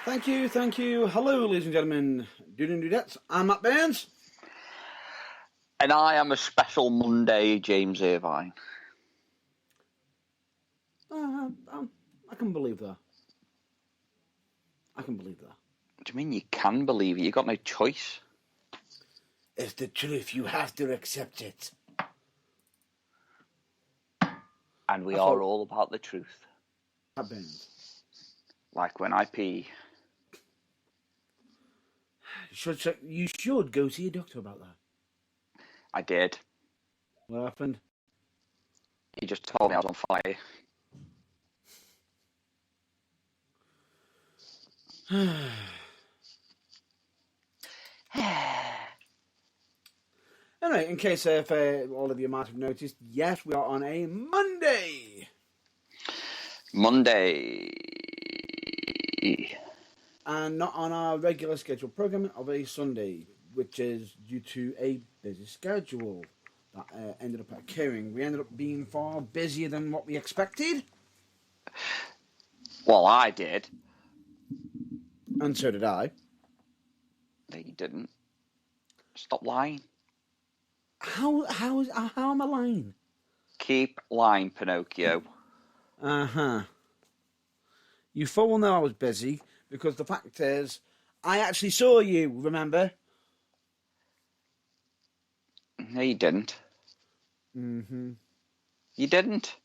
Thank you, thank you. Hello, ladies and gentlemen. Dudes and dudettes. I'm Matt Burns. And I am a special Monday James Irvine. I can believe that. I can believe that. What do you mean you can believe it? You've got no choice. It's the truth. You have to accept it. And we are all about the truth. Matt Burns. Like when I pee. You should go see a doctor about that. I did. What happened? He just told me I was on fire. Anyway, in case if all of you might have noticed, yes, we are on a Monday. Monday. And not on our regular scheduled programming of a Sunday, which is due to a busy schedule that ended up occurring. We ended up being far busier than what we expected. Well, I did. And so did I. No, you didn't. Stop lying. How am I lying? Keep lying, Pinocchio. Uh-huh. You full know I was busy, because the fact is, I actually saw you, remember? No, you didn't. Mm-hmm. You didn't.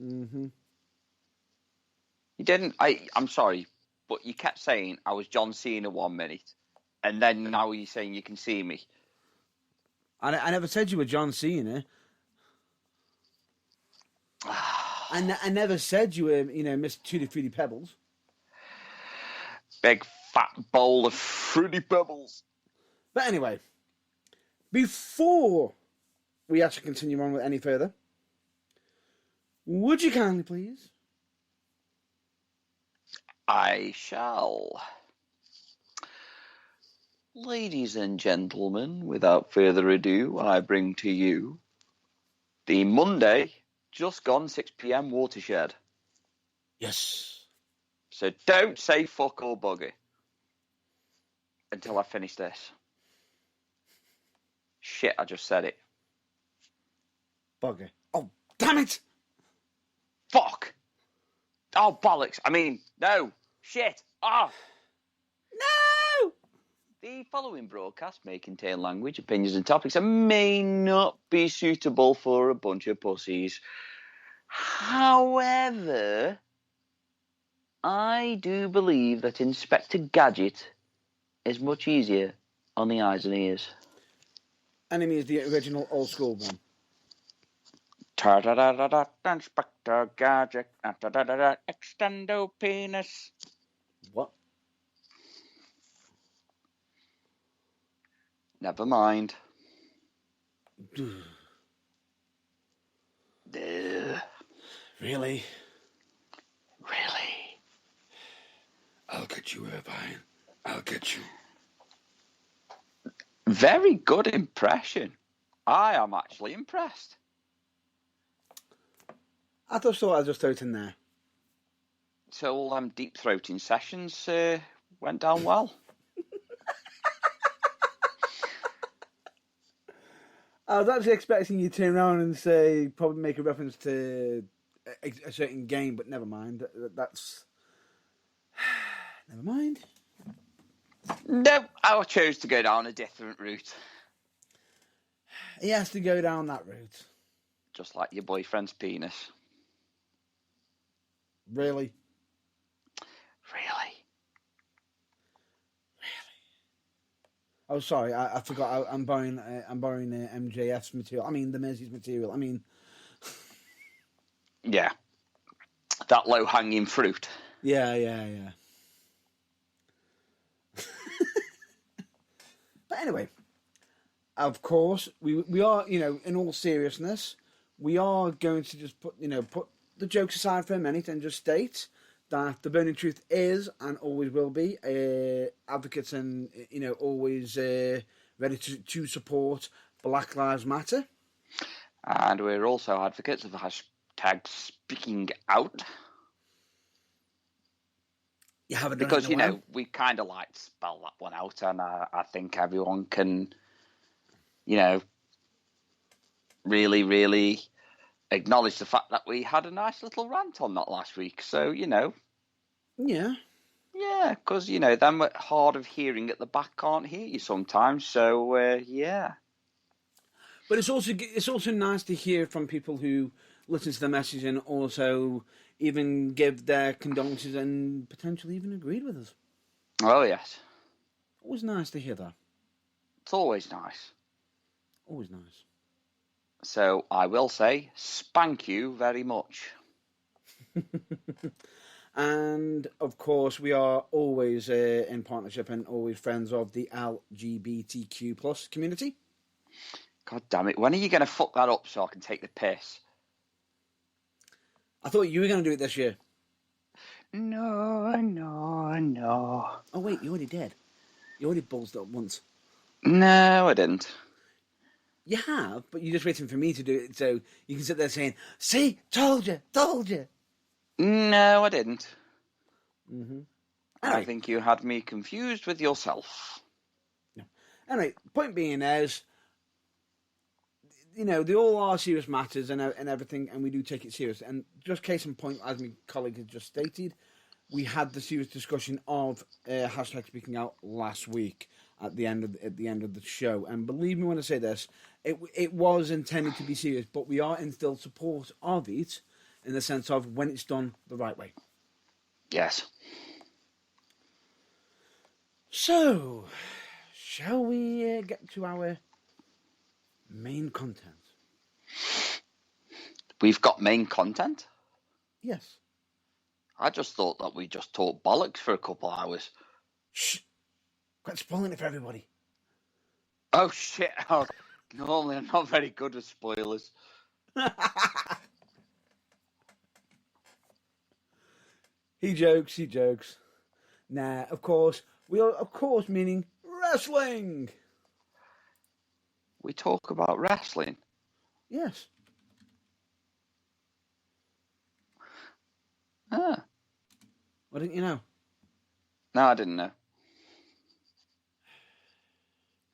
Mm-hmm. You didn't. I'm sorry, but you kept saying I was John Cena 1 minute, and then now you're saying you can see me. I never said you were John Cena. I never said you were, Mr. Tutti Fruity Pebbles. Big fat bowl of Fruity Pebbles. But anyway, before we actually continue on with any further, would you kindly please? I shall. Ladies and gentlemen, without further ado, I bring to you the Monday, just gone 6 p.m. watershed. Yes. So don't say fuck or bugger until I finish this. Shit, I just said it. Bugger. Oh, damn it! Fuck! Oh, bollocks. I mean, no. Shit. Ah! No! The following broadcast may contain language, opinions, and topics that may not be suitable for a bunch of pussies. However, I do believe that Inspector Gadget is much easier on the eyes and ears. Enemy is the original old school one. Inspector Gadget, extendo penis. What? Never mind. Really? Really? I'll get you, Irvine. I'll get you. Very good impression. I am actually impressed. I thought I'd just throw it in there. So all them deep throating sessions went down well. I was actually expecting you to turn around and say, probably make a reference to a certain game, but never mind. That's... Never mind. No, I chose to go down a different route. He has to go down that route. Just like your boyfriend's penis. Really? Really? Oh, sorry, I forgot. I'm borrowing MJF's material. I mean, the Mizzy's material. I mean... Yeah. That low-hanging fruit. Yeah. But anyway, of course, we are, in all seriousness, we are going to just put the jokes aside for a minute and just state that the burning truth is and always will be advocates and always ready to support Black Lives Matter. And we're also advocates of the hashtag speaking out. You haven't done because it in a while. we kind of like spell that one out, and I think everyone can, really, really acknowledge the fact that we had a nice little rant on that last week. So Yeah. yeah, because them hard of hearing at the back can't hear you sometimes. So yeah. But it's also nice to hear from people who listen to the message and also even give their condolences and potentially even agreed with us. Oh yes, Always nice to hear that. it's always nice. Always nice. So I will say, spank you very much. And of course, we are always in partnership and always friends of the LGBTQ plus community. God damn it! When are you going to fuck that up so I can take the piss? I thought you were going to do it this year. No. Oh wait, you already did. You already bullsed up once. No, I didn't. You have, but you're just waiting for me to do it so you can sit there saying, "See, told you, told you." No, I didn't. Mm-hmm. I Anyway, think you had me confused with yourself. no. Anyway, point being is, they all are serious matters and everything, and we do take it serious. And just case in point, as my colleague has just stated, we had the serious discussion of hashtag speaking out last week at the end of the show. And believe me when I say this, it was intended to be serious, but we are in still support of it in the sense of when it's done the right way. Yes. So, shall we get to our main content? We've got main content? Yes. I just thought that we just talked bollocks for a couple of hours. Shh. Quite spoiling it for everybody. Oh, shit. Oh, normally I'm not very good with spoilers. He jokes. Nah, of course. We are, of course, meaning wrestling. We talk about wrestling. Yes. Ah. Why didn't you know? No, I didn't know.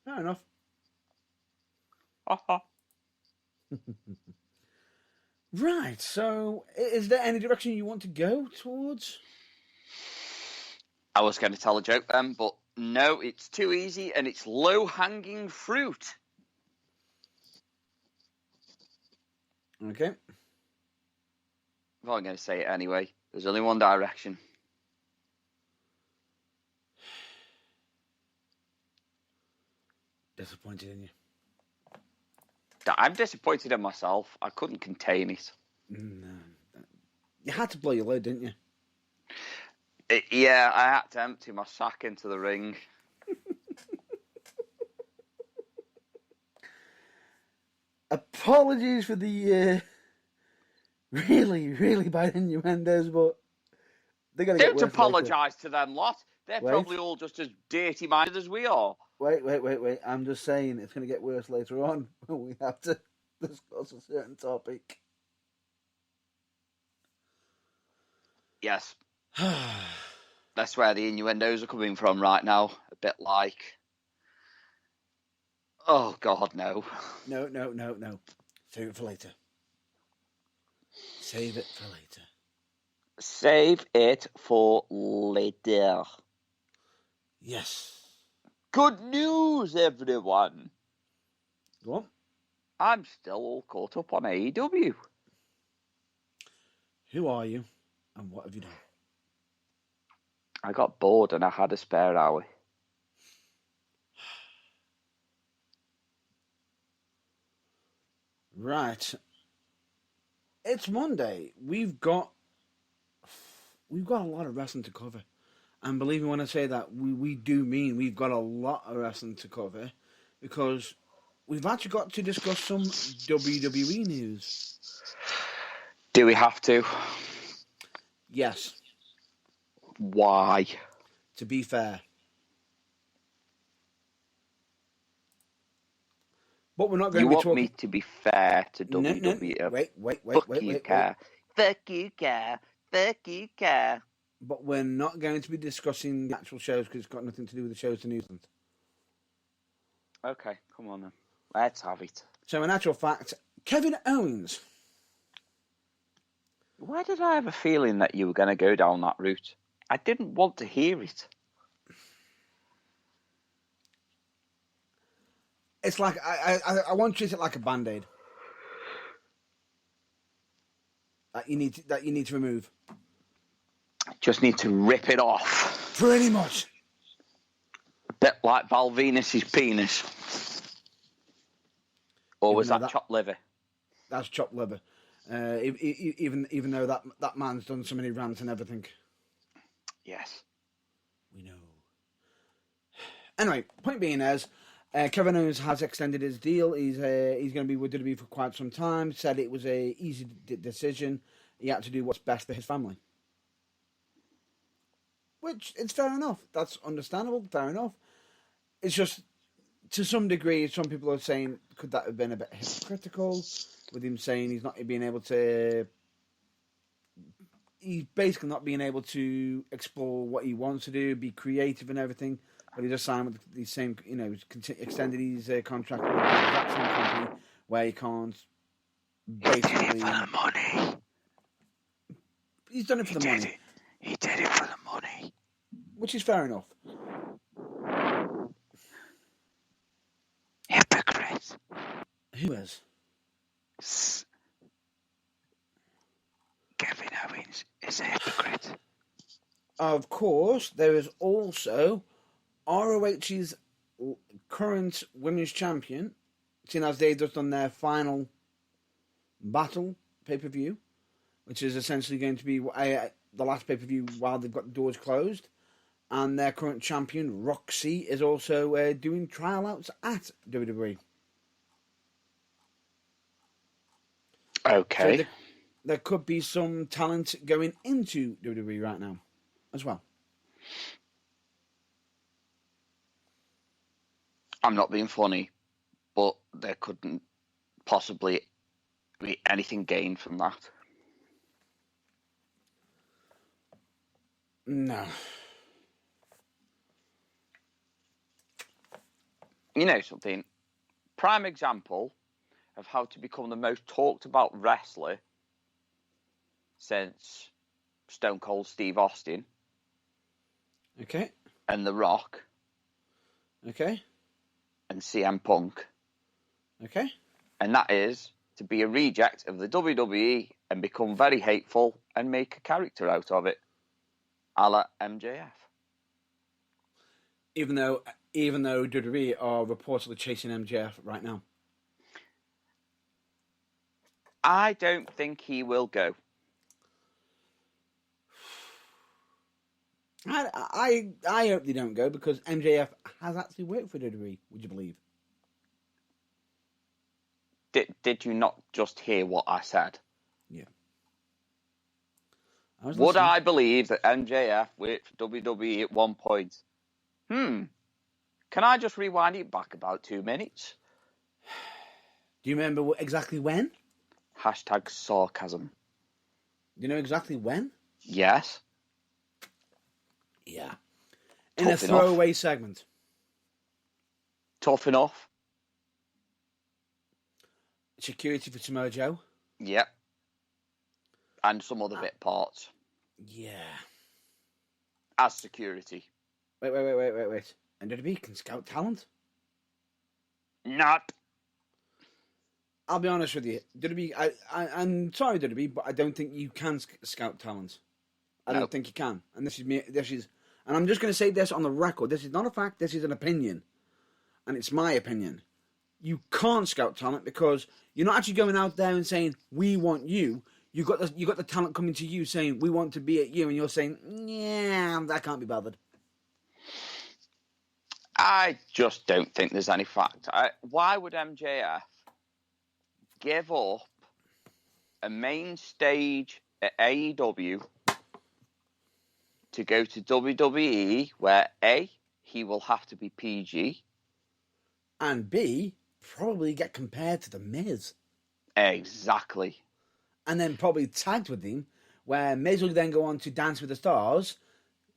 Fair enough. Right, so is there any direction you want to go towards? I was going to tell a joke then, but no, it's too easy and it's low-hanging fruit. Okay. Well, I'm going to say it anyway. There's only one direction. Disappointed in you. I'm disappointed in myself. I couldn't contain it. No. You had to blow your load, didn't you? Yeah, I had to empty my sack into the ring. Apologies for the really, really bad innuendos, but they're going to get worse. Don't apologise to them lot. They're Wait. probably all just as dirty-minded as we are. Wait. I'm just saying it's going to get worse later on when we have to discuss a certain topic. Yes. That's where the innuendos are coming from right now. A bit like... Oh, God, no. No. Save it for later. Save it for later. Save it for later. Yes. Good news, everyone. Go on. I'm still all caught up on AEW. Who are you and what have you done? I got bored and I had a spare hour. Right. It's Monday. We've got a lot of wrestling to cover. And believe me when I say that, we do mean we've got a lot of wrestling to cover because we've actually got to discuss some WWE news. Do we have to? Yes. Why? To be fair. But we're not going You to be want talking... me to be fair to WWE? No. Wait. Fuck you, care. Fuck you, care. but we're not going to be discussing the actual shows because it's got nothing to do with the shows in New Zealand. Okay, come on then. Let's have it. So, in actual fact, Kevin Owens. Why did I have a feeling that you were going to go down that route? I didn't want to hear it. It's like I want to treat it like a band-aid that you need to remove. Just need to rip it off. Pretty much. A bit like Val Venus's penis. Or was that chopped liver? That's chopped liver. Even though that man's done so many rants and everything. Yes. We know. Anyway, point being is, Kevin Owens has extended his deal. He's going to be with WWE for quite some time. Said it was a easy decision. He had to do what's best for his family. Which, it's fair enough. That's understandable. Fair enough. It's just, to some degree, some people are saying, could that have been a bit hypocritical? With him saying he's basically not being able to explore what he wants to do, be creative and everything. But he just signed with the same, extended his contract with the exact same company where he can't basically. He did it for the money. He's done it for the money. He did it for the money. Which is fair enough. Hypocrite. Who is? Kevin Owens is a hypocrite. Of course, there is also ROH's current women's champion, seeing as they've just done their final battle pay-per-view, which is essentially going to be the last pay-per-view while they've got the doors closed. And their current champion, Roxy, is also doing trial outs at WWE. Okay. So there could be some talent going into WWE right now as well. I'm not being funny, but there couldn't possibly be anything gained from that. No. You know something? Prime example of how to become the most talked about wrestler since Stone Cold Steve Austin. Okay. And The Rock. Okay. And CM Punk. Okay. And that is to be a reject of the WWE and become very hateful and make a character out of it. A la MJF. Even though WWE are reportedly chasing MJF right now. I don't think he will go. I hope they don't go because MJF has actually worked for WWE, would you believe? Did you not just hear what I said? Yeah. Would I believe that MJF worked for WWE at one point? Can I just rewind it back about 2 minutes? Do you remember exactly when? Hashtag sarcasm. Do you know exactly when? Yes. Yeah. In a throwaway segment. Tough enough. Security for Samoa Joe. Yep. And some other bit parts. Yeah. As security. Wait. And WWE can scout talent? Not. I'll be honest with you. WWE, I'm sorry, WWE, but I don't think you can scout talent. I don't think you can. And and I'm just going to say this on the record. This is not a fact. This is an opinion. And it's my opinion. You can't scout talent because you're not actually going out there and saying, we want you. You got the talent coming to you saying, we want to be at you. And you're saying, yeah, that can't be bothered. I just don't think there's any fact. Why would MJF give up a main stage at AEW to go to WWE where A, he will have to be PG, and B, probably get compared to The Miz. Exactly. And then probably tagged with him where Miz will then go on to Dance with the Stars,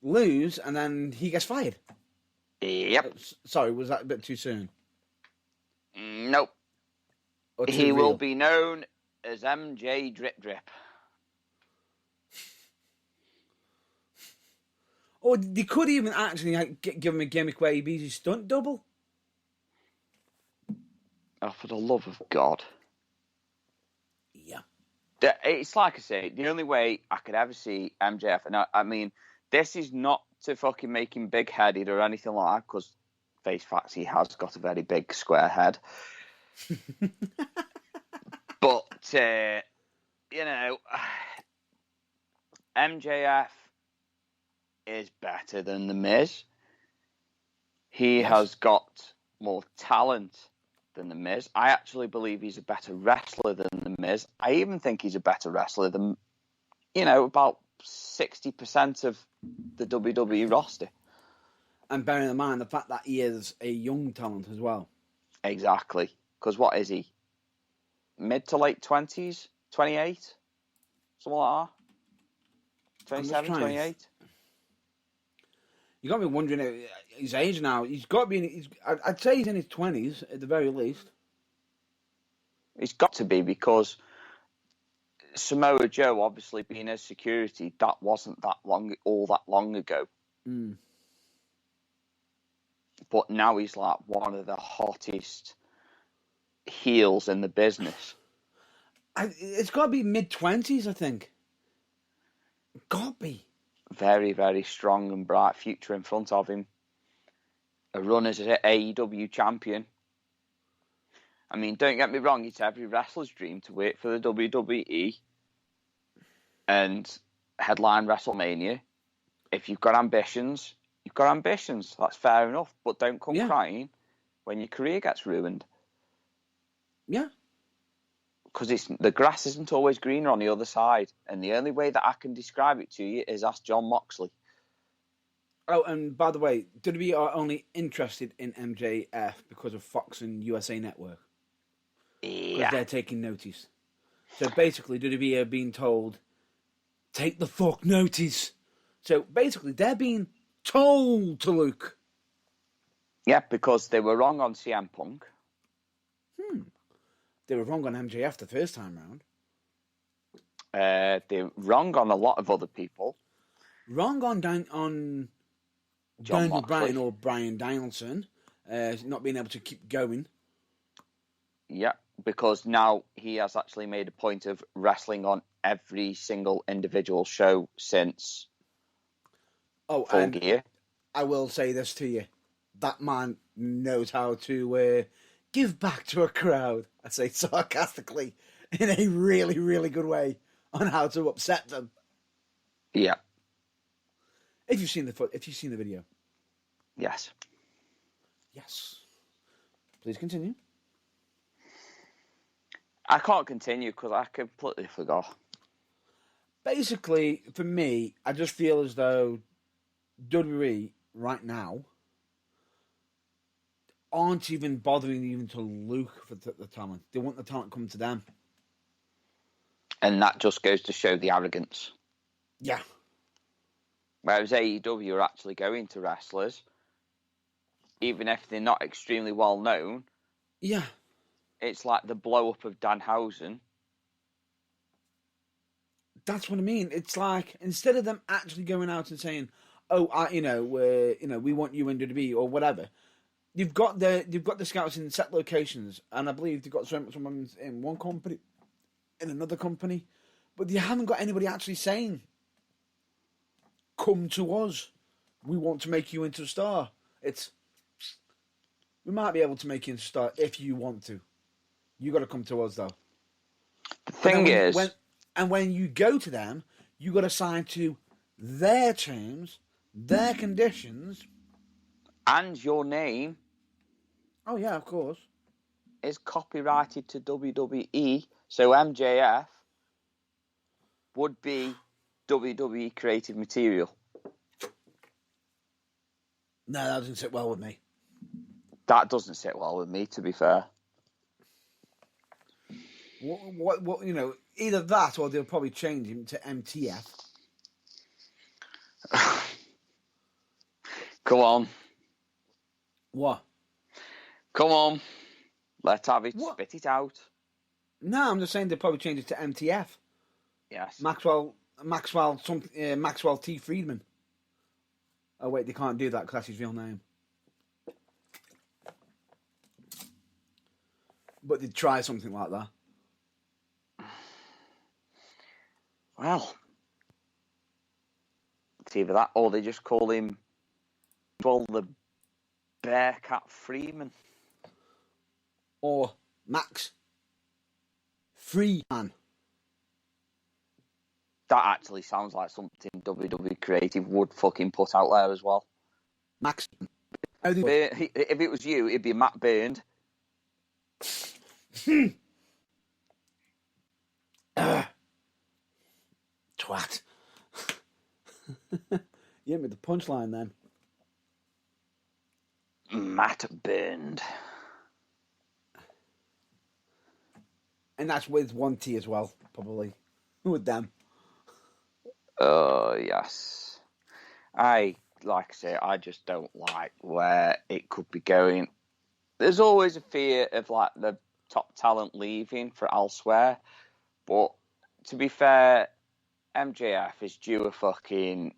lose, and then he gets fired. Yep. Sorry, was that a bit too soon? Nope. Or too He real? will be known as MJ Drip Drip. Or they could even actually give him a gimmick where he be his stunt double. Oh, for the love of God. Yeah. It's like I say, the only way I could ever see MJF, and I mean, this is not to fucking make him big-headed or anything like that, because face facts, he has got a very big square head. But, you know, MJF is better than The Miz. He has got more talent than The Miz. I actually believe he's a better wrestler than The Miz. I even think he's a better wrestler than, about 60% of the WWE roster. And bearing in mind the fact that he is a young talent as well. Exactly. Because what is he? Mid to late 20s? 28? Something like that? 27, 28? You got me wondering his age now. He's got to be. I'd say he's in his 20s at the very least. He's got to be, because Samoa Joe, obviously being a security, that wasn't all that long ago. Mm. But now he's like one of the hottest heels in the business. It's got to be mid-20s, I think. Got to be. Very, very strong and bright future in front of him. A run as an AEW champion. I mean, don't get me wrong, it's every wrestler's dream to work for the WWE and headline WrestleMania. If you've got ambitions, you've got ambitions. That's fair enough. But don't come crying when your career gets ruined. Yeah. Because the grass isn't always greener on the other side. And the only way that I can describe it to you is ask Jon Moxley. Oh, and by the way, WWE are only interested in MJF because of Fox and USA Network. Because they're taking notice. So basically, WWE are being told, take the fuck notice. So basically, they're being told to look. Yeah, because they were wrong on CM Punk. They were wrong on MJF the first time round. They're wrong on a lot of other people. Wrong on Jon Daniel Moxley. Bryan or Bryan Danielson not being able to keep going. Yeah, because now he has actually made a point of wrestling on every single individual show since Full Gear. I will say this to you. That man knows how to give back to a crowd. I say sarcastically, in a really, really good way, on how to upset them. Yeah. If you've seen the video. Yes. Yes. Please continue. I can't continue because I completely forgot. Basically, for me, I just feel as though WWE right now aren't even bothering even to look for the talent. They want the talent come to them. And that just goes to show the arrogance. Yeah. Whereas AEW are actually going to wrestlers, even if they're not extremely well known. Yeah. It's like the blow up of Danhausen. That's what I mean. It's like, instead of them actually going out and saying, "Oh, we want you in WWE" or whatever, you've got the scouts in set locations, and I believe they've got someone in one company, in another company, but you haven't got anybody actually saying, "Come to us. We want to make you into a star." We might be able to make you into a star if you want to. You got to come to us though. The thing is, when you go to them, you got to sign to their terms, their conditions, and your name. Oh yeah, of course. Is copyrighted to WWE, so MJF would be WWE creative material. No, that doesn't sit well with me. That doesn't sit well with me, to be fair. What either that or they'll probably change him to MTF. Come on. What? Come on. Let's have it. What? Spit it out. No, I'm just saying they'll probably change it to MTF. Yes. Maxwell T. Friedman. Oh wait, they can't do that because that's his real name. But they'd try something like that. Well, it's either that or they just call him, well, the Bearcat Freeman. Or Max Freeman. That actually sounds like something WWE Creative would fucking put out there as well. Max. If it was you, it'd be Matt Burned. Twat. You hit me with the punchline then. Matt Burned. And that's with one T as well, probably. With them. Oh, yes. Like I say, I just don't like where it could be going. There's always a fear of like the top talent leaving for elsewhere. But to be fair, MJF is due a fucking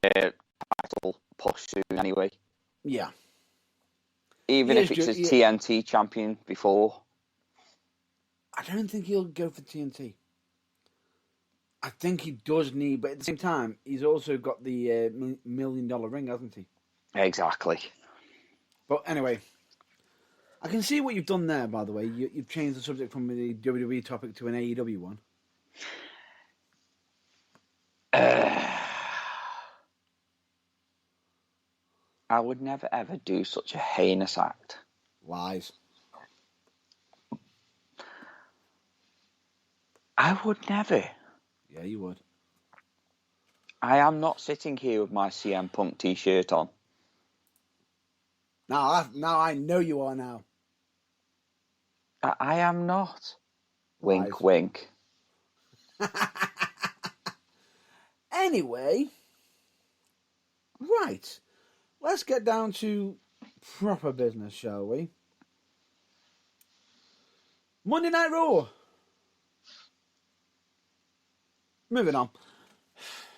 title push soon anyway. Yeah. Even if it's as TNT champion before. I don't think he'll go for TNT. I think he does need, but at the same time, he's also got the $1 million ring, hasn't he? Exactly. But anyway, I can see what you've done there, by the way. You've changed the subject from the WWE topic to an AEW one. I would never ever do such a heinous act. Lies. I would never. Yeah, you would. I am not sitting here with my CM Punk t-shirt on. Now I know you are now. I am not. Lies. Wink, wink. Anyway, right. Let's get down to proper business, shall we? Monday Night Raw. Moving on.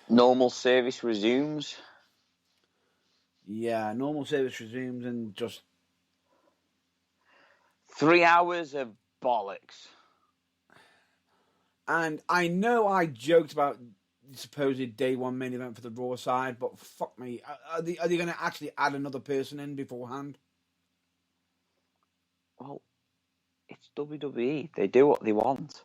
Normal service resumes. Yeah, normal service resumes and just 3 hours of bollocks. And I know I joked about the supposed day one main event for the Raw side, but fuck me. Are they going to actually add another person in beforehand? Well, it's WWE. They do what they want.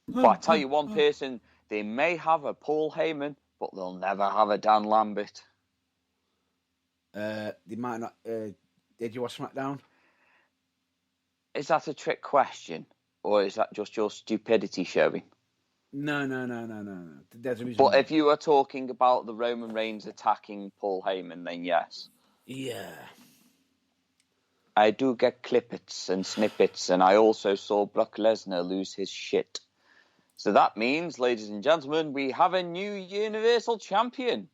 But I tell you one person, they may have a Paul Heyman, but they'll never have a Dan Lambert. They might not. Did you watch SmackDown? Is that a trick question? Or is that just your stupidity showing? No. There's a reason. But if you are talking about the Roman Reigns attacking Paul Heyman, then yes. Yeah. I do get clippets and snippets, and I also saw Brock Lesnar lose his shit. So that means, ladies and gentlemen, we have a new Universal Champion.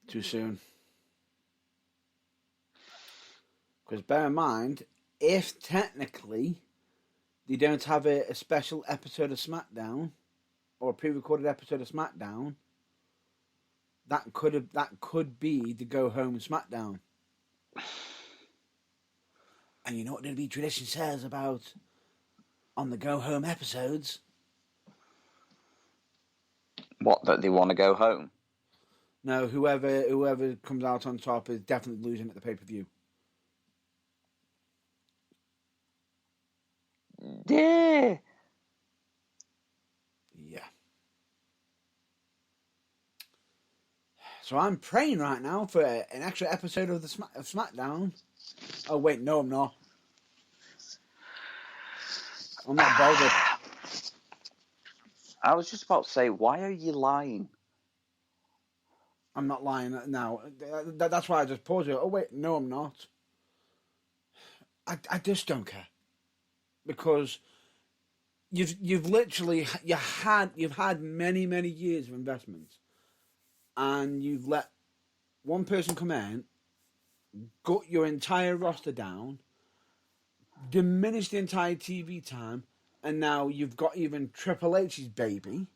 Too soon. Because bear in mind, if technically they don't have a special episode of SmackDown or a pre-recorded episode of SmackDown, that could be the go home SmackDown. And you know what WWE tradition says about on the go home episodes? What, that they want to go home? No, whoever comes out on top is definitely losing at the pay-per-view. Yeah. Yeah. So I'm praying right now for an extra episode of of SmackDown. Oh wait, no, I'm not. I'm not bothered. I was just about to say, why are you lying? I'm not lying now. That's why I just paused it. Oh wait, no, I'm not. I just don't care because you've literally you've had many years of investments, and you've let one person come in, gut your entire roster down, diminish the entire TV time, and now you've got even Triple H's baby,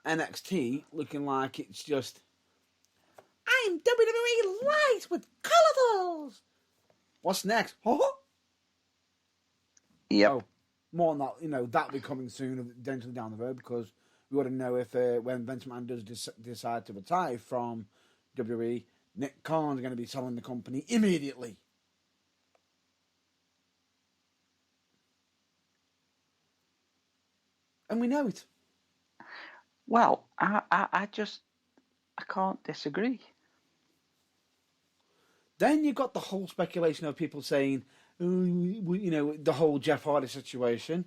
NXT, looking like it's just I'm WWE Light with colorables. What's next? Yep. Oh, more on that. That'll be coming soon, eventually down the road, because we want to know if when Vince McMahon does decide to retire from WWE, Nick Khan's going to be selling the company immediately. And we know it. Well, I can't disagree. Then you've got the whole speculation of people saying, the whole Jeff Hardy situation.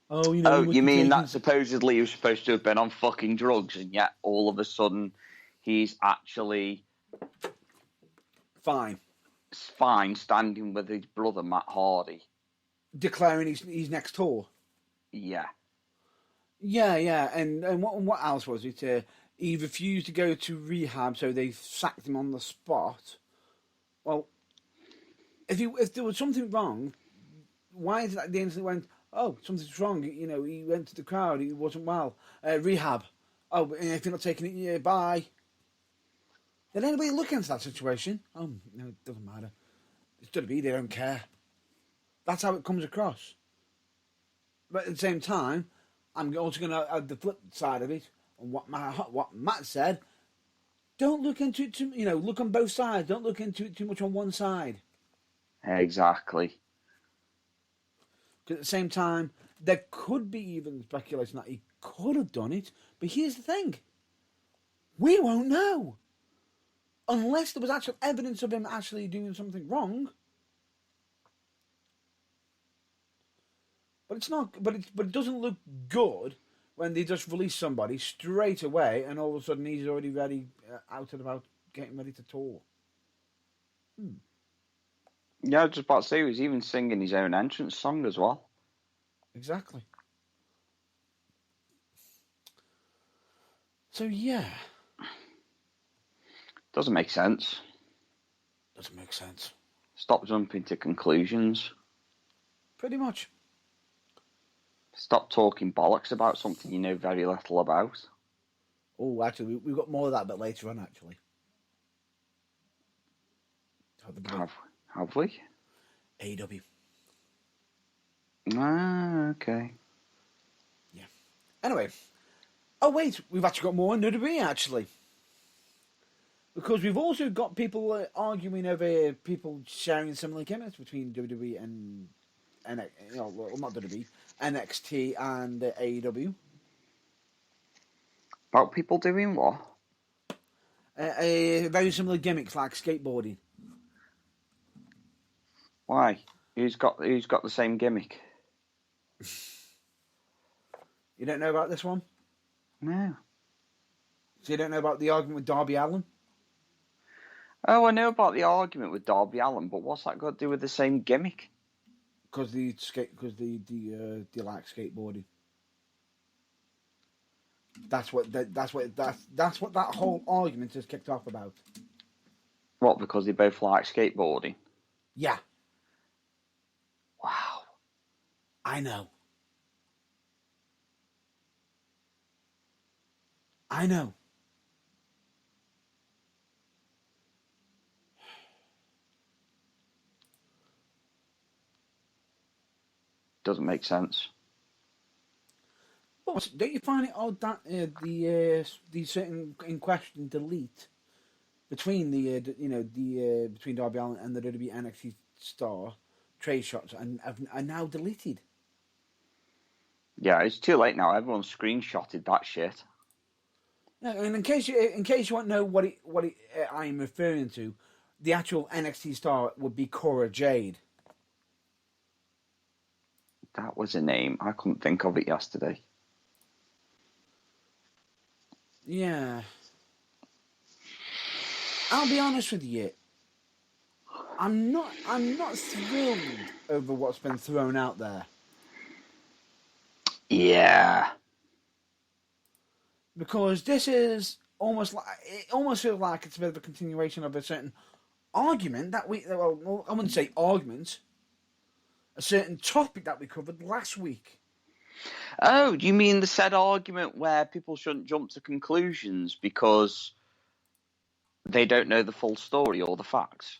Oh, you mean that supposedly he was supposed to have been on fucking drugs, and yet all of a sudden he's actually fine standing with his brother Matt Hardy, declaring he's next tour. Yeah, and what else was it? He refused to go to rehab, so they sacked him on the spot. Well, if there was something wrong, why is it that they instantly went, oh, something's wrong? He went to the crowd, he wasn't well. Rehab. Oh, if you're not taking it, yeah, bye. Did anybody look into that situation? Oh, no, it doesn't matter. It's WWE, they don't care. That's how it comes across. But at the same time, I'm also going to add the flip side of it. And what Matt said, don't look into it too, look on both sides. Don't look into it too much on one side. Exactly. Because at the same time, there could be even speculation that he could have done it. But here's the thing. We won't know. Unless there was actual evidence of him actually doing something wrong. But it's not. But it doesn't look good when they just release somebody straight away, and all of a sudden he's already ready, out and about, getting ready to tour. Yeah, I was just about to say, he was even singing his own entrance song as well. Exactly. So yeah. Doesn't make sense. Doesn't make sense. Stop jumping to conclusions. Pretty much. Stop talking bollocks about something you know very little about. Oh, actually, we've got more of that a bit later on, actually. Have we? AEW. Ah, okay. Yeah. Anyway. Oh, wait, we've actually got more on WWE, actually. Because we've also got people arguing over people sharing similar gimmicks between WWE and not WWE, NXT and AEW. About people doing what? Very similar gimmicks like skateboarding. Why? Who's got the same gimmick? You don't know about this one? No. So you don't know about the argument with Darby Allin? Oh, I know about the argument with Darby Allin, but what's that got to do with the same gimmick? Because they like skateboarding. That's what that whole argument is kicked off about. What? Because they both like skateboarding? Yeah. Wow. I know. Doesn't make sense. But don't you find it odd that the certain in question delete between between Darby Allin and the WWE NXT star trade shots are now deleted? Yeah, it's too late now. Everyone's screenshotted that shit. Yeah, and in case you want to know what I'm referring to, the actual NXT star would be Cora Jade. That was a name. I couldn't think of it yesterday. Yeah. I'll be honest with you. I'm not thrilled over what's been thrown out there Yeah. because this is almost like it almost feels like it's a bit of a continuation of a certain argument that well, I wouldn't say argument, a certain topic that we covered last week. Oh, you mean the said argument where people shouldn't jump to conclusions because they don't know the full story or the facts?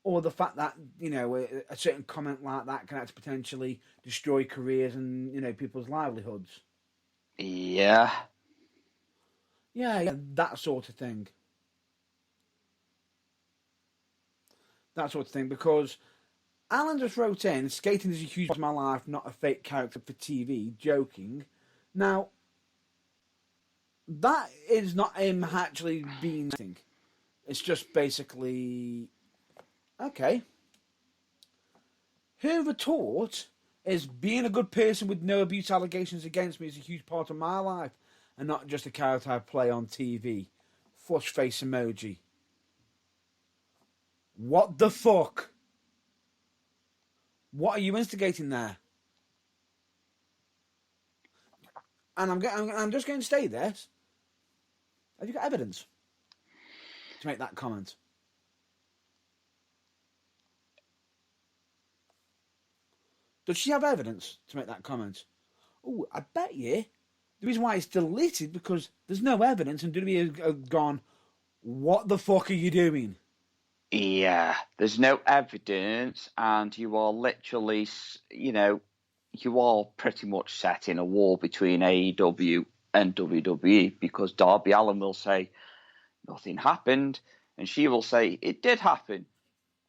Or the fact that a certain comment like that can actually potentially destroy careers and people's livelihoods. Yeah. Yeah, that sort of thing. That sort of thing. Because Alan just wrote in, skating is a huge part of my life, not a fake character for TV, joking. Now, that is not him actually being anything. It's just basically, okay. Whoever taught is being a good person with no abuse allegations against me is a huge part of my life and not just a character I play on TV. Flush face emoji. What the fuck? What are you instigating there? And I'm just going to say this. Have you got evidence to make that comment? Does she have evidence to make that comment? Oh, I bet you the reason why it's deleted because there's no evidence and WWE have gone, what the fuck are you doing? Yeah. There's no evidence, and you are literally, you are pretty much setting a war between AEW and WWE because Darby Allin will say nothing happened, and she will say it did happen,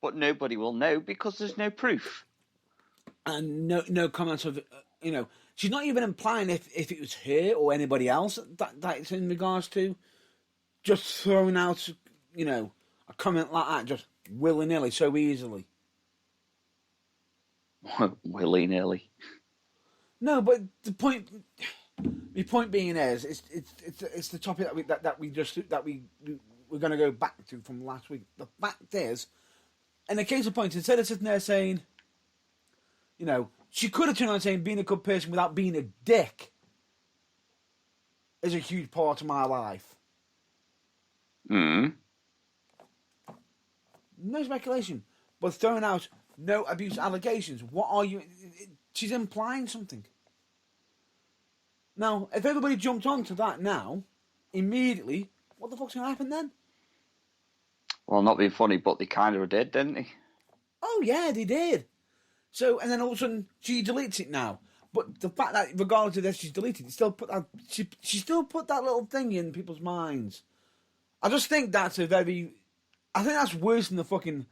but nobody will know because there's no proof. And no comments of, she's not even implying if it was her or anybody else that it's in regards to. Just throwing out, a comment like that just willy-nilly so easily. Willy-nilly. No, but the point being is, it's the topic that we're going to go back to from last week. The fact is, in the case of point, instead of sitting there saying, she could have turned on saying being a good person without being a dick is a huge part of my life. Mm. No speculation, but throwing out no abuse allegations. What are you? She's implying something. Now, if everybody jumped onto that now, immediately, what the fuck's going to happen then? Well, not being funny, but they kind of did, didn't they? Oh, yeah, they did. So, and then all of a sudden, she deletes it now. But the fact that, regardless of this, she's deleted it, she still put that little thing in people's minds. I just think that's I think that's worse than the fucking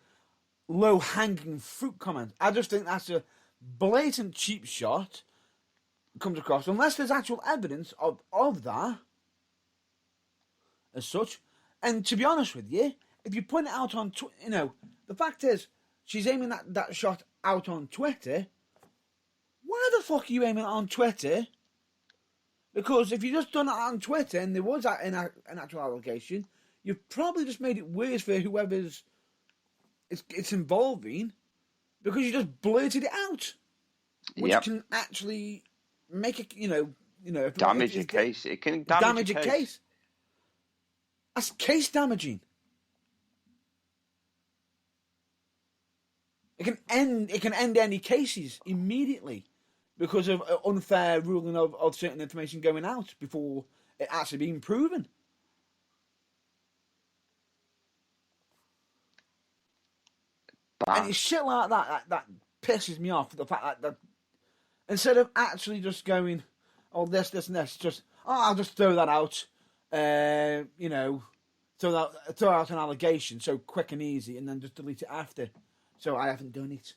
low-hanging fruit comment. I just think that's a blatant cheap shot comes across, unless there's actual evidence of that as such. And to be honest with you, if you put it out on the fact is, she's aiming that shot out on Twitter. Why the fuck are you aiming it on Twitter? Because if you just done it on Twitter and there was an actual allegation, you've probably just made it worse for whoever's it's involving, because you just blurted it out, which can actually make it, damage a case. It can damage a case. That's case damaging. It can end any cases immediately because of unfair ruling of certain information going out before it actually being proven. And it's shit like that pisses me off. The fact that instead of actually just going, oh, this, and this, just, I'll just throw that out, throw out an allegation so quick and easy and then just delete it after. So I haven't done it.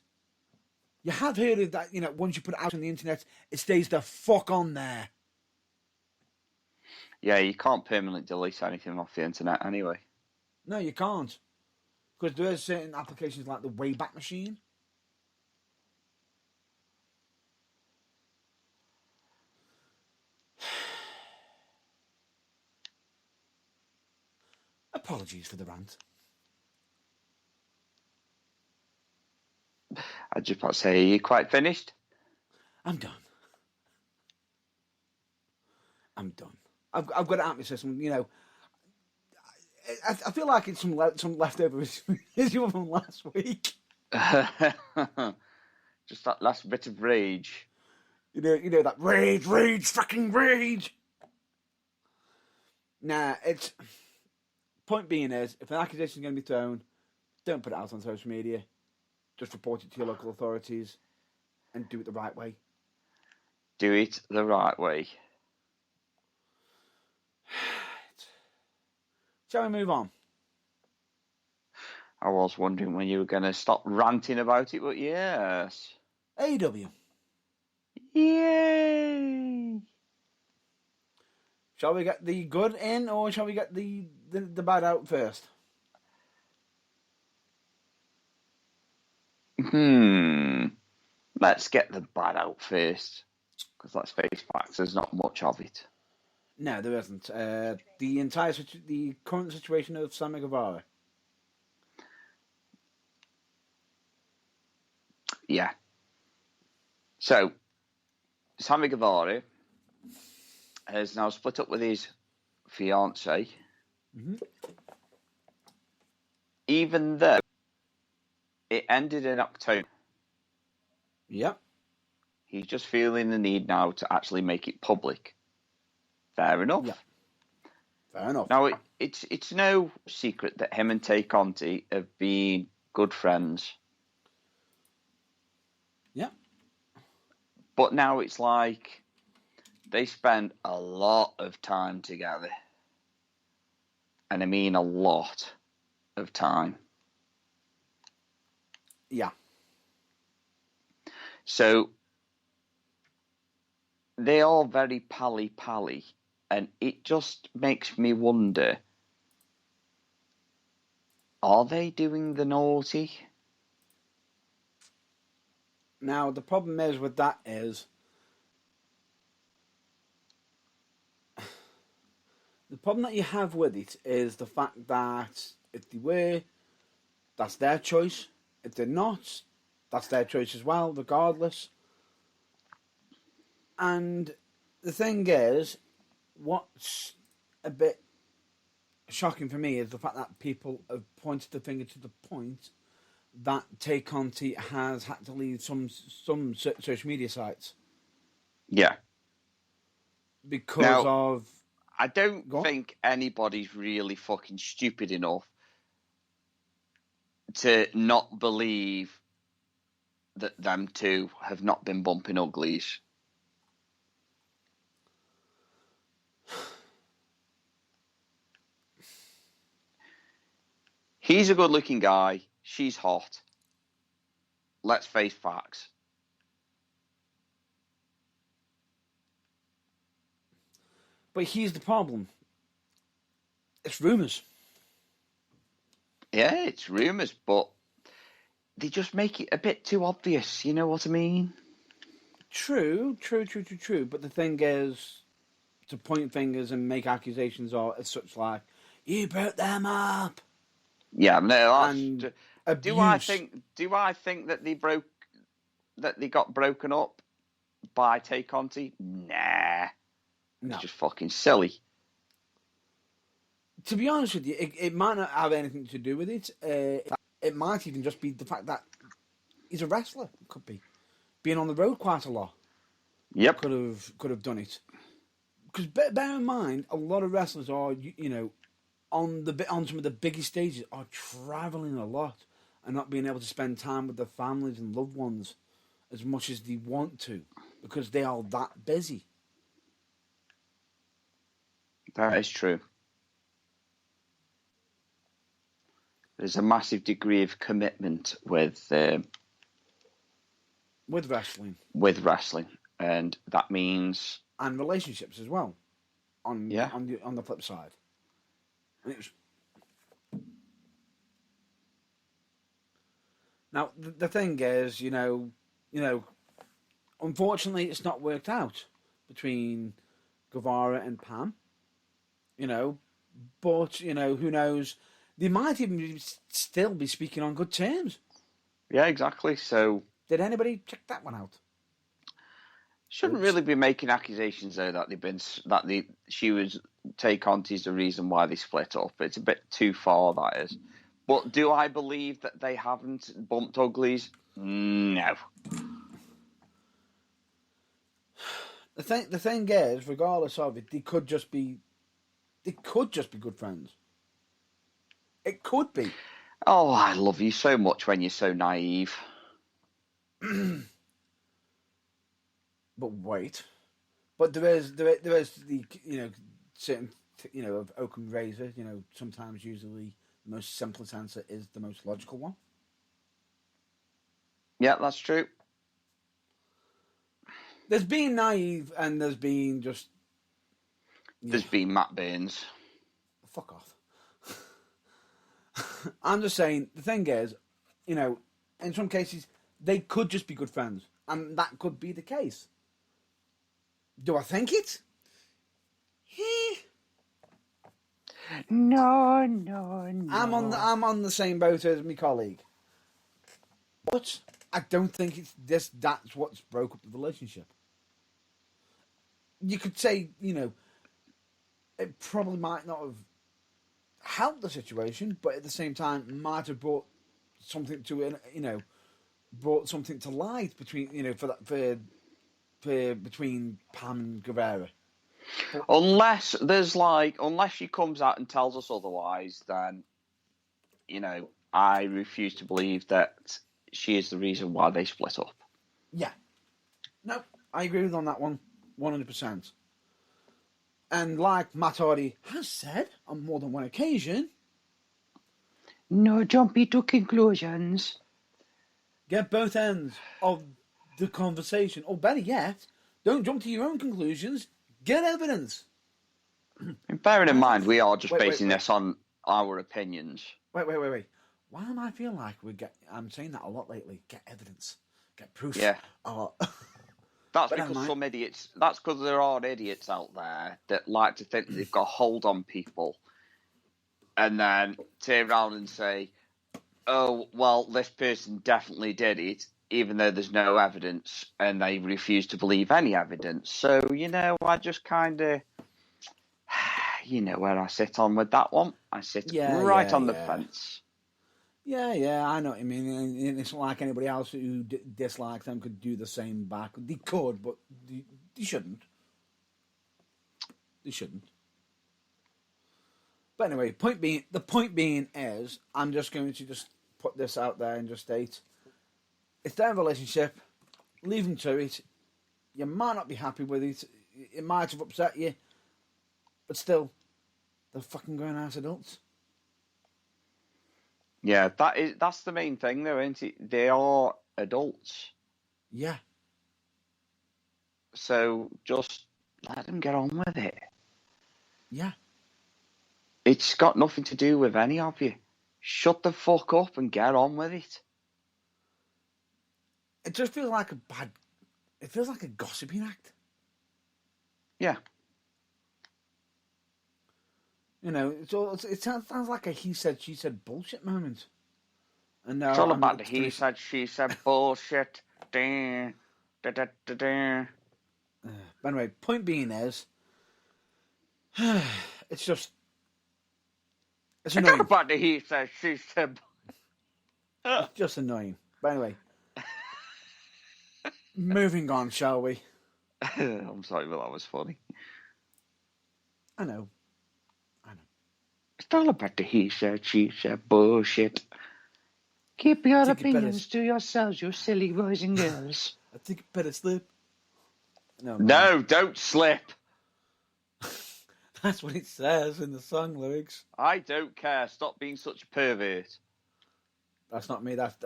You have heard of that, once you put it out on the internet, it stays the fuck on there. Yeah, you can't permanently delete anything off the internet anyway. No, you can't. Because there are certain applications like the Wayback Machine. Apologies for the rant. I just about to say, are you quite finished? I'm done. I've got it out of my system. You know, I feel like it's some leftover issue from last week. Just that last bit of rage. You know that rage, fucking rage. Nah, it's point being is if an accusation is going to be thrown, don't put it out on social media. Just report it to your local authorities, and do it the right way. Do it the right way. Shall we move on? I was wondering when you were going to stop ranting about it, but yes. AEW. Yay! Shall we get the good in, or shall we get the bad out first? Let's get the bad out first. Because let's face facts, there's not much of it. No, there isn't. The current situation of Sammy Guevara. Yeah. So, Sammy Guevara has now split up with his fiancée. Mm-hmm. Even though it ended in October. Yep. He's just feeling the need now to actually make it public. Fair enough. Yeah. Fair enough. Now, it's no secret that him and Tay Conti have been good friends. Yeah. But now it's like they spend a lot of time together. And I mean a lot of time. Yeah. So they are very pally-pally. And it just makes me wonder, are they doing the naughty? Now, the problem is with that is, the problem that you have with it is the fact that if they were, that's their choice. If they're not, that's their choice as well, regardless. And the thing is, what's a bit shocking for me is the fact that people have pointed the finger to the point that Tay Conti has had to leave some social media sites. Yeah. Because of... I don't think anybody's really fucking stupid enough to not believe that them two have not been bumping uglies. He's a good-looking guy. She's hot. Let's face facts. But here's the problem. It's rumours. Yeah, it's rumours, but they just make it a bit too obvious. You know what I mean? True. But the thing is, to point fingers and make accusations are as such like, you broke them up. Yeah, no. And do I think that they got broken up by Tay Conti? Nah. No. It's just fucking silly. To be honest with you, it might not have anything to do with it. It might even just be the fact that he's a wrestler. It could be being on the road quite a lot. Yep. Could have done it. Because bear in mind, a lot of wrestlers are on some of the biggest stages are traveling a lot and not being able to spend time with their families and loved ones as much as they want to because they are that busy. That is true. There's a massive degree of commitment with wrestling. With wrestling, and that means and relationships as well. On the flip side, and it was... Now the thing is, unfortunately, it's not worked out between Guevara and Pam. But who knows? They might even still be speaking on good terms. Yeah, exactly. So Did anybody check that one out? Shouldn't really be making accusations though that she was Tay Conti's the reason why they split up. It's a bit too far, that is. But do I believe that they haven't bumped uglies? No. The thing is, regardless of it, they could just be good friends. It could be. Oh, I love you so much when you're so naive. But wait, but there is the certain of Occam razor. Sometimes usually the most simplest answer is the most logical one. Yeah, that's true. There's been naive and there's been just. There's been Matt Burns. Fuck off. I'm just saying, the thing is, in some cases, they could just be good friends. And that could be the case. Do I think it? No. I'm on the same boat as my colleague. But I don't think that's what's broke up the relationship. You could say, it probably might not have helped the situation, but at the same time might have brought something to it, brought something to light between, between Pam and Guevara. But, unless she comes out and tells us otherwise, then, I refuse to believe that she is the reason why they split up. Yeah. No, I agree with on that one, 100%. And like Matt Hardy has said on more than one occasion, no jumpy to conclusions. Get both ends of the conversation. Or better yet, don't jump to your own conclusions. Get evidence. And bearing in mind, we are just basing this on our opinions. Wait. Why am I feeling like I'm saying that a lot lately? Get evidence. Get proof. Yeah. That's But because some idiots. That's because there are idiots out there that like to think they've got a hold on people, and then turn around and say, "Oh, well, this person definitely did it, even though there's no evidence," and they refuse to believe any evidence. So I just kind of, where I sit on with that one. I sit right on the fence. Yeah, I know what you mean. And it's not like anybody else who dislikes them could do the same back. They could, but they shouldn't. They shouldn't. But anyway, the point being is, I'm just going to just put this out there and just state, it's their relationship. Leave them to it. You might not be happy with it. It might have upset you, but still, they're fucking grown-ass adults. Yeah, that's the main thing, though, isn't it? They are adults. Yeah. So just let them get on with it. Yeah. It's got nothing to do with any of you. Shut the fuck up and get on with it. It just feels like it feels like a gossiping act. Yeah. It sounds like a he said, she said bullshit moment. And now it's all about the he said, she said bullshit. But anyway, point being is, it's just... It's annoying. It's all about the he said, she said... It's just annoying. But anyway, moving on, shall we? I'm sorry, but that was funny. I know. It's all about the he said, she said bullshit. Keep your opinions to yourselves, you silly boys and girls. I think you better slip. No, don't slip. That's what it says in the song lyrics. I don't care. Stop being such a pervert. That's not me. That's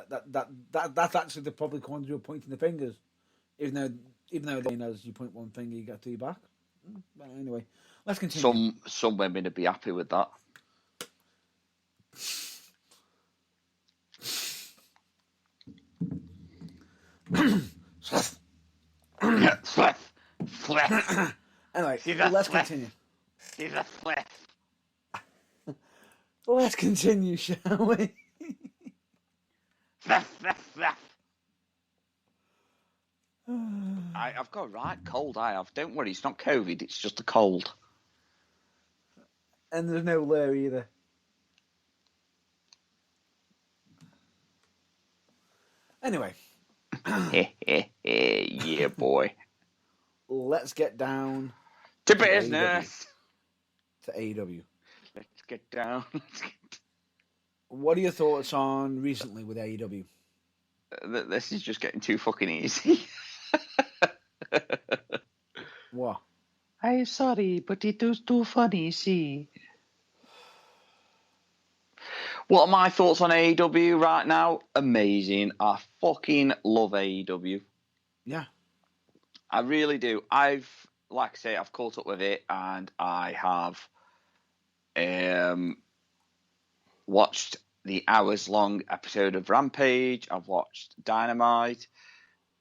actually the public ones who are pointing the fingers. Even though they know as you point one finger, you get to your back. But anyway, let's continue. Some women would be happy with that. Anyway, let's continue. She's a flip. Let's continue, shall we? I've got a right cold. I have. Don't worry, it's not COVID. It's just a cold. And there's no Lair either. Anyway, Yeah, boy. let's get down To to business. to AEW. Let's get down. What are your thoughts on recently with AEW? This is just getting too fucking easy. What? I'm sorry, but it was too funny, see. What are my thoughts on AEW right now? Amazing. I fucking love AEW. Yeah. I really do. Like I say, I've caught up with it, and I have watched the hours-long episode of Rampage. I've watched Dynamite,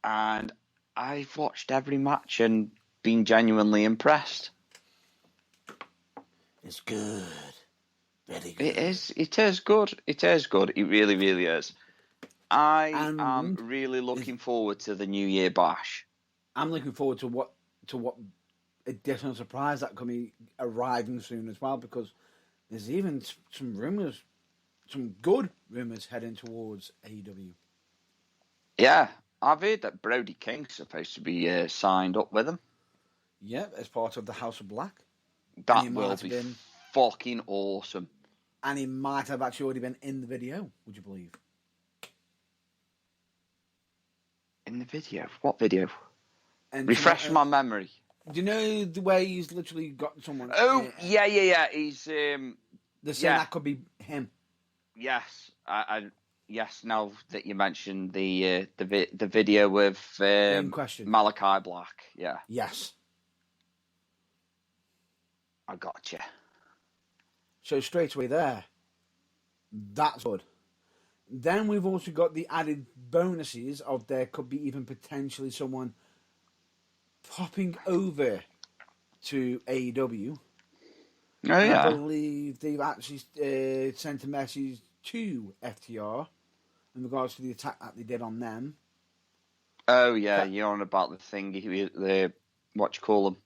and I've watched every match and been genuinely impressed. It's good. Very good. It is. It is good. It is good. It really, really is. I am really looking forward to the New Year Bash. I'm looking forward to what additional surprise that could be arriving soon as well, because there's even some rumours, some good rumours heading towards AEW. Yeah, I've heard that Brody King's supposed to be signed up with them. Yeah, as part of the House of Black. That will be fucking awesome. And he might have actually already been in the video, would you believe? In the video? What video? And refresh my memory. Do you know the way he's literally got someone? Oh, yeah. He's they're saying that could be him. Yes, yes. Now that you mentioned the video with Malachi Black, yeah. Yes. I gotcha. So straight away there, that's good. Then we've also got the added bonuses of there could be even potentially someone popping over to AEW. Oh, yeah. I believe they've actually sent a message to FTR in regards to the attack that they did on them. Oh, yeah, you're on about the thing, what you call them?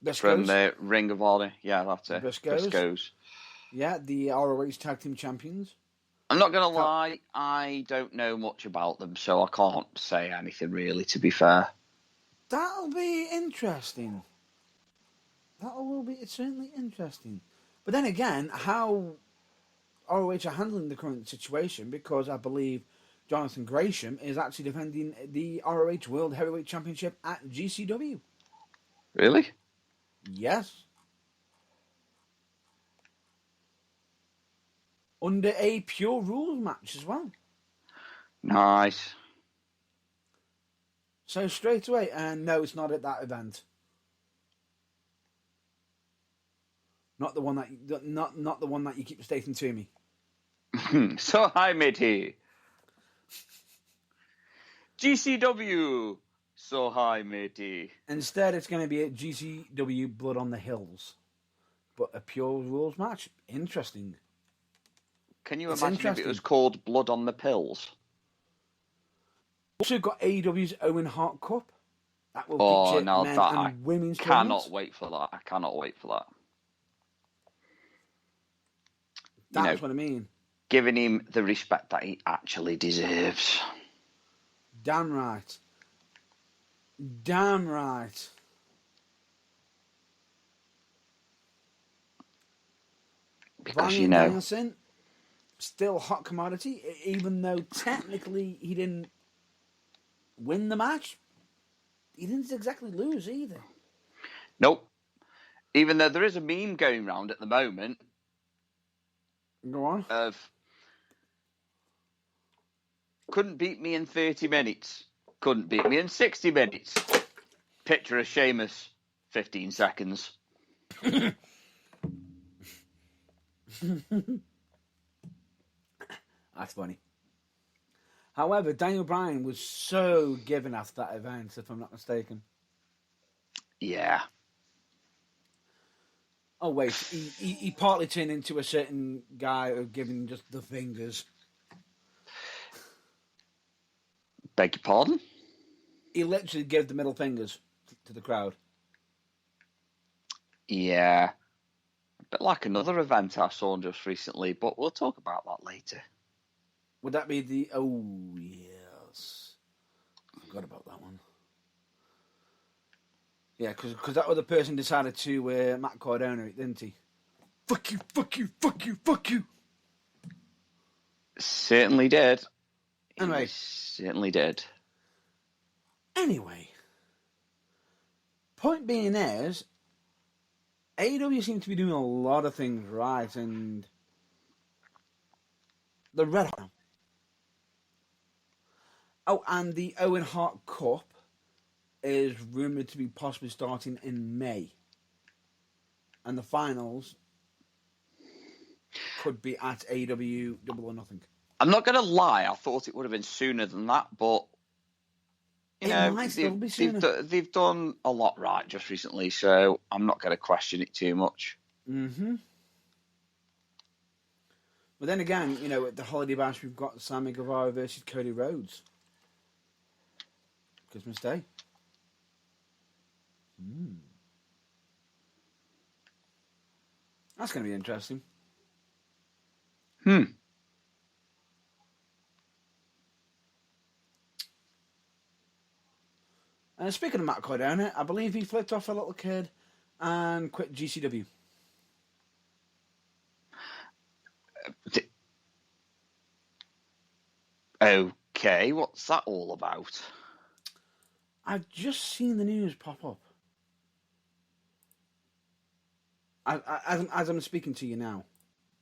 Briscoes. From the Ring of Honor. Yeah, that's it. Briscoes. Yeah, the ROH Tag Team Champions. I'm not going to lie, I don't know much about them, so I can't say anything really, to be fair. That'll be interesting. It's certainly interesting. But then again, how ROH are handling the current situation, because I believe Jonathan Gresham is actually defending the ROH World Heavyweight Championship at GCW. Really? Yes. Under a Pure Rules match as well. Nice. So straight away, and no, it's not at that event. Not the one that you keep stating to me. So hi, matey. GCW. So hi, matey. Instead, it's going to be a GCW Blood on the Hills, but a Pure Rules match. Interesting. Can you imagine if it was called Blood on the Pills? Also got AEW's Owen Hart Cup. That will feature men and women's tournaments. Wait for that. I cannot wait for that. That's what I mean. Giving him the respect that he actually deserves. Damn right. Damn right. Because, Bryan Danielson, still hot commodity, even though technically he didn't win the match. He didn't exactly lose either. Nope. Even though there is a meme going around at the moment. Go on. Of couldn't beat me in 30 minutes. Couldn't beat me in 60 minutes. Picture of Sheamus, 15 seconds. That's funny. However, Daniel Bryan was so given after that event, if I'm not mistaken. Yeah. Oh, wait. He partly turned into a certain guy of giving just the fingers. Beg your pardon? He literally gave the middle fingers to the crowd. Yeah. A bit like another event I saw just recently, but we'll talk about that later. Would that be the... Oh, yes. I forgot about that one. Yeah, because that other person decided to Matt Cardona, didn't he? Fuck you, fuck you, fuck you, fuck you. Certainly did. Anyway. He certainly did. Anyway. Point being is, AEW seems to be doing a lot of things right, and the Red Hot. Oh, and the Owen Hart Cup is rumoured to be possibly starting in May. And the finals could be at AEW Double or Nothing. I'm not going to lie, I thought it would have been sooner than that, but Might still be sooner. they've done a lot right just recently, so I'm not going to question it too much. Mm-hmm. But then again, at the Holiday Bash, we've got Sammy Guevara versus Cody Rhodes. Christmas Day. That's going to be interesting. Speaking of Matt Cardona, I believe he flipped off a little kid and quit GCW. Okay, what's that all about? I've just seen the news pop up. As I'm speaking to you now,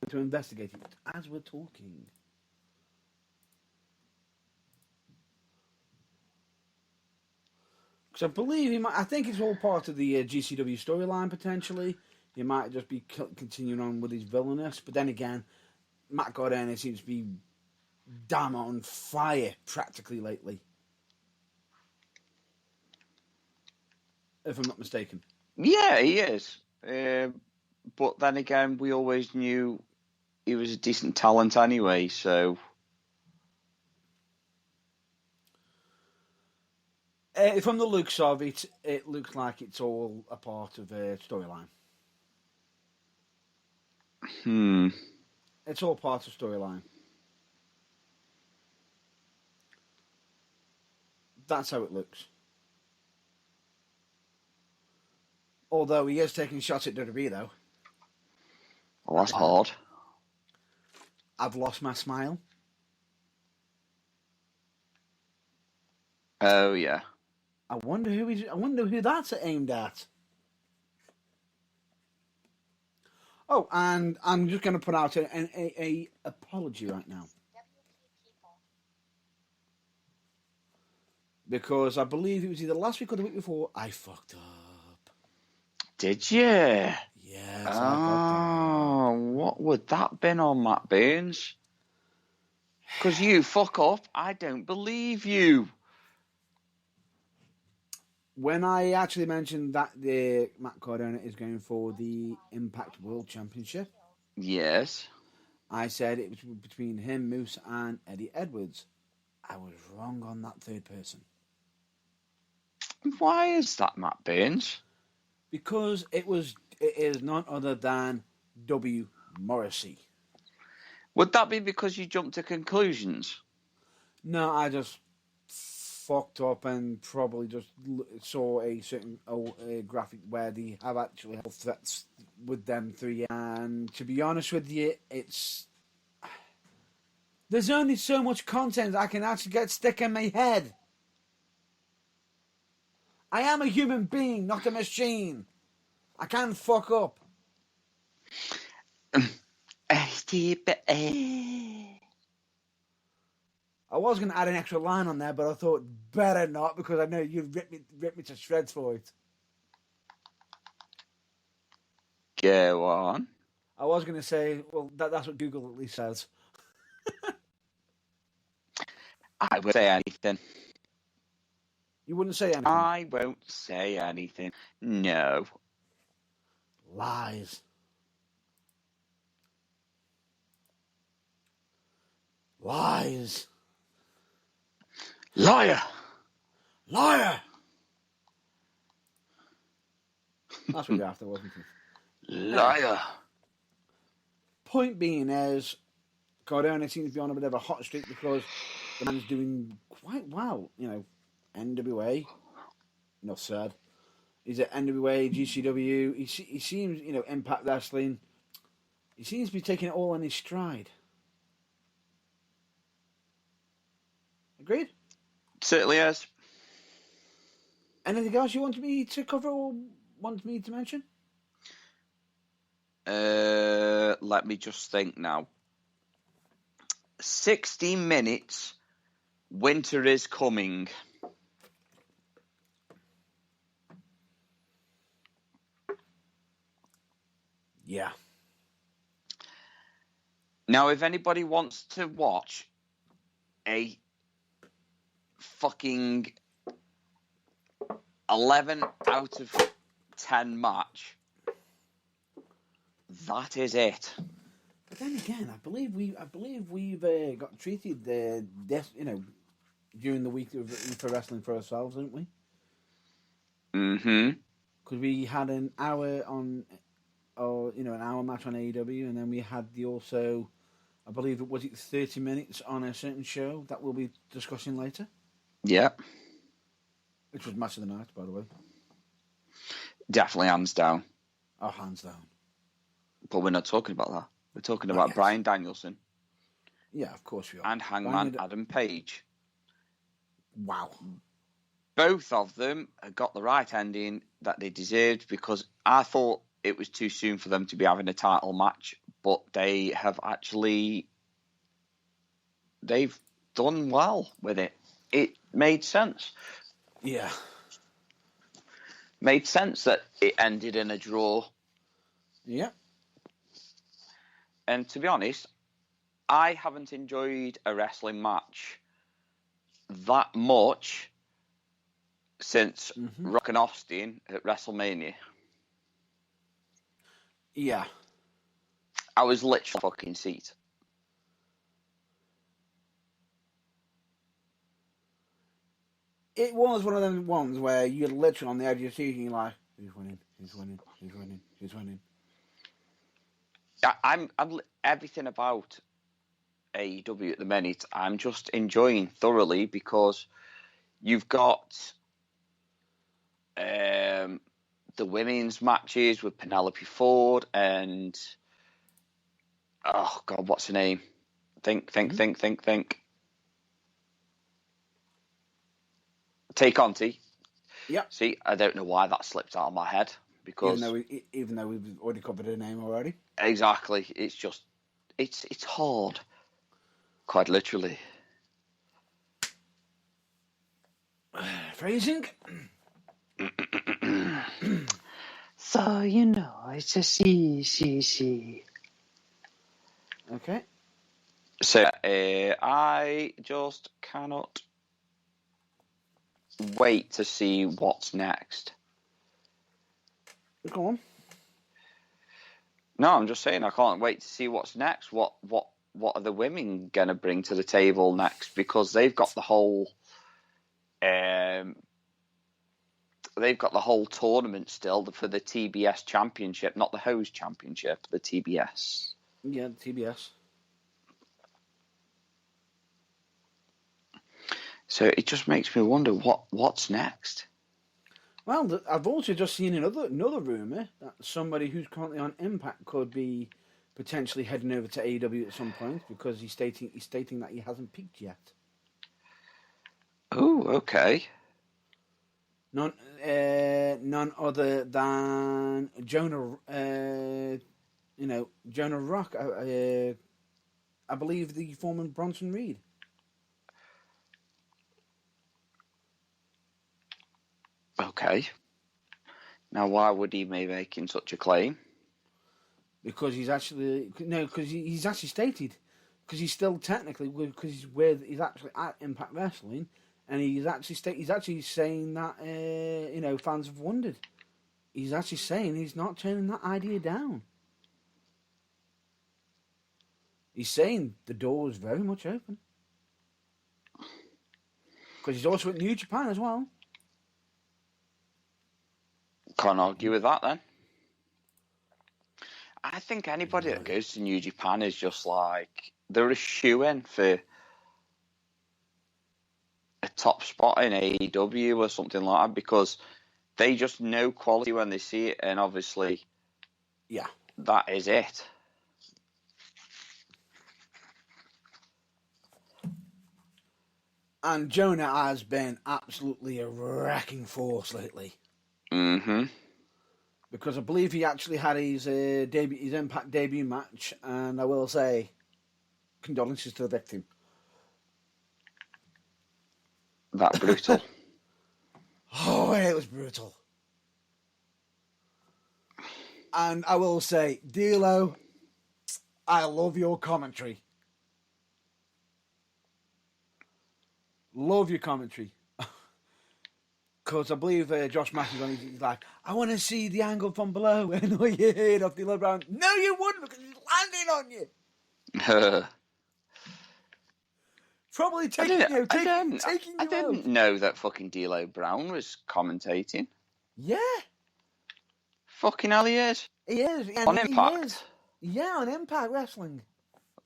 to investigate it as we're talking. Because I believe I think it's all part of the GCW storyline potentially. He might just be continuing on with his villainous, but then again, Matt Cardona seems to be damn on fire practically lately. If I'm not mistaken. Yeah, he is. But then again, we always knew he was a decent talent anyway, so... From the looks of it, it looks like it's all a part of a storyline. It's all part of storyline. That's how it looks. Although he is taking shots at WWE, though. Well, that's hard. I've lost my smile. Oh, yeah. I wonder who that's aimed at. Oh, and I'm just going to put out a apology right now. Because I believe it was either last week or the week before, I fucked up. Did you? Yes, I fucked up. What would that been on, Matt Burns? Because you fuck up, I don't believe you. When I actually mentioned that Matt Cardona is going for the Impact World Championship, yes, I said it was between him, Moose, and Eddie Edwards. I was wrong on that third person. Why is that, Matt Burns? Because it is none other than W. Morrissey. Would that be because you jumped to conclusions? No, I just fucked up and probably just saw a certain graphic where they have actually health threats with them three. And to be honest with you, there's only so much content I can actually get stuck in my head. I am a human being, not a machine. I can fuck up. I was going to add an extra line on there, but I thought better not because I know you'd rip me to shreds for it. Go on. I was going to say, well, that's what Google at least says. I won't say anything. You wouldn't say anything? I won't say anything. No. Lies. Lies. Liar. Liar! That's what you're after, wasn't it? Liar. Point being is, Cardona seems to be on a bit of a hot streak because the man's doing quite well. NWA, enough said. He's at NWA, GCW. He seems, Impact Wrestling. He seems to be taking it all in his stride. Agreed? Certainly is. Anything else you want me to cover or want me to mention? Let me just think now. 60 minutes. Winter is coming. Yeah. Now, if anybody wants to watch a fucking 11 out of 10 match, that is it. But then again, I believe we've got treated during the week for wrestling for ourselves, haven't we? Mm-hmm. Because we had an hour an hour match on AEW, and then we had I believe it was 30 minutes on a certain show that we'll be discussing later. Yeah. Which was match of the night, by the way. Definitely hands down. Oh, hands down. But we're not talking about that. We're talking about Bryan Danielson. Yeah, of course we are. And Hangman Adam Page. Wow. Both of them got the right ending that they deserved, because I thought it was too soon for them to be having a title match, but they've done well with it. It made sense. Yeah. Made sense that it ended in a draw. Yeah. And to be honest, I haven't enjoyed a wrestling match that much since Rock and Austin at WrestleMania. Yeah. I was literally fucking seat. It was one of them ones where you're literally on the edge of your seat and you're like, who's winning? Who's winning? Who's winning? Who's winning? I'm everything about AEW at the minute. I'm just enjoying thoroughly, because you've got the women's matches with Penelope Ford and oh god, what's her name? Think. Tay Conti. Yeah. See, I don't know why that slipped out of my head, because even though we've already covered her name already. Exactly. It's just it's hard. Quite literally. Phrasing. So it's a C. Okay. So I just cannot wait to see what's next. Go on. No, I'm just saying I can't wait to see what's next. What are the women gonna bring to the table next? Because they've got the whole tournament still for the TBS Championship, not the Hose Championship, the TBS. Yeah, the TBS. So it just makes me wonder what's next. Well, I've also just seen another rumour that somebody who's currently on Impact could be potentially heading over to AEW at some point, because he's stating that he hasn't peaked yet. Oh, okay. None other than Jonah Rock. I believe the former Bronson Reed. Okay. Now, why would he be making such a claim? Because he's actually he's actually stated, because he's still technically, because he's actually at Impact Wrestling, and he's actually saying that fans have wondered. He's actually saying he's not turning that idea down. He's saying the door is very much open, because he's also at New Japan as well. Can't argue with that then. I think anybody that goes to New Japan is just like, they're a shoe-in for a top spot in AEW or something like that, because they just know quality when they see it, and obviously, Yeah. that is it. And Jonah has been absolutely a wrecking force lately. Mm-hmm. Because I believe he actually had his his Impact debut match, and I will say, condolences to the victim. That brutal. Oh, it was brutal. And I will say, D'Lo, I love your commentary. Love your commentary. Because I believe Josh Matthews on he's like, I want to see the angle from below. And all you heard of D'Lo Brown, no, you wouldn't, because he's landing on you. Probably taking you I didn't know that fucking D'Lo Brown was commentating. Yeah. Fucking hell, he is. He is. On Impact? He is. Yeah, on Impact Wrestling.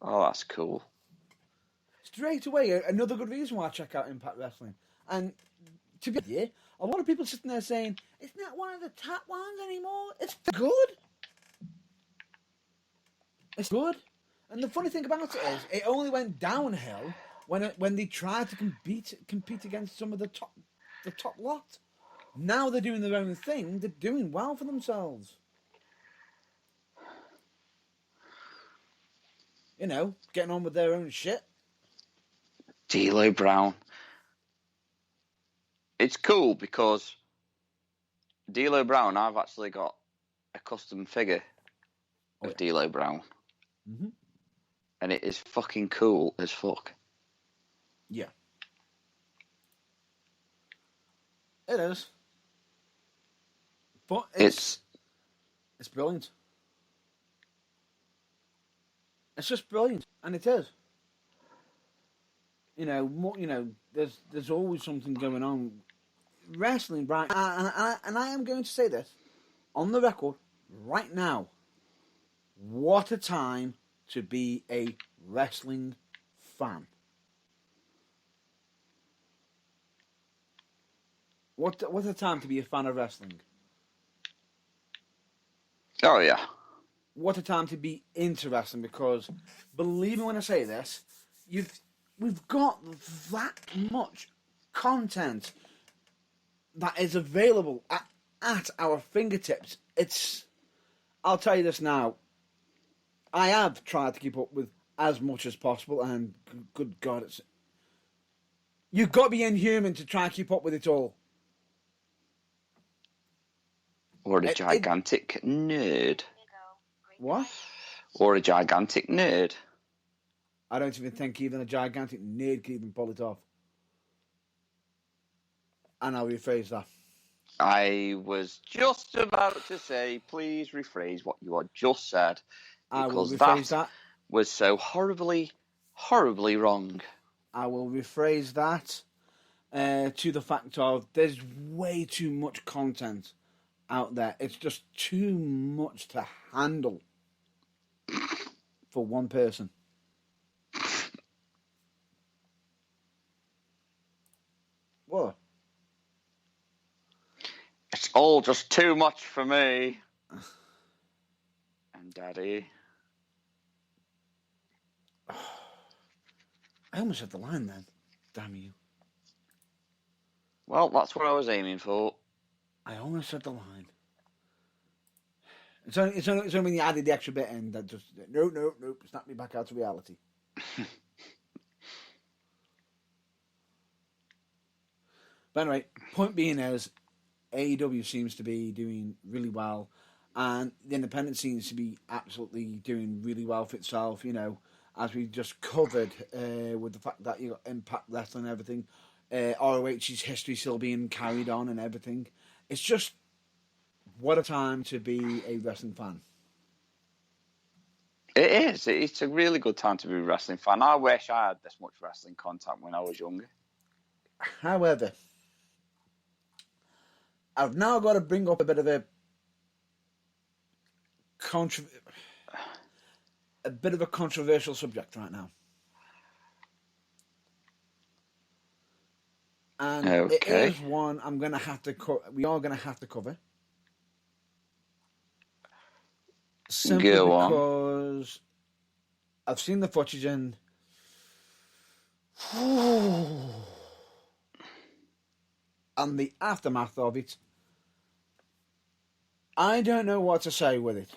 Oh, that's cool. Straight away, another good reason why I check out Impact Wrestling. And to be honest, a lot of people sitting there saying, it's not one of the top ones anymore. It's good. It's good. And the funny thing about it is, it only went downhill when they tried to compete against some of the top lot. Now they're doing their own thing. They're doing well for themselves. You know, getting on with their own shit. D'Lo Brown. It's cool because D'Lo Brown, I've actually got a custom figure of D'Lo Brown. Mm-hmm. And it is fucking cool as fuck. Yeah. It is. But it's brilliant. It's just brilliant, and it is. You know, there's always something going on. Wrestling, right? And I am going to say this on the record right now. What a time to be a wrestling fan. What a time to be a fan of wrestling. Oh, yeah. What a time to be into wrestling, because believe me when I say this, we've got that much content that is available at our fingertips. I'll tell you this now, I have tried to keep up with as much as possible, and good God, you've got to be inhuman to try and keep up with it all. Or a gigantic nerd. What? Or a gigantic nerd. I don't even think even a gigantic nerd can even pull it off. And I'll rephrase that. I was just about to say, please rephrase what you had just said. I will Because rephrase that was so horribly, horribly wrong. I will rephrase that to the fact of there's way too much content out there. It's just too much to handle for one person. What? It's all just too much for me. And Daddy. I almost had the line then. Damn you. Well, that's what I was aiming for. I almost said the line. It's only when you added the extra bit in that just nope, snap me back out to reality. But anyway, point being is AEW seems to be doing really well, and the independent seems to be absolutely doing really well for itself. You know, as we just covered with the fact that you got Impact Wrestling and everything, ROH's history still being carried on and everything. It's just what a time to be a wrestling fan. It is. It's a really good time to be a wrestling fan. I wish I had this much wrestling content when I was younger. However, I've now got to bring up a bit of a controversial subject right now. And it Okay. is one I'm going to have to we are going to have to cover. Simply Go on. because I've seen the footage and the aftermath of it. I don't know what to say with it.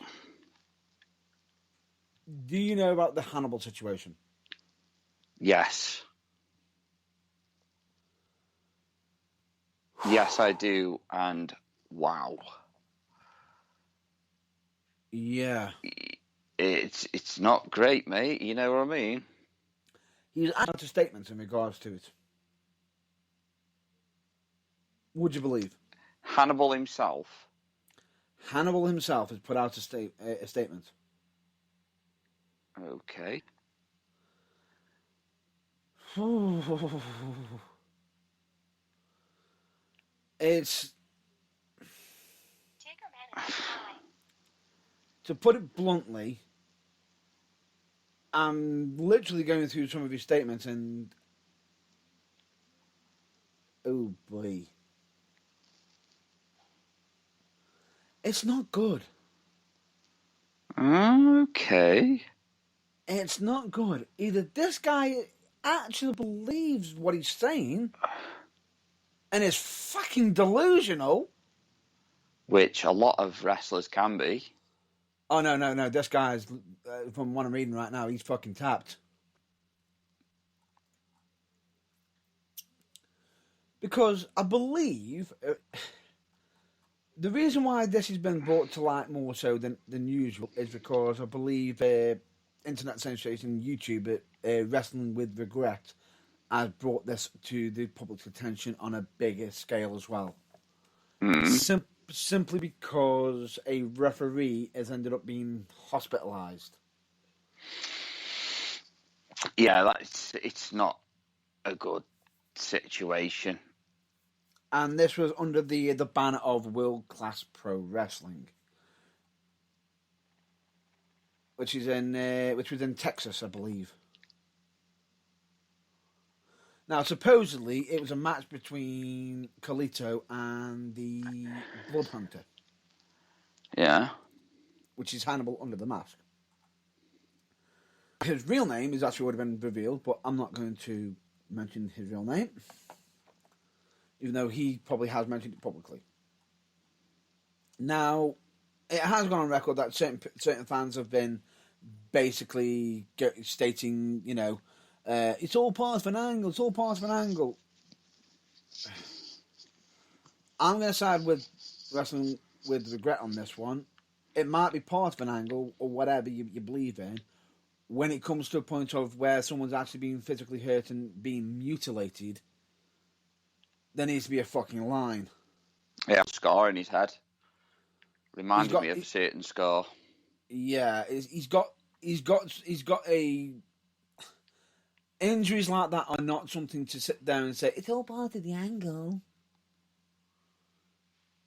Do you know about the Hannibal situation? Yes. Yes, I do. And wow. Yeah. It's not great, mate. You know what I mean? He's out a statement in regards to it. Would you believe? Hannibal himself. Hannibal himself has put out a statement. Okay. It's, to put it bluntly, I'm literally going through some of his statements and oh boy, it's not good. Okay. It's not good. Either this guy actually believes what he's saying and is fucking delusional. Which a lot of wrestlers can be. Oh, no. This guy's, from what I'm reading right now, he's fucking tapped. Because I believe the reason why this has been brought to light more so than usual is because I believe internet sensation YouTube, Wrestling with Regret, has brought this to the public's attention on a bigger scale as well. Simply because a referee has ended up being hospitalised. Yeah, it's not a good situation. And this was under the banner of World Class Pro Wrestling, which was in Texas, I believe. Now, supposedly, it was a match between Carlito and the Blood Hunter. Yeah. Which is Hannibal under the mask. His real name is actually would have been revealed, but I'm not going to mention his real name, even though he probably has mentioned it publicly. Now, it has gone on record that certain fans have been basically stating, it's all part of an angle, it's all part of an angle. I'm going to side with Wrestling with Regret on this one. It might be part of an angle or whatever you believe in. When it comes to a point of where someone's actually being physically hurt and being mutilated, there needs to be a fucking line. Yeah, a scar in his head. Reminded me of a certain scar. Yeah, he's got a... Injuries like that are not something to sit down and say, it's all part of the angle.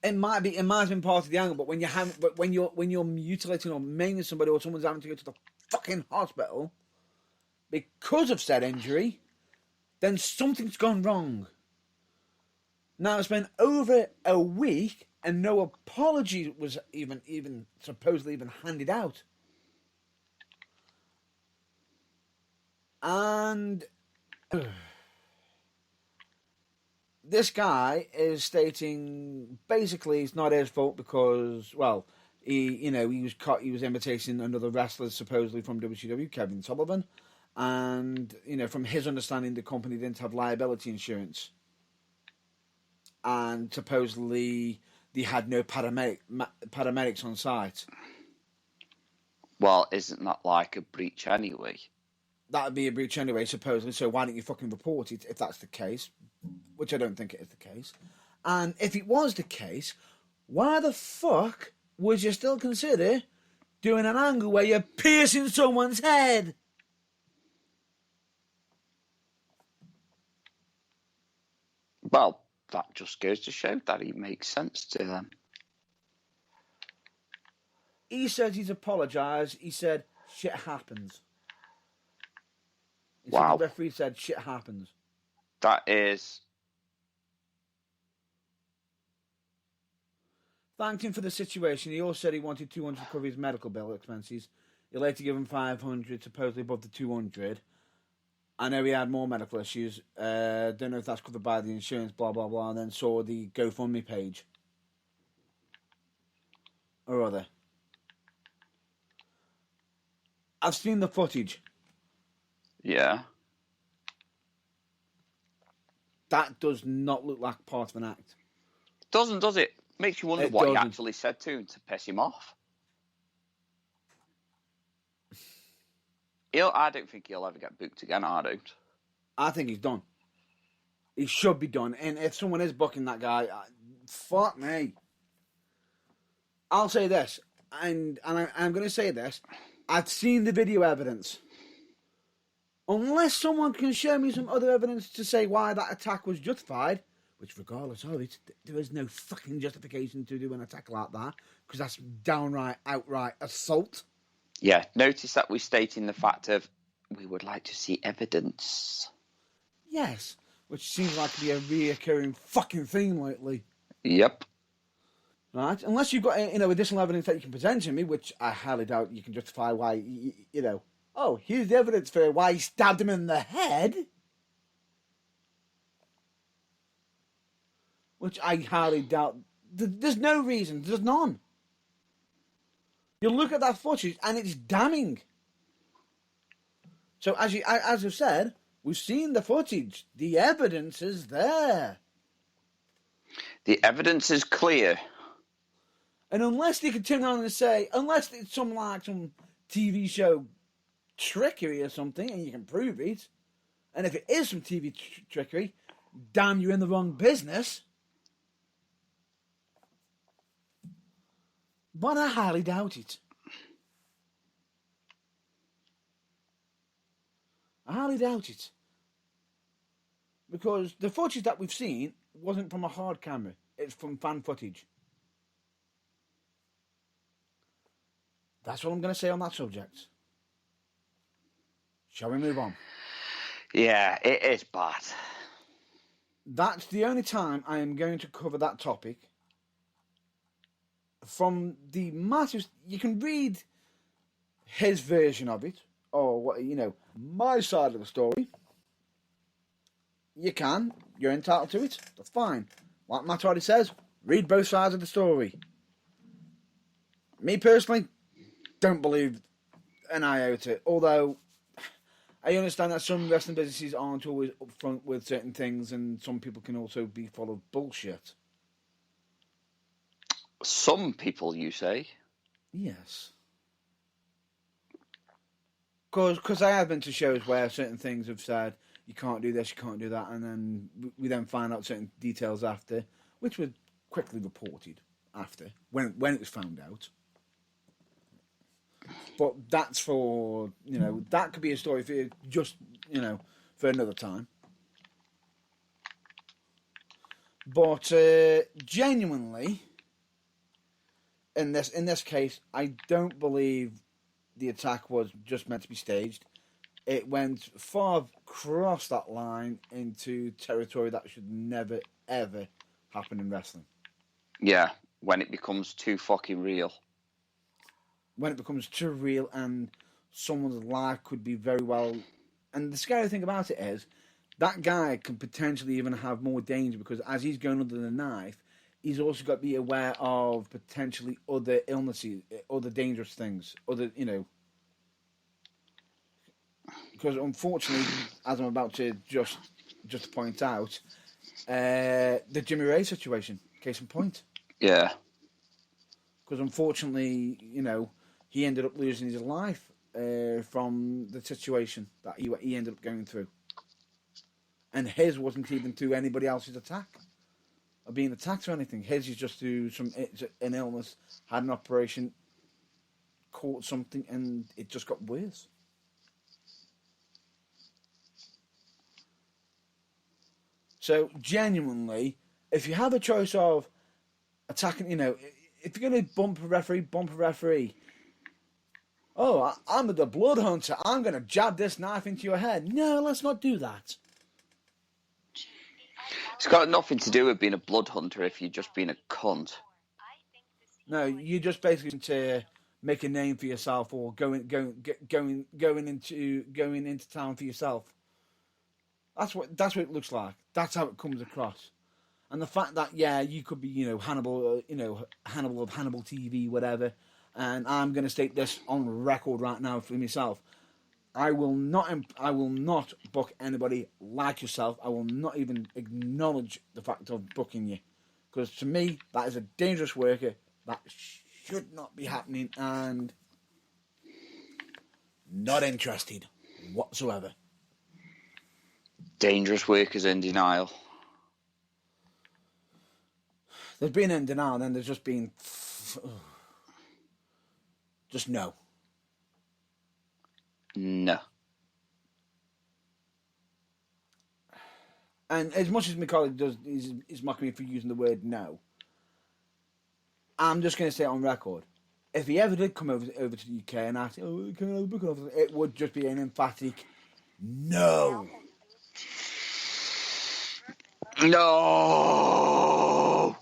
It might have been part of the angle, but when you're mutilating or maiming somebody, or someone's having to go to the fucking hospital because of said injury, then something's gone wrong. Now it's been over a week and no apology was even supposedly even handed out. And this guy is stating basically it's not his fault because, well, he was imitating another wrestler supposedly from WCW, Kevin Sullivan, and from his understanding the company didn't have liability insurance, and supposedly they had no paramedics on site. Well, isn't that like a breach anyway? That would be a breach anyway, supposedly, so why don't you fucking report it if that's the case? Which I don't think it is the case. And if it was the case, why the fuck would you still consider doing an angle where you're piercing someone's head? Well, that just goes to show that he makes sense to them. He said he's apologised. He said, shit happens. He said Wow. the referee said, shit happens. That is... Thanked him for the situation. He also said he wanted 200 to cover his medical bill expenses. He later gave him 500, supposedly above the 200. I know he had more medical issues. Don't know if that's covered by the insurance, blah, blah, blah. And then saw the GoFundMe page. Or other. I've seen the footage. Yeah. That does not look like part of an act. Doesn't, does it? Makes you wonder It what he doesn't. actually said to him to piss him off. I don't think he'll ever get booked again, I don't. I think he's done. He should be done. And if someone is booking that guy, fuck me. I'll say this, and I'm going to say this. I've seen the video evidence. Unless someone can show me some other evidence to say why that attack was justified, which regardless of it, there is no fucking justification to do an attack like that, because that's downright, outright assault. Yeah, notice that we're stating the fact of, we would like to see evidence. Yes, which seems like to be a reoccurring fucking theme lately. Yep. Right? Unless you've got, additional evidence that you can present to me, which I highly doubt you can justify why, oh, here's the evidence for why he stabbed him in the head. Which I highly doubt. There's no reason. There's none. You look at that footage and it's damning. So as I've said, we've seen the footage. The evidence is there. The evidence is clear. And unless they can turn around and say, unless it's some TV show trickery or something, and you can prove it, and if it is some TV trickery, damn, you're in the wrong business. But I highly doubt it. I highly doubt it. Because the footage that we've seen wasn't from a hard camera. It's from fan footage. That's all I'm going to say on that subject. Shall we move on? Yeah, it is bad. That's the only time I am going to cover that topic. From the matters, you can read his version of it, or what my side of the story. You can. You're entitled to it. That's fine. Like Matt already says, read both sides of the story. Me personally, don't believe an iota. Although I understand that some wrestling businesses aren't always upfront with certain things, and some people can also be full of bullshit. Some people, you say? Yes. Because I have been to shows where certain things have said, you can't do this, you can't do that, and then we then find out certain details after, which were quickly reported after, when it was found out. But that's for, that could be a story for just, for another time. But genuinely, in this case, I don't believe the attack was just meant to be staged. It went far across that line into territory that should never, ever happen in wrestling. Yeah, when it becomes too fucking real. When it becomes too real and someone's life could be very well... And the scary thing about it is, that guy can potentially even have more danger, because as he's going under the knife, he's also got to be aware of potentially other illnesses, other dangerous things, other, Because unfortunately, as I'm about to just point out, the Jimmy Ray situation, case in point. Yeah. Because unfortunately, he ended up losing his life from the situation that he ended up going through. And his wasn't even through anybody else's attack, or being attacked or anything. His is just through an illness, had an operation, caught something, and it just got worse. So, genuinely, if you have a choice of attacking, if you're going to bump a referee. Oh, I'm the blood hunter. I'm going to jab this knife into your head. No, let's not do that. It's got nothing to do with being a blood hunter if you're just being a cunt. No, you're just basically to make a name for yourself or going into town for yourself. That's what it looks like. That's how it comes across. And the fact that you could be Hannibal, Hannibal of Hannibal TV, whatever. And I'm going to state this on record right now for myself. I will not book anybody like yourself. I will not even acknowledge the fact of booking you, because to me that is a dangerous worker. That should not be happening, and not interested whatsoever. Dangerous workers in denial. There's been in denial, and then there's just been just no. No. And as much as my colleague is mocking me for using the word no, I'm just going to say it on record. If he ever did come over to the UK and ask, can I have a booking offer? It would just be an emphatic no. No.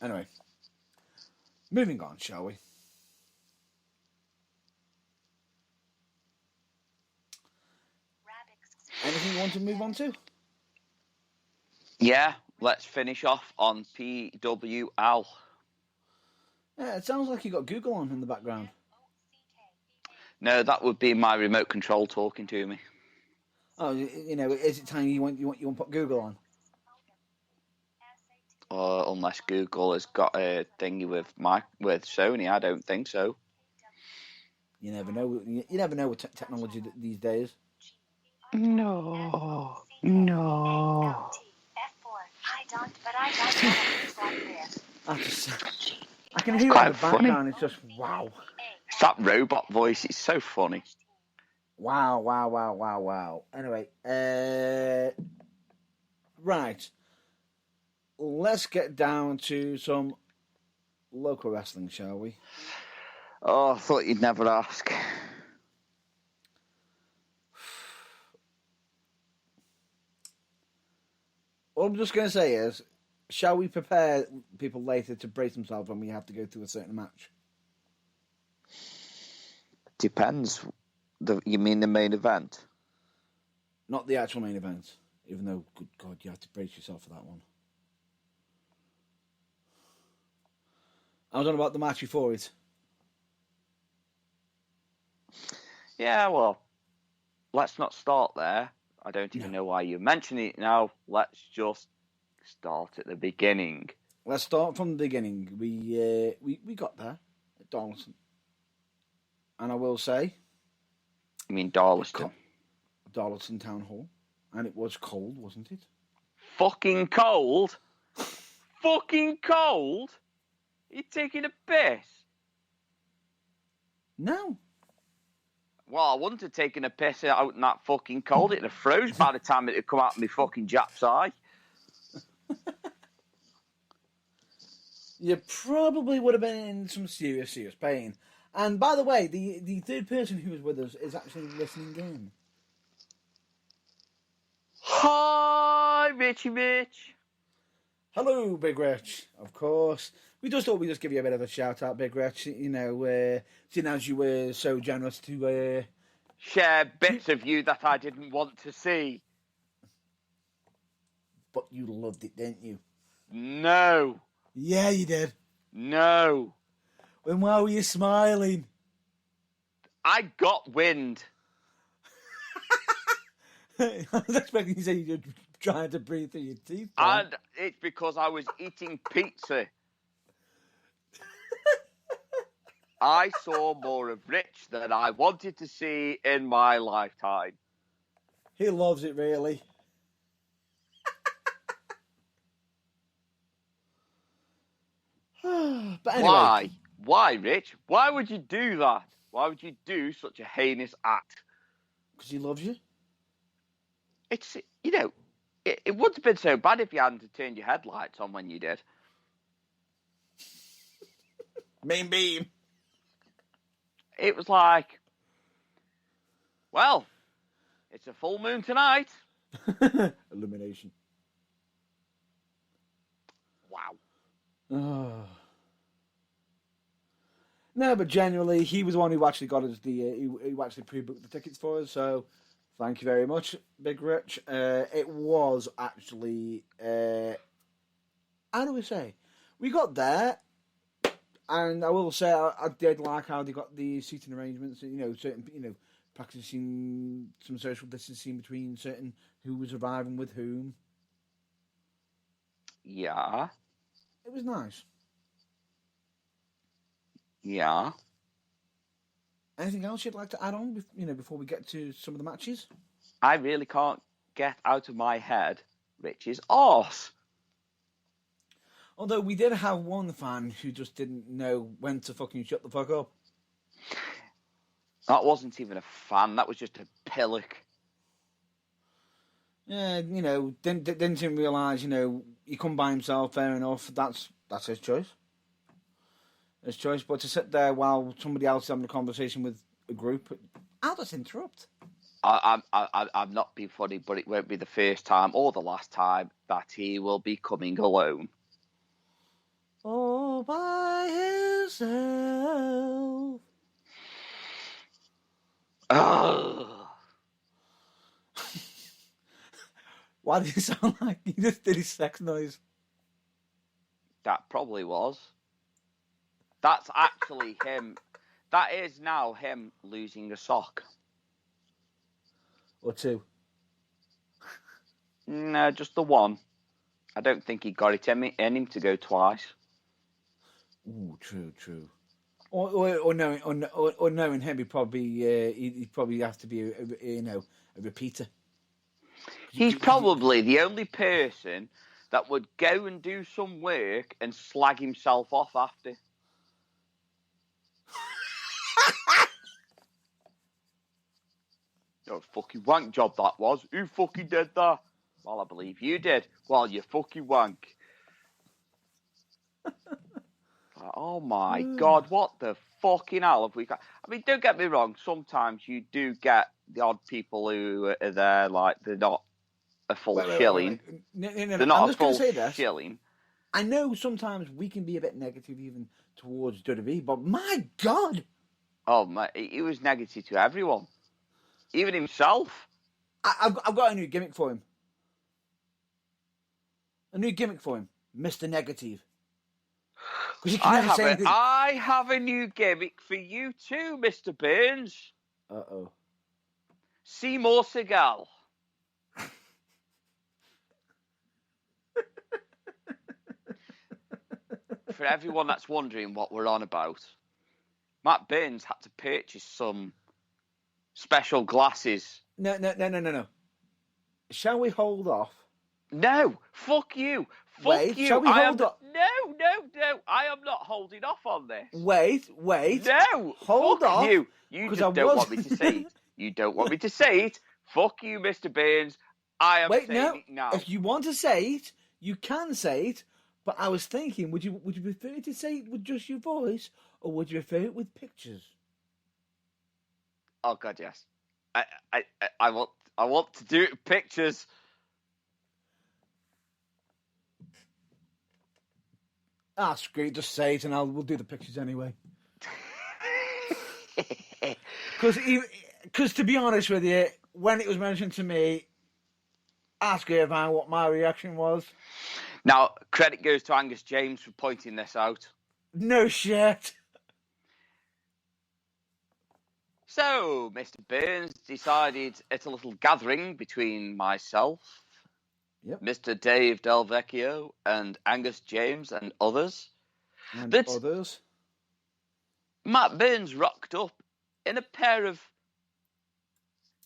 Anyway, moving on, shall we? Anything you want to move on to? Yeah, let's finish off on PWL. Yeah, it sounds like you got Google on in the background. No, that would be my remote control talking to me. Oh, is it time you want to put Google on? Unless Google has got a thingy with Sony, I don't think so. You never know. You never know with technology these days. No. I can hear it in the background. It's just wow. It's that robot voice. It's so funny. Wow. Anyway, right. Let's get down to some local wrestling, shall we? Oh, I thought you'd never ask. All I'm just going to say is, shall we prepare people later to brace themselves when we have to go through a certain match? Depends. You mean the main event? Not the actual main event, even though, good God, you have to brace yourself for that one. I was on about the match before it. Yeah, well, let's not start there. I don't even know why you're mentioning it now. Let's just start at the beginning. Let's start from the beginning. We got there at Darlington. And I will say... You mean Darlington? Darlington Town Hall. And it was cold, wasn't it? Fucking cold? Fucking cold? Are you taking a piss? No. Well, I wouldn't have taken a piss out in that fucking cold. It'd have froze by the time it had come out of my fucking Jap's eye. You probably would have been in some serious pain. And by the way, the third person who was with us is actually listening in. Hi, Richie Rich. Hello, Big Rich. Of course. We just thought we'd just give you a bit of a shout out, Big Rich. Seeing as you were so generous to... share bits of you that I didn't want to see. But you loved it, didn't you? No. Yeah, you did. No. Then why were you smiling? I got wind. I was expecting you to say you're trying to breathe through your teeth. And it's because I was eating pizza. I saw more of Rich than I wanted to see in my lifetime. He loves it, really. But anyway. Why, Rich? Why would you do that? Why would you do such a heinous act? Because he loves you. It's, It wouldn't have been so bad if you hadn't turned your headlights on when you did. Main beam. It was like, well, it's a full moon tonight. Illumination. Wow. Oh. No, but genuinely, he was the one who actually got us who actually pre-booked the tickets for us. So, thank you very much, Big Rich. It was actually, how do we say? We got there, and I will say I did like how they got the seating arrangements. Certain practicing some social distancing between certain who was arriving with whom. Yeah. It was nice. Yeah. Anything else you'd like to add on, before we get to some of the matches? I really can't get out of my head Rich's arse. Although we did have one fan who just didn't know when to fucking shut the fuck up. That wasn't even a fan. That was just a pillock. Yeah, didn't even realise, he come by himself, fair enough. That's his choice. His choice, but to sit there while somebody else is having a conversation with a group, I'll just interrupt. I'm not being funny, but it won't be the first time or the last time that he will be coming alone. All by himself. Why did he sound like he just did his sex noise? That probably was. That's actually him. That is now him losing a sock. Or two. No, just the one. I don't think he got it in him to go twice. Ooh, true. Or knowing him, he'd probably have to be a repeater. He's probably the only person that would go and do some work and slag himself off after. No fucking wank job that was. Who fucking did that? Well, I believe you did. Well, you fucking wank. Oh my God, what the fucking hell have we got? I mean, don't get me wrong. Sometimes you do get the odd people who are there, like they're not a full shilling. No, they're not I'm a just going full to say this. shilling. I know sometimes we can be a bit negative even towards WWE, but my God! Oh, my, he was negative to everyone. Even himself. I've got a new gimmick for him. Mr. Negative. I have a new gimmick for you too, Mr. Burns. Uh-oh. Seymour Segal. For everyone that's wondering what we're on about, Matt Burns had to purchase some special glasses. No. Shall we hold off? No, fuck you. Fuck you. Shall we hold off? No. I am not holding off on this. Wait. No. Hold fuck off. You. You just don't want me to say it. You don't want me to say it. Fuck you, Mr. Burns. I am saying it now. If you want to say it, you can say it. But I was thinking, would you prefer to say it with just your voice, or would you prefer it with pictures? Oh God, yes. I want to do it with pictures. Ah, screw it, just say it, and we'll do the pictures anyway. Because to be honest with you, when it was mentioned to me, ask Irvine what my reaction was. Now, credit goes to Angus James for pointing this out. No shit. So, Mr. Burns decided at a little gathering between myself, Mr. Dave Delvecchio, and Angus James and others. Matt Burns rocked up in a pair of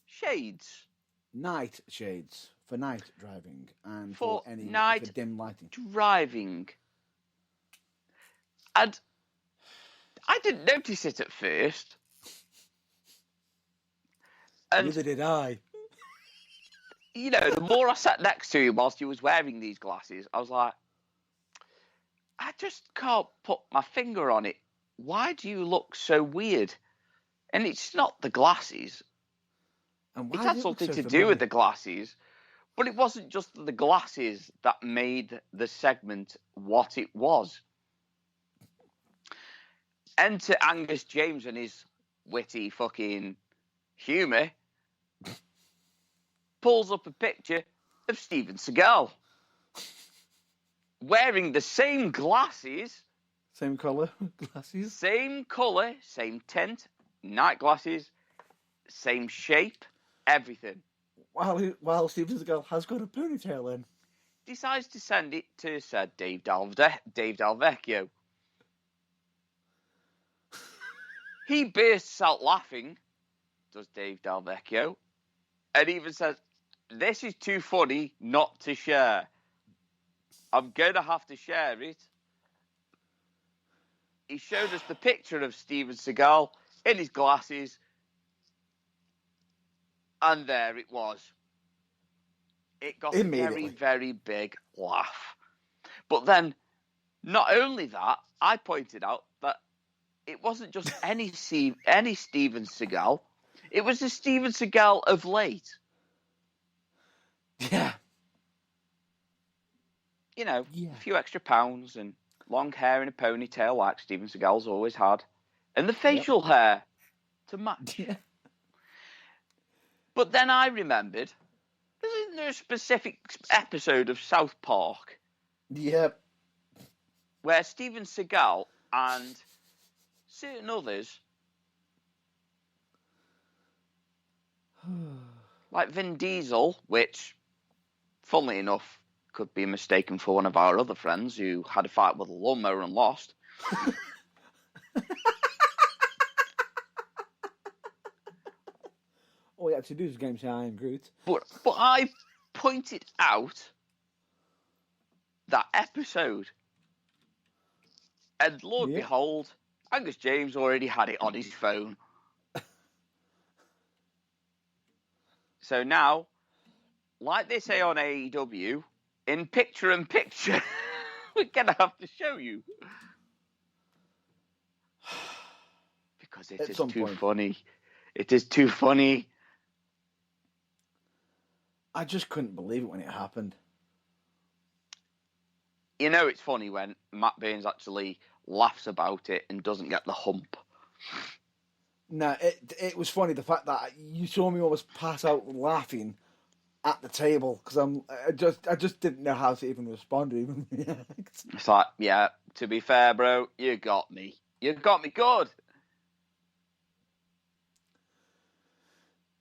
shades. Night shades. For night driving and for dim lighting. Driving. And I didn't notice it at first. And neither did I. you know, the more I sat next to him whilst he was wearing these glasses, I was like, I just can't put my finger on it. Why do you look so weird? And it's not the glasses. And It why had did it look something so to familiar? do with the glasses, but it wasn't just the glasses that made the segment what it was. Enter Angus James and his witty fucking humour. Pulls up a picture of Steven Seagal wearing the same glasses, Same colour glasses. same colour, same tint, night glasses, same shape, everything. While Steven Seagal has got a ponytail in. Decides to send it to said Dave Delvecchio. He bursts out laughing, does Dave Delvecchio, and even says, "This is too funny not to share. I'm going to have to share it." He showed us the picture of Steven Seagal in his glasses, and there it was. It got a very, very big laugh. But then, not only that, I pointed out that it wasn't just any Steven Seagal. It was the Steven Seagal of late. Yeah. You know, Yeah. a few extra pounds and long hair and a ponytail like Steven Seagal's always had. And the facial hair to match. Yeah. But then I remembered, isn't there a specific episode of South Park Yep. where Steven Seagal and certain others, like Vin Diesel, which, funnily enough, could be mistaken for one of our other friends who had a fight with a lawnmower and lost. All he had to do was game say I am Groot. But I pointed out that episode, and lo and behold, Angus James already had it on his phone. So now, like they say on AEW, in picture in picture, we're gonna have to show you because it is too funny. It is too funny. I just couldn't believe it when it happened. You know, it's funny when Matt Burns actually laughs about it and doesn't get the hump. No, it was funny the fact that you saw me almost pass out laughing at the table because I just didn't know how to even respond to even react. It's like, yeah, to be fair, bro, you got me. You got me good.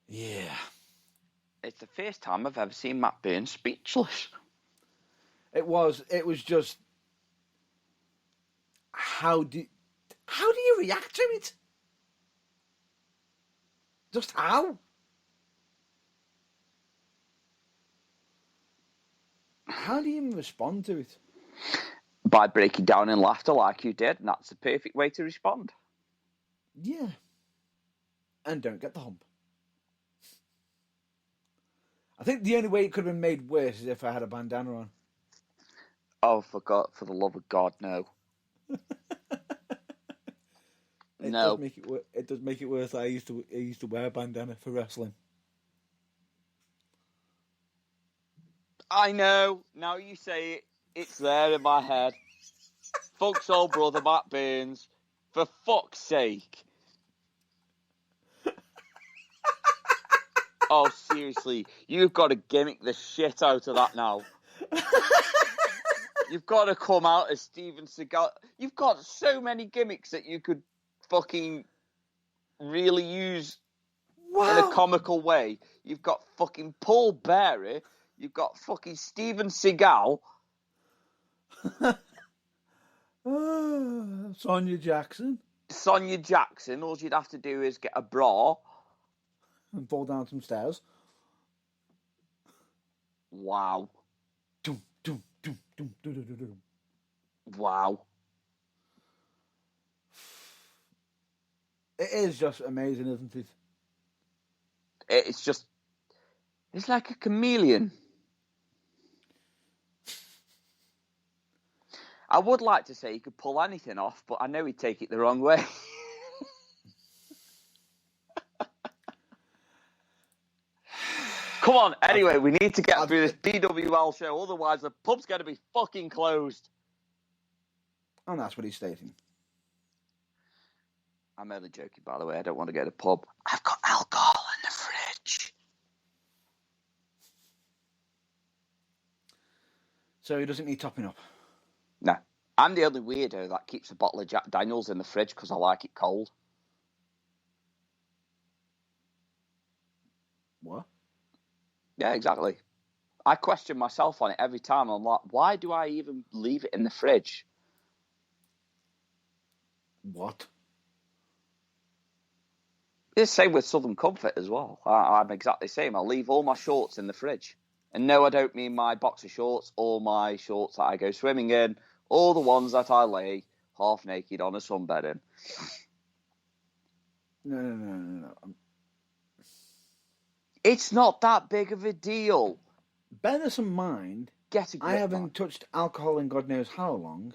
Yeah. It's the first time I've ever seen Matt Burns speechless. It was just how do you react to it? Just how? How do you even respond to it? By breaking down in laughter like you did, and that's the perfect way to respond. Yeah. And don't get the hump. I think the only way it could have been made worse is if I had a bandana on. Oh, for the love of God, no. No. It does make it worse. I used to wear a bandana for wrestling. I know. Now you say it, it's there in my head. Fuck's old brother Matt Burns. For fuck's sake. Oh, seriously. You've got to gimmick the shit out of that now. You've got to come out as Steven Seagal. You've got so many gimmicks that you could fucking really use in a comical way. You've got fucking Paul Bearer. You've got fucking Steven Seagal. Sonya Jackson. All you'd have to do is get a bra. And fall down some stairs. Wow. Doom, doom, doom, doom, doom, doom, doom. Wow. It is just amazing, isn't it? It's just... It's like a chameleon. I would like to say he could pull anything off, but I know he'd take it the wrong way. Come on, anyway, we need to get through this PWL show, otherwise the pub's going to be fucking closed. And that's what he's stating. I'm only joking, by the way. I don't want to go to the pub. I've got alcohol in the fridge. So he doesn't need topping up? No. I'm the only weirdo that keeps a bottle of Jack Daniels in the fridge because I like it cold. What? Yeah, exactly. I question myself on it every time. I'm like, why do I even leave it in the fridge? What? It's the same with Southern Comfort as well. I'm exactly the same. I'll leave all my shorts in the fridge. And no, I don't mean my boxer shorts or my shorts that I go swimming in, or the ones that I lay half naked on a sunbed in. No. It's not that big of a deal. Bear some mind, Get a grip, I haven't man. touched alcohol in God knows how long.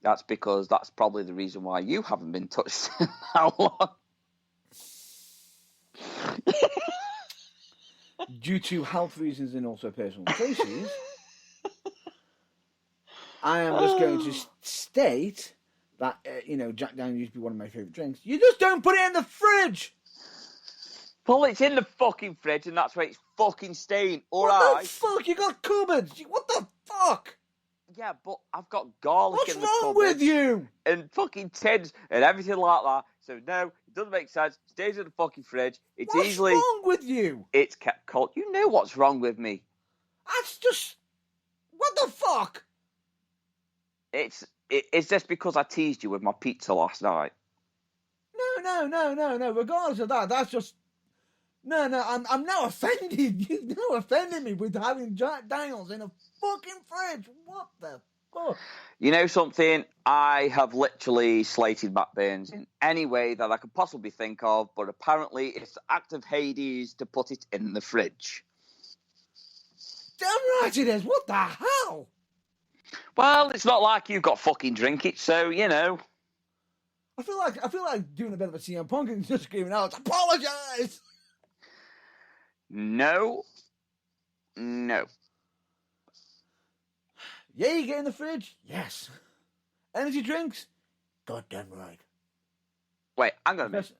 That's because that's probably the reason why you haven't been touched in how long. Due to health reasons and also personal choices, I am just going to state that, Jack Daniels used to be one of my favourite drinks. You just don't put it in the fridge! Well, it's in the fucking fridge and that's where it's fucking staying. What the fuck? You got cupboards! What the fuck? Yeah, but I've got garlic What's in the wrong cupboard with you? and fucking tins and everything like that. So no, it doesn't make sense. It stays in the fucking fridge. It's What's wrong with you? It's kept cold. You know what's wrong with me. That's just... What the fuck? Is this because I teased you with my pizza last night? No. Regardless of that, that's just... No, I'm now offended. You've now offended me with having Jack Daniels in a fucking fridge. What the fuck? You know something? I have literally slated Matt Burns in any way that I could possibly think of, but apparently it's the act of Hades to put it in the fridge. Damn right it is. What the hell? Well, it's not like you've got fucking drink it, so, you know. I feel like doing a bit of a CM Punk and just screaming out, apologise! No. Jaeger in the fridge? Yes. Energy drinks? Goddamn right. Wait, hang on a minute.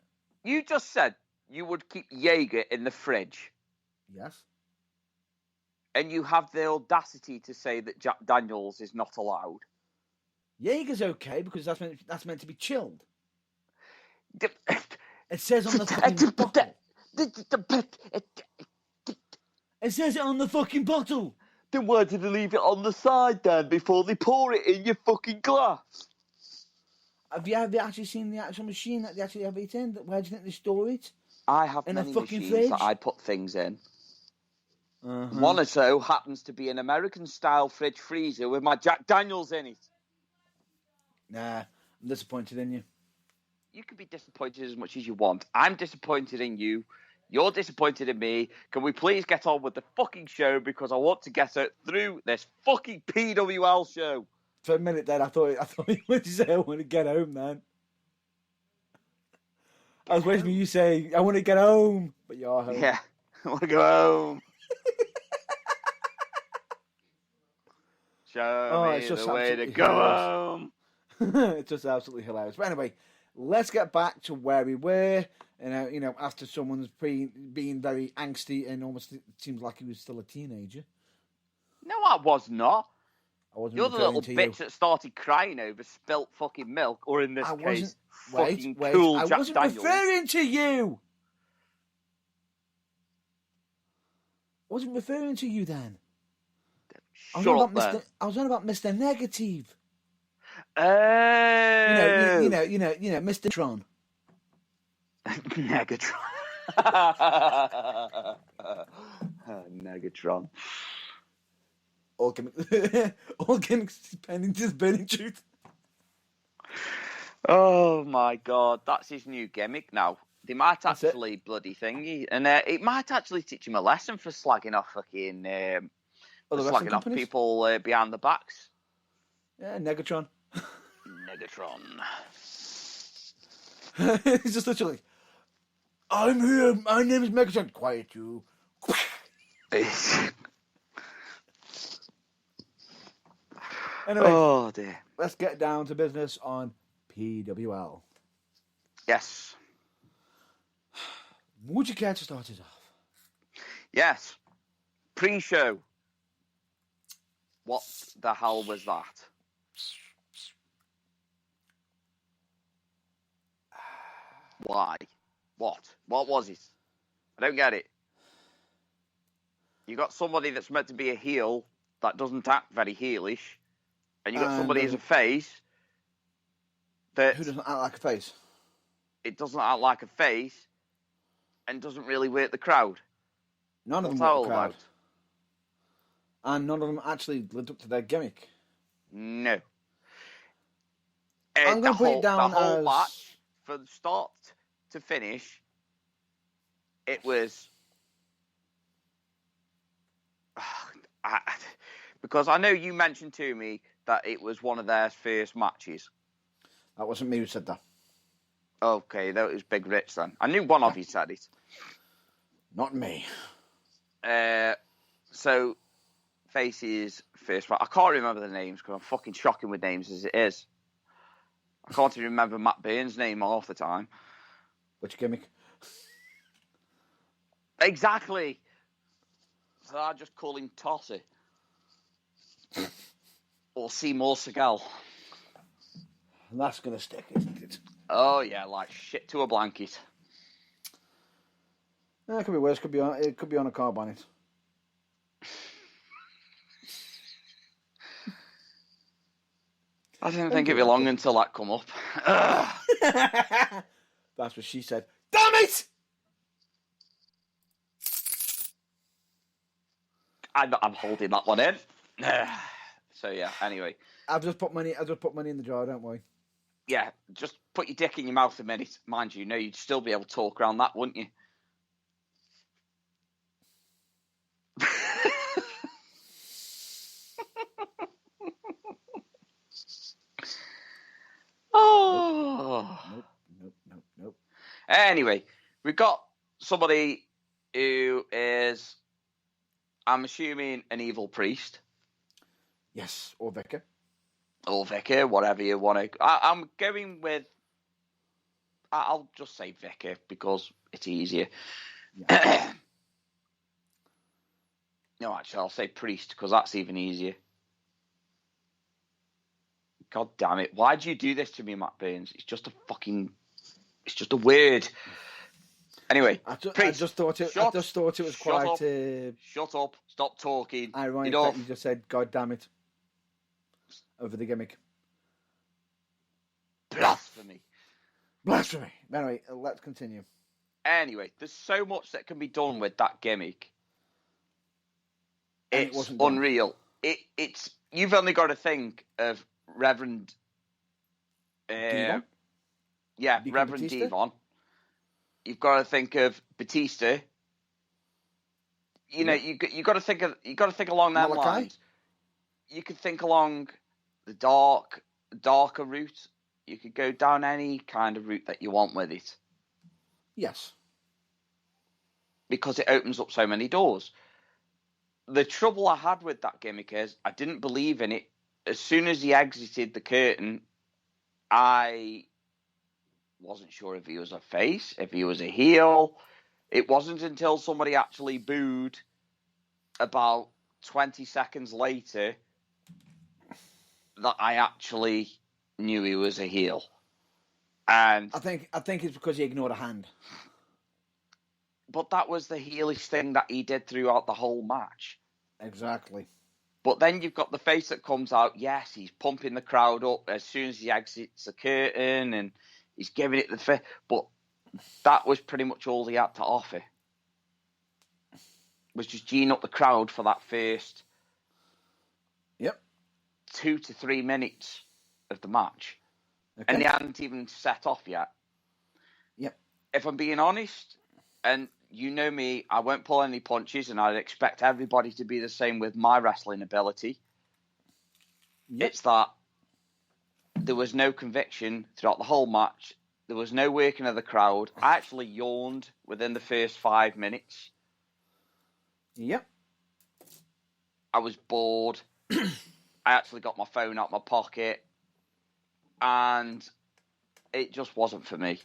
You just said you would keep Jaeger in the fridge. Yes. And you have the audacity to say that Jack Daniels is not allowed. Jaeger's okay because that's meant to be chilled. It says on the fucking bottle. It says it on the fucking bottle. Then why did they leave it on the side then before they pour it in your fucking glass? Have you actually seen the actual machine that they actually have it in? Where do you think they store it? I have in many a fucking machines fridge? that I put things in. Uh-huh. One or so happens to be an American-style fridge freezer with my Jack Daniels in it. Nah, I'm disappointed in you. You can be disappointed as much as you want. I'm disappointed in you. You're disappointed in me. Can we please get on with the fucking show because I want to get through this fucking PWL show. For a minute then, I thought you were to say I want to get home, man. I was waiting for you to say, I want to get home, but you're home. Yeah, I want to go home. Show me the way to go home. It's just absolutely hilarious. But anyway, let's get back to where we were. After someone's being very angsty and almost it seems like he was still a teenager. No, I was not. I wasn't. You're the little bitch that started crying over spilt fucking milk, or in this case, fucking cool Jack Daniels. I wasn't referring to you. I wasn't referring to you then. Shut up, then. I was on about Mr. Negative. Oh. Mr. Tron. Negatron. Negatron. All gimmicks pending to the burning truth. Oh my god, that's his new gimmick now. They might That's it. actually bloody thingy, and it might actually teach him a lesson for slagging off fucking Other wrestling slagging off companies. people behind the backs. Yeah, Negatron. Negatron. He's just literally, I'm here. My name is Megatron. Quiet, you. Anyway, Oh dear. let's get down to business on PWL. Yes. Would you care to start us off? Yes. Pre-show. What the hell was that? Why? What? What was it? I don't get it. You got somebody that's meant to be a heel that doesn't act very heelish, and you got somebody as a face that Who doesn't act like a face? it doesn't act like a face and doesn't really work the crowd. None of What's them that were all the crowd. about? And none of them actually lived up to their gimmick. No. I'm going to put it down the whole as... match, from start to finish, it was... because I know you mentioned to me that it was one of their first matches. That wasn't me who said that. Okay, that was Big Rich then. I knew one of you said it. Not me. So, Face's first match. I can't remember the names because I'm fucking shocking with names as it is. I can't even remember Matt Burns' name half the time. Which gimmick? Exactly. So I just call him Tossie. Or Seymour Segal. And that's going to stick, isn't it? Oh yeah, like shit to a blanket. It could be worse. It could be on a car bonnet. I didn't think it'd be long until that come up. That's what she said. Damn it! I'm holding that one in. So yeah. Anyway. I've just put money in the jar. Don't worry. Yeah, just put your dick in your mouth a minute. Mind you, you'd still be able to talk around that, wouldn't you? Oh. Nope. Anyway, we've got somebody who is, I'm assuming, an evil priest. Yes, or vicar. Or vicar, whatever you want to. I'm going with, I'll just say vicar because it's easier. Yeah. No, actually, I'll say priest because that's even easier. God damn it. Why do you do this to me, Matt Burns? It's just a word. Anyway, I just thought it was quite... Shut up. Stop talking. Ironic that you just said, God damn it, over the gimmick. Blasphemy. Anyway, let's continue. Anyway, there's so much that can be done with that gimmick. It's it unreal. It's you've only got to think of Reverend Devon? Yeah, Deacon Reverend Batista? Devon. You've got to think of Batista. You know, you got to think along that lines. You could think along the darker route. You could go down any kind of route that you want with it. Yes. Because it opens up so many doors. The trouble I had with that gimmick is I didn't believe in it. As soon as he exited the curtain, I wasn't sure if he was a face, if he was a heel. It wasn't until somebody actually booed about 20 seconds later that I actually knew he was a heel. And I think it's because he ignored a hand. But that was the heelish thing that he did throughout the whole match. Exactly. But then you've got the face that comes out. Yes, he's pumping the crowd up as soon as he exits the curtain and he's giving it the face. But that was pretty much all he had to offer. Was just geeing up the crowd for that first 2 to 3 minutes of the match. Okay. And they hadn't even set off yet. Yep. if I'm being honest, and you know me, I won't pull any punches, and I'd expect everybody to be the same with my wrestling ability. Yep. It's that there was no conviction throughout the whole match. There was no working of the crowd. I actually yawned within the first 5 minutes. Yep. I was bored. I actually got my phone out my pocket, and it just wasn't for me.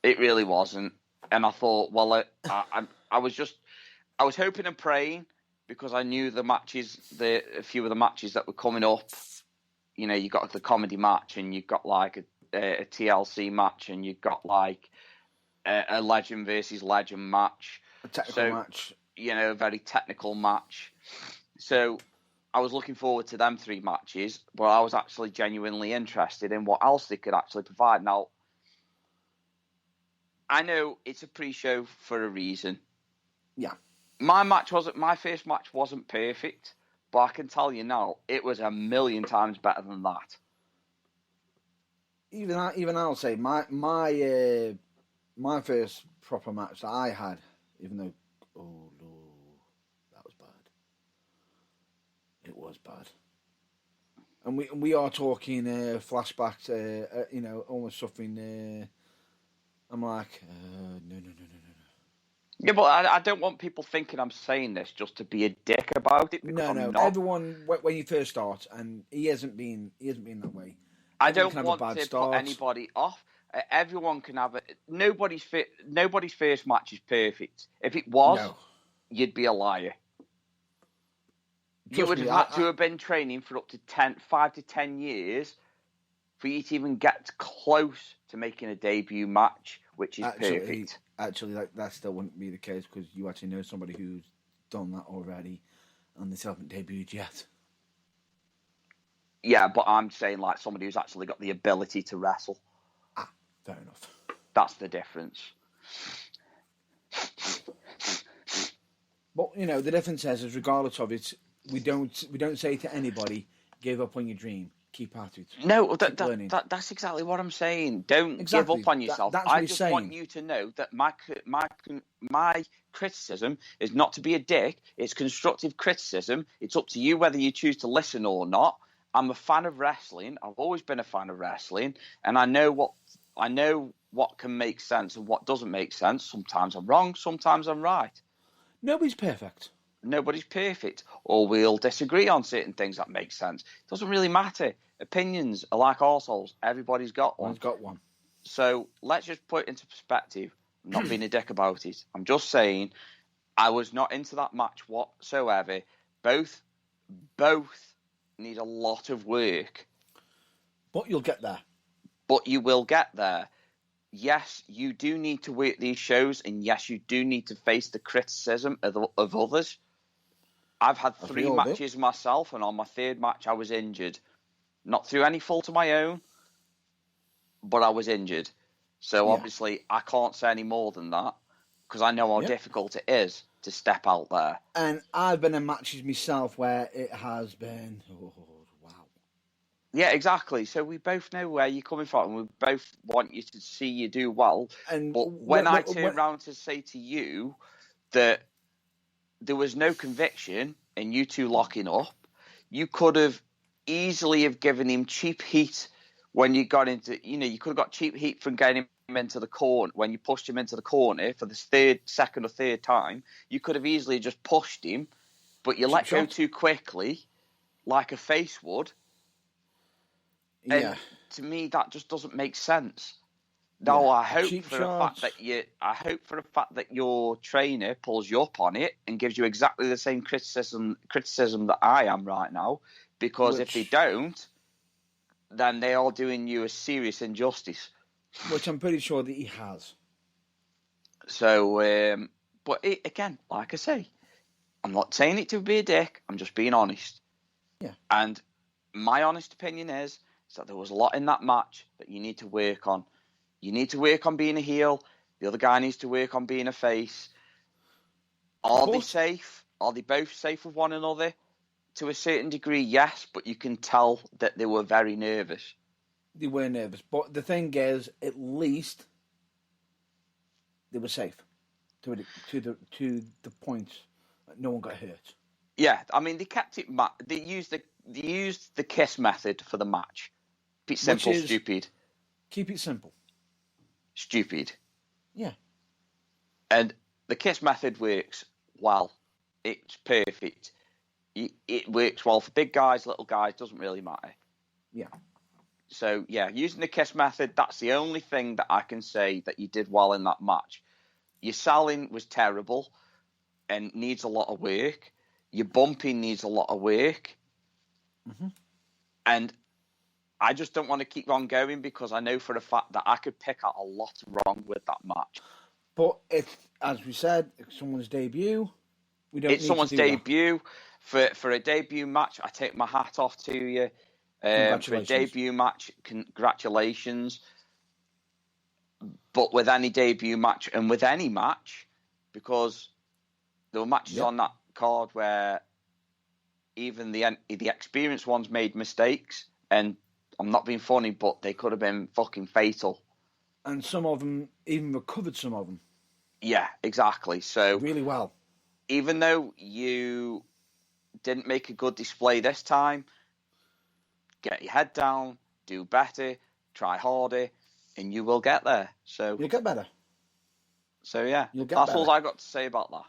It really wasn't. And I thought, well, I was hoping and praying, because I knew a few of the matches that were coming up. You know, you got the comedy match, and you got like a TLC match, and you got like a legend versus legend match. A technical match. You know, a very technical match. So I was looking forward to them 3 matches, but I was actually genuinely interested in what else they could actually provide. Now, I know it's a pre-show for a reason. Yeah. My first match wasn't perfect, but I can tell you now, it was a million times better than that. Even I'll say my first proper match that I had, even though, oh Lord, that was bad. It was bad. And we are talking flashbacks, you know, almost suffering. I'm like, no. Yeah, but I don't want people thinking I'm saying this just to be a dick about it. No. I'm not. Everyone, when you first start, and he hasn't been that way. I don't want to put anybody off. Everyone can have it. Nobody's first match is perfect. If it was, you'd be a liar. You would have had to have been training for up to 5 to 10 years for you to even get close to making a debut match, which is perfect. Actually, that still wouldn't be the case, because you actually know somebody who's done that already, and they haven't debuted yet. Yeah, but I'm saying like somebody who's actually got the ability to wrestle. Fair enough. That's the difference. But, you know, the difference is regardless of it, we don't say to anybody, give up on your dream, keep at it. No, that's exactly what I'm saying. Don't give up on yourself. I just want you to know that my criticism is not to be a dick. It's constructive criticism. It's up to you whether you choose to listen or not. I'm a fan of wrestling. I've always been a fan of wrestling, and I know what can make sense and what doesn't make sense. Sometimes I'm wrong, sometimes I'm right. Nobody's perfect. Nobody's perfect, or we'll disagree on certain things that make sense. It doesn't really matter. Opinions are like arseholes. Everybody's got one. One's got one. So let's just put it into perspective. I'm not being a dick about it. I'm just saying I was not into that match whatsoever. Both need a lot of work. But you'll get there. But you will get there. Yes, you do need to work these shows, and yes, you do need to face the criticism of others. I've had 3 matches myself, and on my 3rd match I was injured. Not through any fault of my own, but I was injured. So obviously I can't say any more than that, because I know how difficult it is to step out there. And I've been in matches myself where it has been, wow. Yeah, exactly. So we both know where you're coming from, and we both want you to see you do well. But when I turn around to say to you that there was no conviction in you two locking up, you could have easily have given him cheap heat when you got into, you could have got cheap heat from getting him into the corner. When you pushed him into the corner for the second or third time, you could have easily just pushed him, but you let go too quickly, like a face would. And to me, that just doesn't make sense. Now, I hope for a fact that your trainer pulls you up on it and gives you exactly the same criticism that I am right now. Because if they don't, then they are doing you a serious injustice. Which I'm pretty sure that he has. So, but again, like I say, I'm not saying it to be a dick. I'm just being honest. Yeah. And my honest opinion is that there was a lot in that match that you need to work on. You need to work on being a heel. The other guy needs to work on being a face. Are they safe? Are they both safe with one another? To a certain degree, yes, but you can tell that they were very nervous. They were nervous. But the thing is, at least they were safe to the point that no one got hurt. Yeah, I mean they kept it. They used the kiss method for the match. Keep it simple, is- stupid. Keep it simple. Stupid. Yeah. And the kiss method works well. It's perfect. It works well for big guys, little guys, doesn't really matter. Yeah. So, yeah, using the kiss method, that's the only thing that I can say that you did well in that match. Your selling was terrible and needs a lot of work. Your bumping needs a lot of work. Mm-hmm. And I just don't want to keep on going because I know for a fact that I could pick out a lot wrong with that match. But it's, as we said, it's someone's debut. It's someone's debut. For a debut match, I take my hat off to you. For a debut match, congratulations. But with any debut match and with any match, because there were matches on that card where even the experienced ones made mistakes, and I'm not being funny, but they could have been fucking fatal. And some of them even recovered some of them. Yeah, exactly. So really well. Even though you didn't make a good display this time, get your head down, do better, try harder, and you will get there. So you'll get better. So yeah, that's all I got to say about that.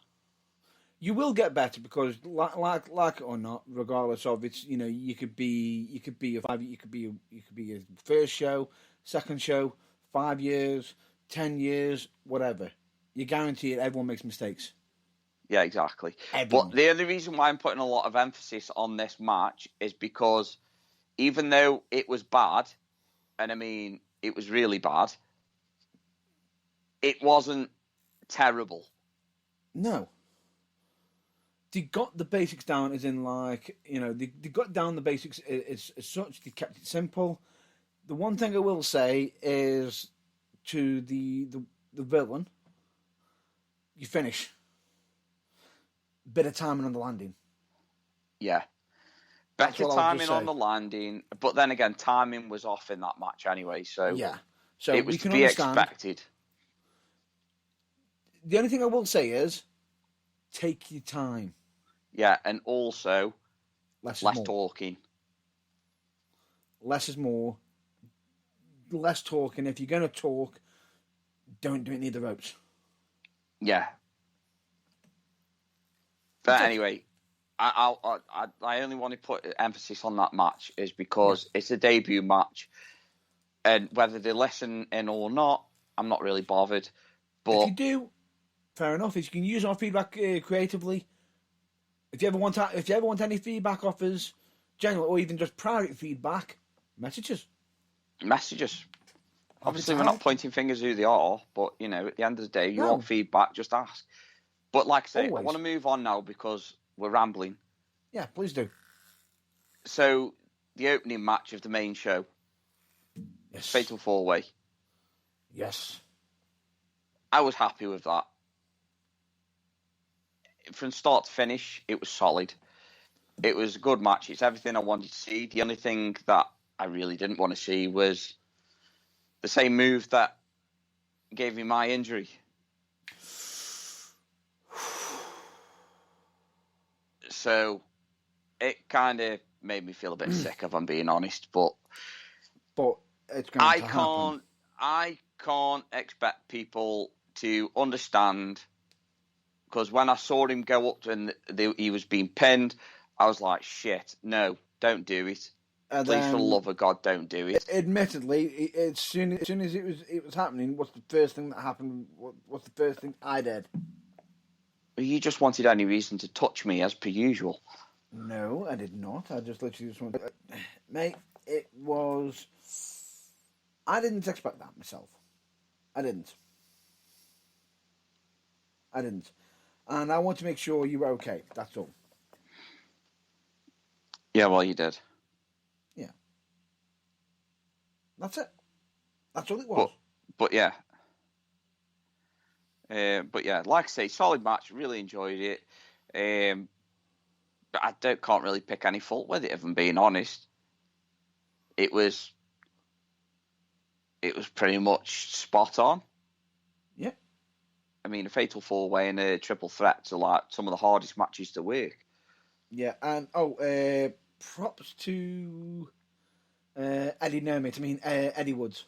You will get better because, like it or not, regardless of it's, you could be a 5, you could be a first show, second show, 5 years, 10 years, whatever. You guarantee it. Everyone makes mistakes. Yeah, exactly. Everyone. But the only reason why I'm putting a lot of emphasis on this match is because even though it was bad, and I mean it was really bad, it wasn't terrible. No. They got the basics down, as in, they got down the basics as such. They kept it simple. The one thing I will say is to the villain, you finish. Bit of timing on the landing. Yeah. Better timing on the landing, but then again, timing was off in that match anyway, so yeah. So it was to be expected. The only thing I will say is, take your time. Yeah, and also less talking. Less is more. Less talking. If you're going to talk, don't do it near the ropes. Yeah. But anyway, I only want to put emphasis on that match is because it's a debut match, and whether they listen in or not, I'm not really bothered. But if you do, fair enough. If you can use our feedback creatively. If you ever want any feedback offers, general or even just private feedback, messages. Obviously, we're not pointing fingers who they are, but at the end of the day, you want feedback, just ask. But like I say, I want to move on now because we're rambling. Yeah, please do. So, the opening match of the main show. Yes. Fatal 4-Way. Yes. I was happy with that. From start to finish, it was solid. It was a good match. It's everything I wanted to see. The only thing that I really didn't want to see was the same move that gave me my injury. So it kind of made me feel a bit sick, if I'm being honest. But it's going to happen. I can't expect people to understand. Because when I saw him go up and he was being pinned, I was like, shit, no, don't do it. Please, for the love of God, don't do it. Admittedly, as soon as it was happening, what's the first thing that happened? What's the first thing I did? You just wanted any reason to touch me, as per usual. No, I did not. I just literally just wanted... Mate, it was... I didn't expect that myself. I didn't. And I want to make sure you were okay. That's all. Yeah, well, you did. Yeah. That's it. That's all it was. But yeah. Like I say, solid match. Really enjoyed it. But I can't really pick any fault with it, if I'm being honest. It was pretty much spot on. Yeah. I mean, a fatal four-way and a triple threat are like some of the hardest matches to work. Yeah, and props to Eddie Nermit. I mean Eddie Woods,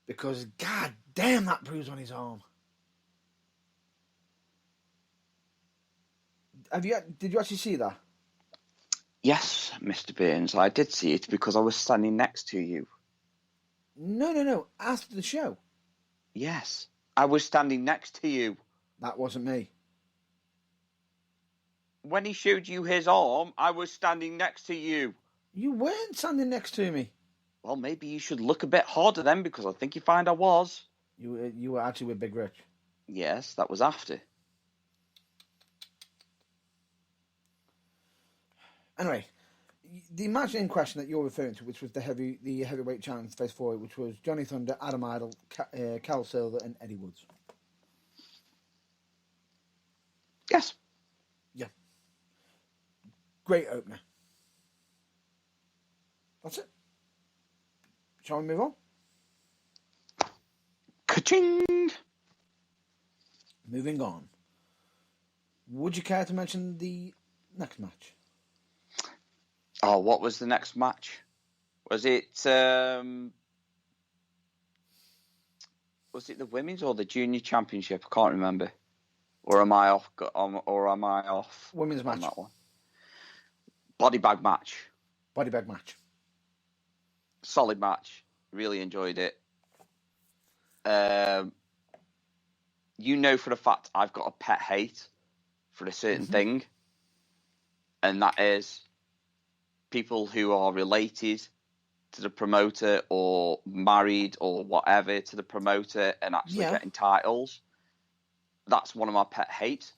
because god damn that bruise on his arm. Did you actually see that? Yes, Mr. Burns, I did see it because I was standing next to you. No. After the show. Yes, I was standing next to you. That wasn't me. When he showed you his arm, I was standing next to you. You weren't standing next to me. Well, maybe you should look a bit harder then, because I think you find I was. You were actually with Big Rich. Yes, that was after. Anyway, the match in question that you're referring to, which was the heavyweight challenge phase 4, which was Johnny Thunder, Adam Idol, Cal Silver, and Eddie Woods. Yes. Yeah. Great opener. That's it. Shall we move on? Ka-ching! Moving on. Would you care to mention the next match? Oh, what was the next match? Was it the women's or the junior championship? I can't remember. Or am I off? Women's on match. That one? Body bag match. Body bag match. Solid match. Really enjoyed it. You know for a fact I've got a pet hate for a certain thing, and that is people who are related to the promoter or married or whatever to the promoter and actually getting titles. That's one of my pet hates.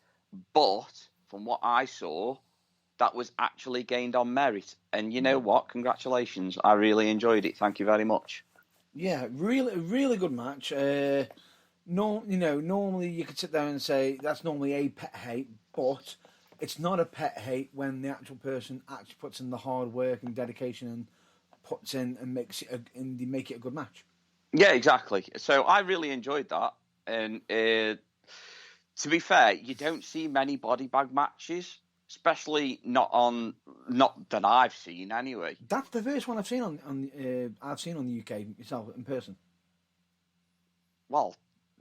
But from what I saw, that was actually gained on merit. And you know what? Congratulations. I really enjoyed it. Thank you very much. Yeah, really good match. Normally you could sit there and say that's normally a pet hate, but it's not a pet hate when the actual person actually puts in the hard work and dedication and puts in and makes it and they make it a good match. Yeah, exactly. So I really enjoyed that. And to be fair, you don't see many body bag matches, especially not that I've seen anyway. That's the first one I've seen on the UK myself in person. Well,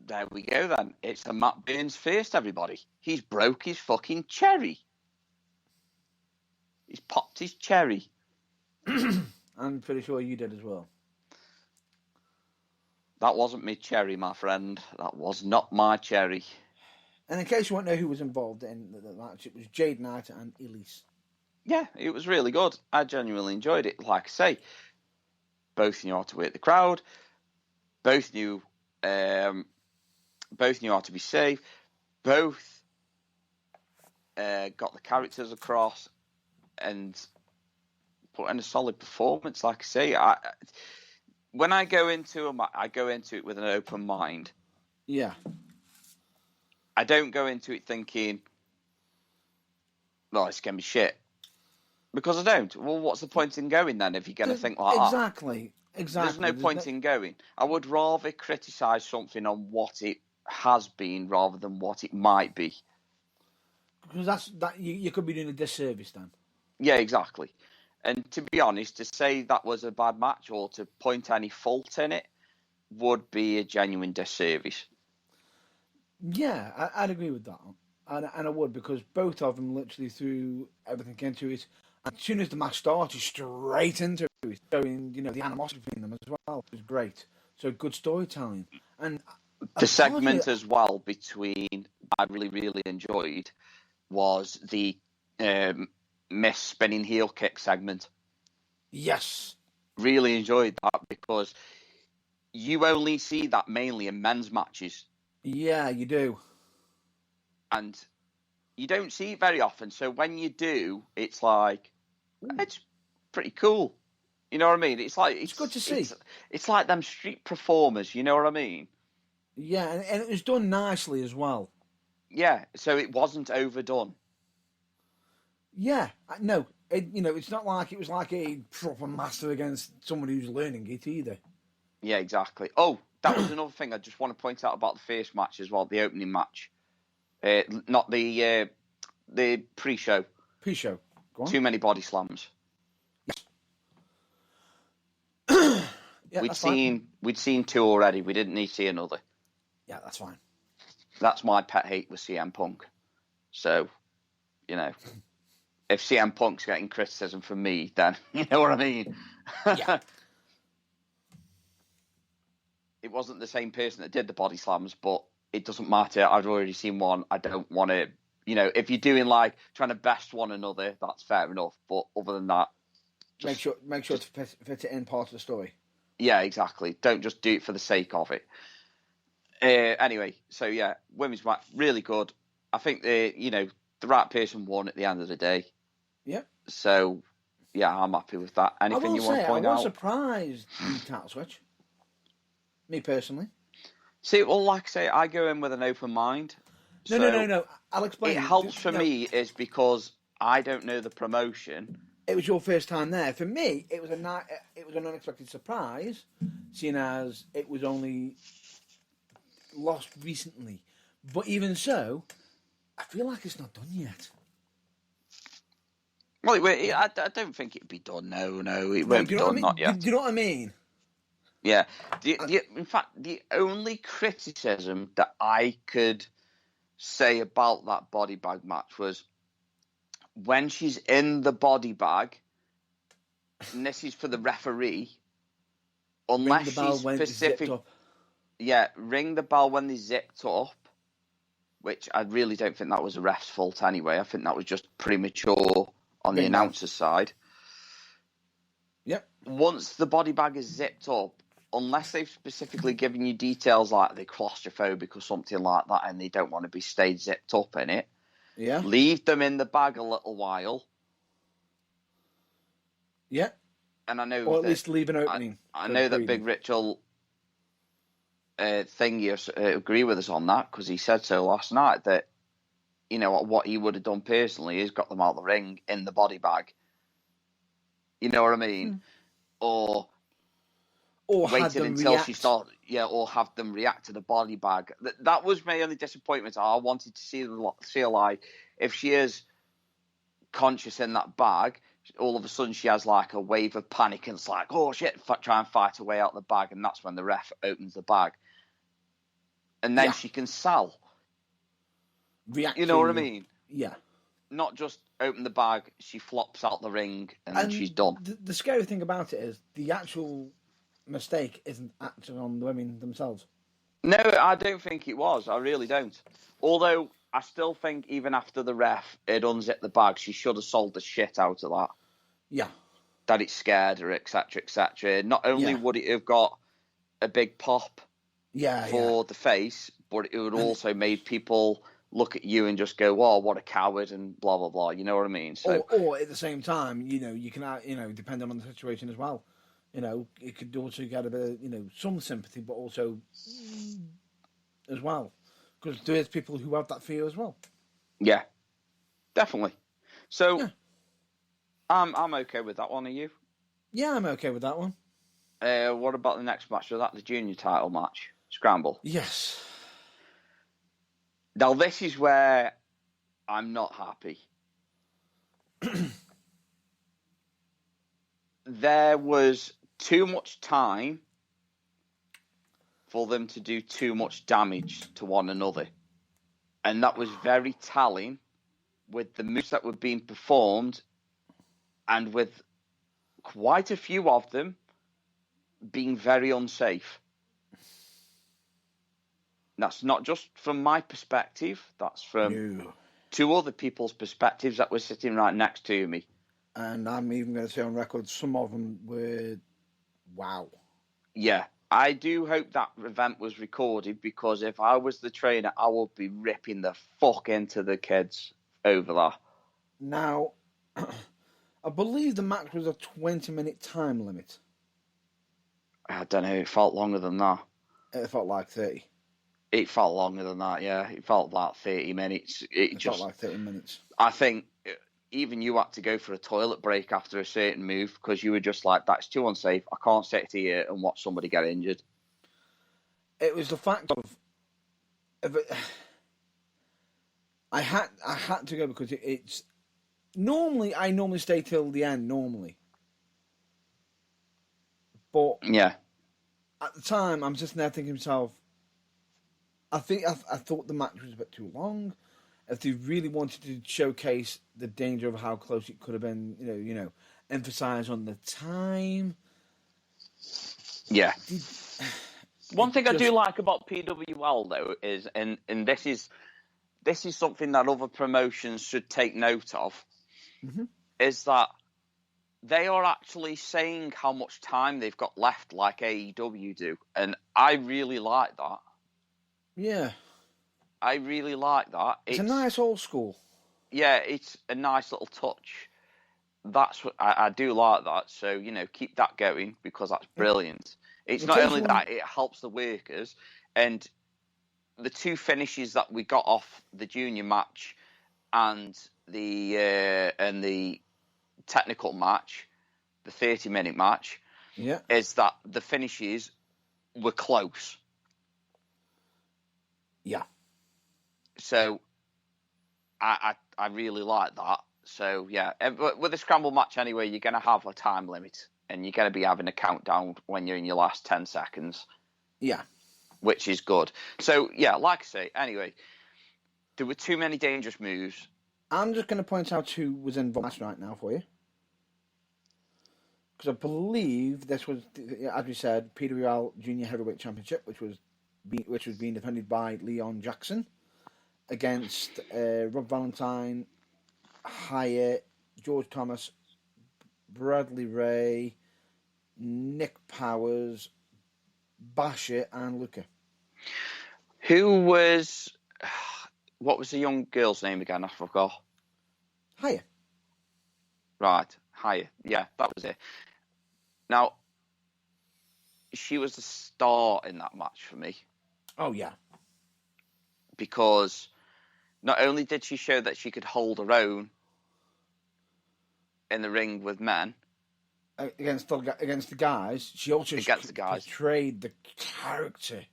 there we go then. It's a Matt Burns first, everybody. He's broke his fucking cherry. He's popped his cherry. I'm pretty sure you did as well. That wasn't my cherry, my friend. That was not my cherry. And in case you won't know who was involved in the match, it was Jade Knight and Elise. Yeah, it was really good. I genuinely enjoyed it. Like I say, both knew how to work the crowd. Both knew how to be safe. Both got the characters across and put in a solid performance. Like I say, when I go into a match, I go into it with an open mind. Yeah. I don't go into it thinking, "Oh, it's gonna be shit," because I don't. Well, what's the point in going then if you're gonna think like that? Exactly. There's no point in going. I would rather criticise something on what it has been rather than what it might be. Because you could be doing a disservice then. Yeah, exactly. And to be honest, to say that was a bad match or to point any fault in it would be a genuine disservice. Yeah, I'd agree with that. And I would, because both of them literally threw everything into it. And as soon as the match started, straight into it, showing, the animosity between them as well. It was great. So good storytelling. And the segment as well between, I really, really enjoyed, was the Miss spinning heel kick segment. Yes. Really enjoyed that because you only see that mainly in men's matches. Yeah, you do. And you don't see it very often. So when you do, it's like, it's pretty cool. You know what I mean? It's like it's good to see. It's like them street performers. You know what I mean? Yeah, and it was done nicely as well. Yeah, so it wasn't overdone. Yeah, no, it's not like it was like a proper master against someone who's learning it either. Yeah, exactly. Oh, that was another thing I just want to point out about the first match as well, the opening match. Not the pre-show. Pre-show. Go on. Too many body slams. Yeah, we'd seen 2 already. We didn't need to see another. Yeah, that's fine. That's my pet hate with CM Punk. So, if CM Punk's getting criticism from me, then you know what I mean. Yeah. It wasn't the same person that did the body slams, but it doesn't matter. I've already seen one. I don't want to, if you're doing like trying to best one another, that's fair enough. But other than that, make sure to fit it in part of the story. Yeah, exactly. Don't just do it for the sake of it. Anyway, so yeah, women's match really good. I think the right person won at the end of the day. Yeah. So yeah, I'm happy with that. Anything you want to point out? I was surprised the title switch. Me personally. See, well, like I say, I go in with an open mind. No. I'll explain. It helps for me is because I don't know the promotion. It was your first time there. For me, it was an unexpected surprise, seeing as it was only lost recently. But even so, I feel like it's not done yet. Well, I don't think it'd be done. No, it won't be done. Not yet. Do you know what I mean? Yeah. In fact, the only criticism that I could say about that body bag match was when she's in the body bag, and this is for the referee, unless she's specific. Yeah, ring the bell when they're zipped up, which I really don't think that was a ref's fault anyway. I think that was just premature on the announcer's side. Yep. Once the body bag is zipped up, unless they've specifically given you details like they're claustrophobic or something like that and they don't want to be stayed zipped up in it, leave them in the bag a little while. Yeah. And I know, or at least leave an opening. I know that Big Rich will agree with us on that because he said so last night that what he would have done personally is got them out of the ring in the body bag. You know what I mean? Or waited until she started, or have them react to the body bag. That was my only disappointment. I wanted to feel like if she is conscious in that bag, all of a sudden she has like a wave of panic and it's like, oh shit, try and fight her way out the bag, and that's when the ref opens the bag, and then she can sell. You know what I mean? Yeah. Not just open the bag, she flops out the ring, and then she's done. The scary thing about it is the actual mistake isn't actually on the women themselves. No, I don't think it was. I really don't. Although I still think even after the ref had unzipped the bag, she should have sold the shit out of that. Yeah. That it scared her, etc., etc. Not only would it have got a big pop for the face, but it would also made people look at you and just go, "Oh, what a coward," and blah blah blah. You know what I mean? So, or at the same time, you can, depending on the situation as well. It could also get a bit of, some sympathy, but also as well, because there is people who have that fear as well. Yeah, definitely. So, I'm okay with that one. Are you? Yeah, I'm okay with that one. What about the next match? Was that the junior title match? Scramble. Yes. Now, this is where I'm not happy. There was too much time for them to do too much damage to one another. And that was very telling with the moves that were being performed and with quite a few of them being very unsafe. That's not just from my perspective. That's from two other people's perspectives that were sitting right next to me. And I'm even going to say on record, some of them were, wow. Yeah, I do hope that event was recorded, because if I was the trainer, I would be ripping the fuck into the kids over that. Now, I believe the match was a 20-minute time limit. I don't know, it felt longer than that. It felt like 30. It felt longer than that, yeah. It felt like 30 minutes. It felt like 30 minutes. I think even you had to go for a toilet break after a certain move, because you were just like, that's too unsafe. I can't sit here and watch somebody get injured. It was the fact of it, I had to go because it's normally I normally stay till the end normally, but Yeah. at the time I'm just there thinking to myself, I thought the match was a bit too long. If they really wanted to showcase the danger of how close it could have been, emphasize on the time. Yeah. One thing I do just- like about PWL though is, and this is something that other promotions should take note of, is that they are actually saying how much time they've got left, like AEW do, and I really like that. Yeah, I really like that. it's a nice old school. Yeah, it's a nice little touch. That's what I do like that. So keep that going because that's brilliant. It's not only that, it helps the workers, and the two finishes that we got off the junior match and the technical match, the 30-minute match, is that the finishes were close. Yeah. So I really like that. So yeah, with a scramble match anyway, you're going to have a time limit and you're going to be having a countdown when you're in your last 10 seconds. Yeah. Which is good. So yeah, like I say, anyway, there were too many dangerous moves. I'm just going to point out who was involved right now for you. Because I believe this was, as we said, PWL Junior Heavyweight Championship, which was being defended by Leon Jackson against Rob Valentine, Hyatt, George Thomas, Bradley Ray, Nick Powers, Basher, and Luca. Who was... What was the young girl's name again? I forgot. Hyatt. Right, Hyatt. Yeah, that was it. Now, she was the star in that match for me. Oh, yeah. Because not only did she show that she could hold her own in the ring with men, against the guys, she also portrayed the character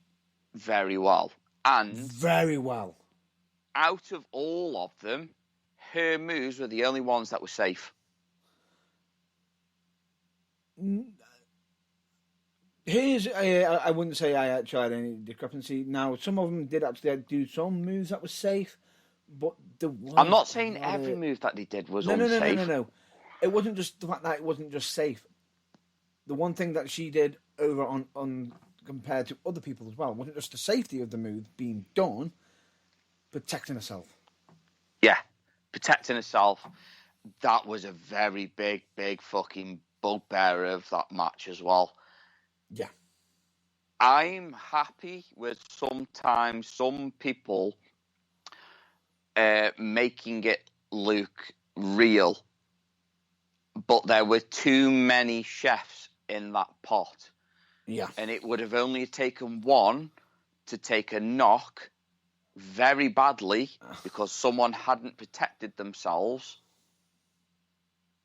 very well. And very well. Out of all of them, her moves were the only ones that were safe. I wouldn't say I actually had any discrepancy. Now, some of them did actually do some moves that were safe, but I'm not saying every move that they did was unsafe. No. It wasn't just the fact that it wasn't just safe. The one thing that she did over on compared to other people as well wasn't just the safety of the move being done, protecting herself. Yeah, protecting herself. That was a very big fucking bugbear of that match as well. Yeah. I'm happy with sometimes some people making it look real, but there were too many chefs in that pot. Yeah. And it would have only taken one to take a knock very badly because someone hadn't protected themselves.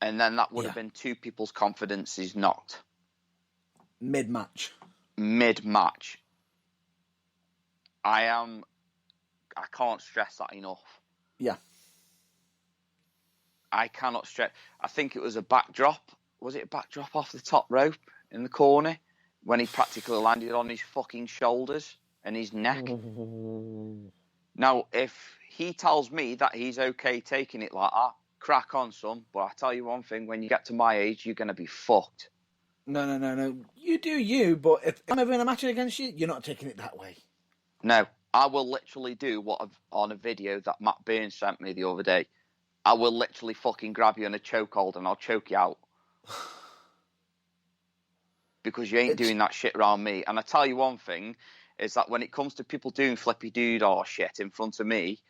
And then that would have been two people's confidences knocked. Mid-match. I can't stress that enough. Yeah. I cannot stress. I think it was a backdrop. Was it a backdrop off the top rope in the corner when he practically landed on his fucking shoulders and his neck? Now, if he tells me that he's okay taking it like that, crack on, son. But I tell you one thing, when you get to my age, you're going to be fucked. No. You do you, but if I'm ever in a match against you, you're not taking it that way. No, I will literally do what on a video that Matt Burns sent me the other day. I will literally fucking grab you in a chokehold and I'll choke you out. Because you ain't doing that shit around me. And I tell you one thing, is that when it comes to people doing flippy doodah shit in front of me,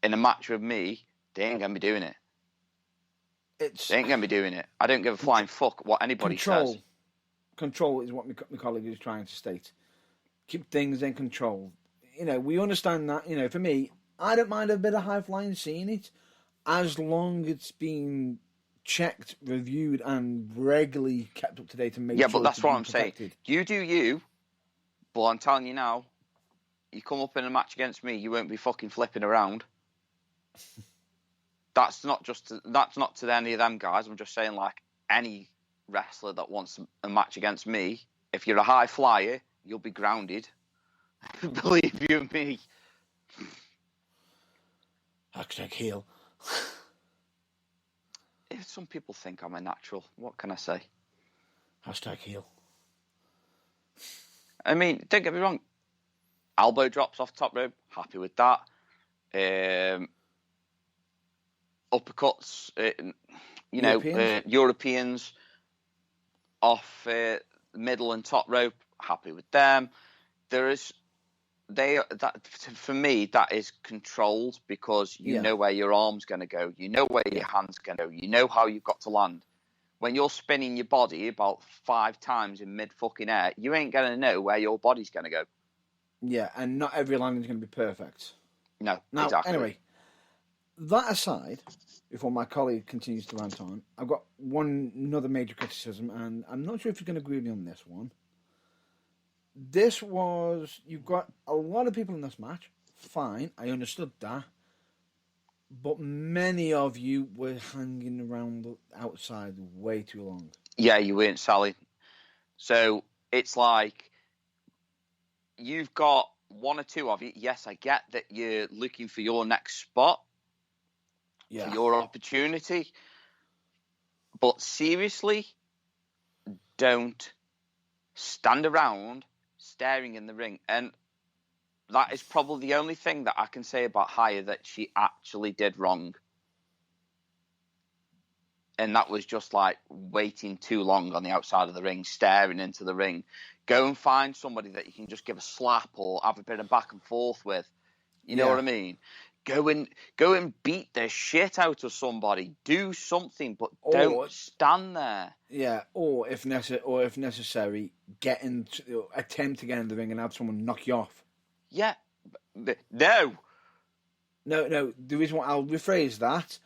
in a match with me, they ain't going to be doing it. They ain't going to be doing it. I don't give a flying fuck what anybody says. Control is what my colleague is trying to state. Keep things in control. We understand that. For me, I don't mind a bit of high flying seeing it, as long as it's being checked, reviewed, and regularly kept up to date and made sure. Yeah, but that's what I'm protected. saying. You do you. But I'm telling you now, you come up in a match against me, you won't be fucking flipping around. That's not to any of them guys. I'm just saying, like, any wrestler that wants a match against me, if you're a high flyer, you'll be grounded. Believe you me. Hashtag heel. If some people think I'm a natural, what can I say? Hashtag heel. I mean, don't get me wrong. Elbow drops off top rope, happy with that. Uppercuts, Europeans off middle and top rope, happy with them. For me, that is controlled because you know where your arm's going to go, you know where your hand's going to go, you know how you've got to land. When you're spinning your body about 5 times in mid fucking air, you ain't going to know where your body's going to go. Yeah, and not every landing's going to be perfect. No, now, exactly. Anyway, that aside, before my colleague continues to rant on, I've got another major criticism, and I'm not sure if you're going to agree with me on this one. You've got a lot of people in this match. Fine, I understood that. But many of you were hanging around outside way too long. Yeah, you weren't, Sally. So it's like you've got 1 or 2 of you. Yes, I get that you're looking for your next spot, for your opportunity. But seriously, don't stand around staring in the ring. And that is probably the only thing that I can say about Haya that she actually did wrong. And that was just like waiting too long on the outside of the ring, staring into the ring. Go and find somebody that you can just give a slap or have a bit of back and forth with. You know what I mean? Go and beat the shit out of somebody. Do something, but don't stand there. Yeah, or if necessary, attempt to get in the ring and have someone knock you off. Yeah, no. The reason why I'll rephrase that: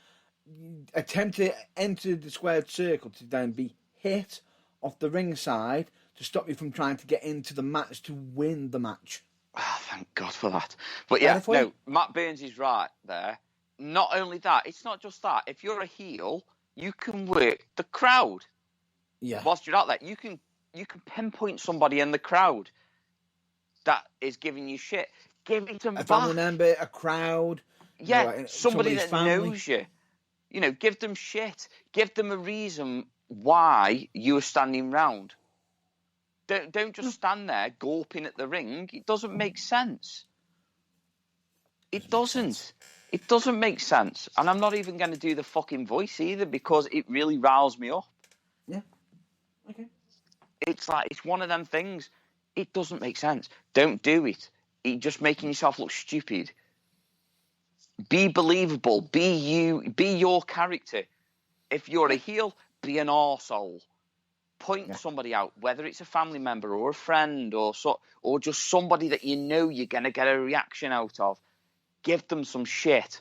attempt to enter the squared circle to then be hit off the ring side to stop you from trying to get into the match to win the match. Oh, thank God for that. But yeah, no, Matt Burns is right there. Not only that, it's not just that. If you're a heel, you can work the crowd. Yeah. Whilst you're out there, you can pinpoint somebody in the crowd that is giving you shit. Give it them back. A family member, a crowd. Yeah, somebody that knows you. You know, give them shit. Give them a reason why you are standing round. Don't just stand there gulping at the ring. It doesn't make sense. It doesn't. It doesn't make sense. And I'm not even going to do the fucking voice either because it really riles me up. Yeah. Okay. It's like, it's one of them things. It doesn't make sense. Don't do it. You're just making yourself look stupid. Be believable. Be you. Be your character. If you're a heel, be an arsehole. Point somebody out, whether it's a family member or a friend or just somebody that you know you're going to get a reaction out of. Give them some shit.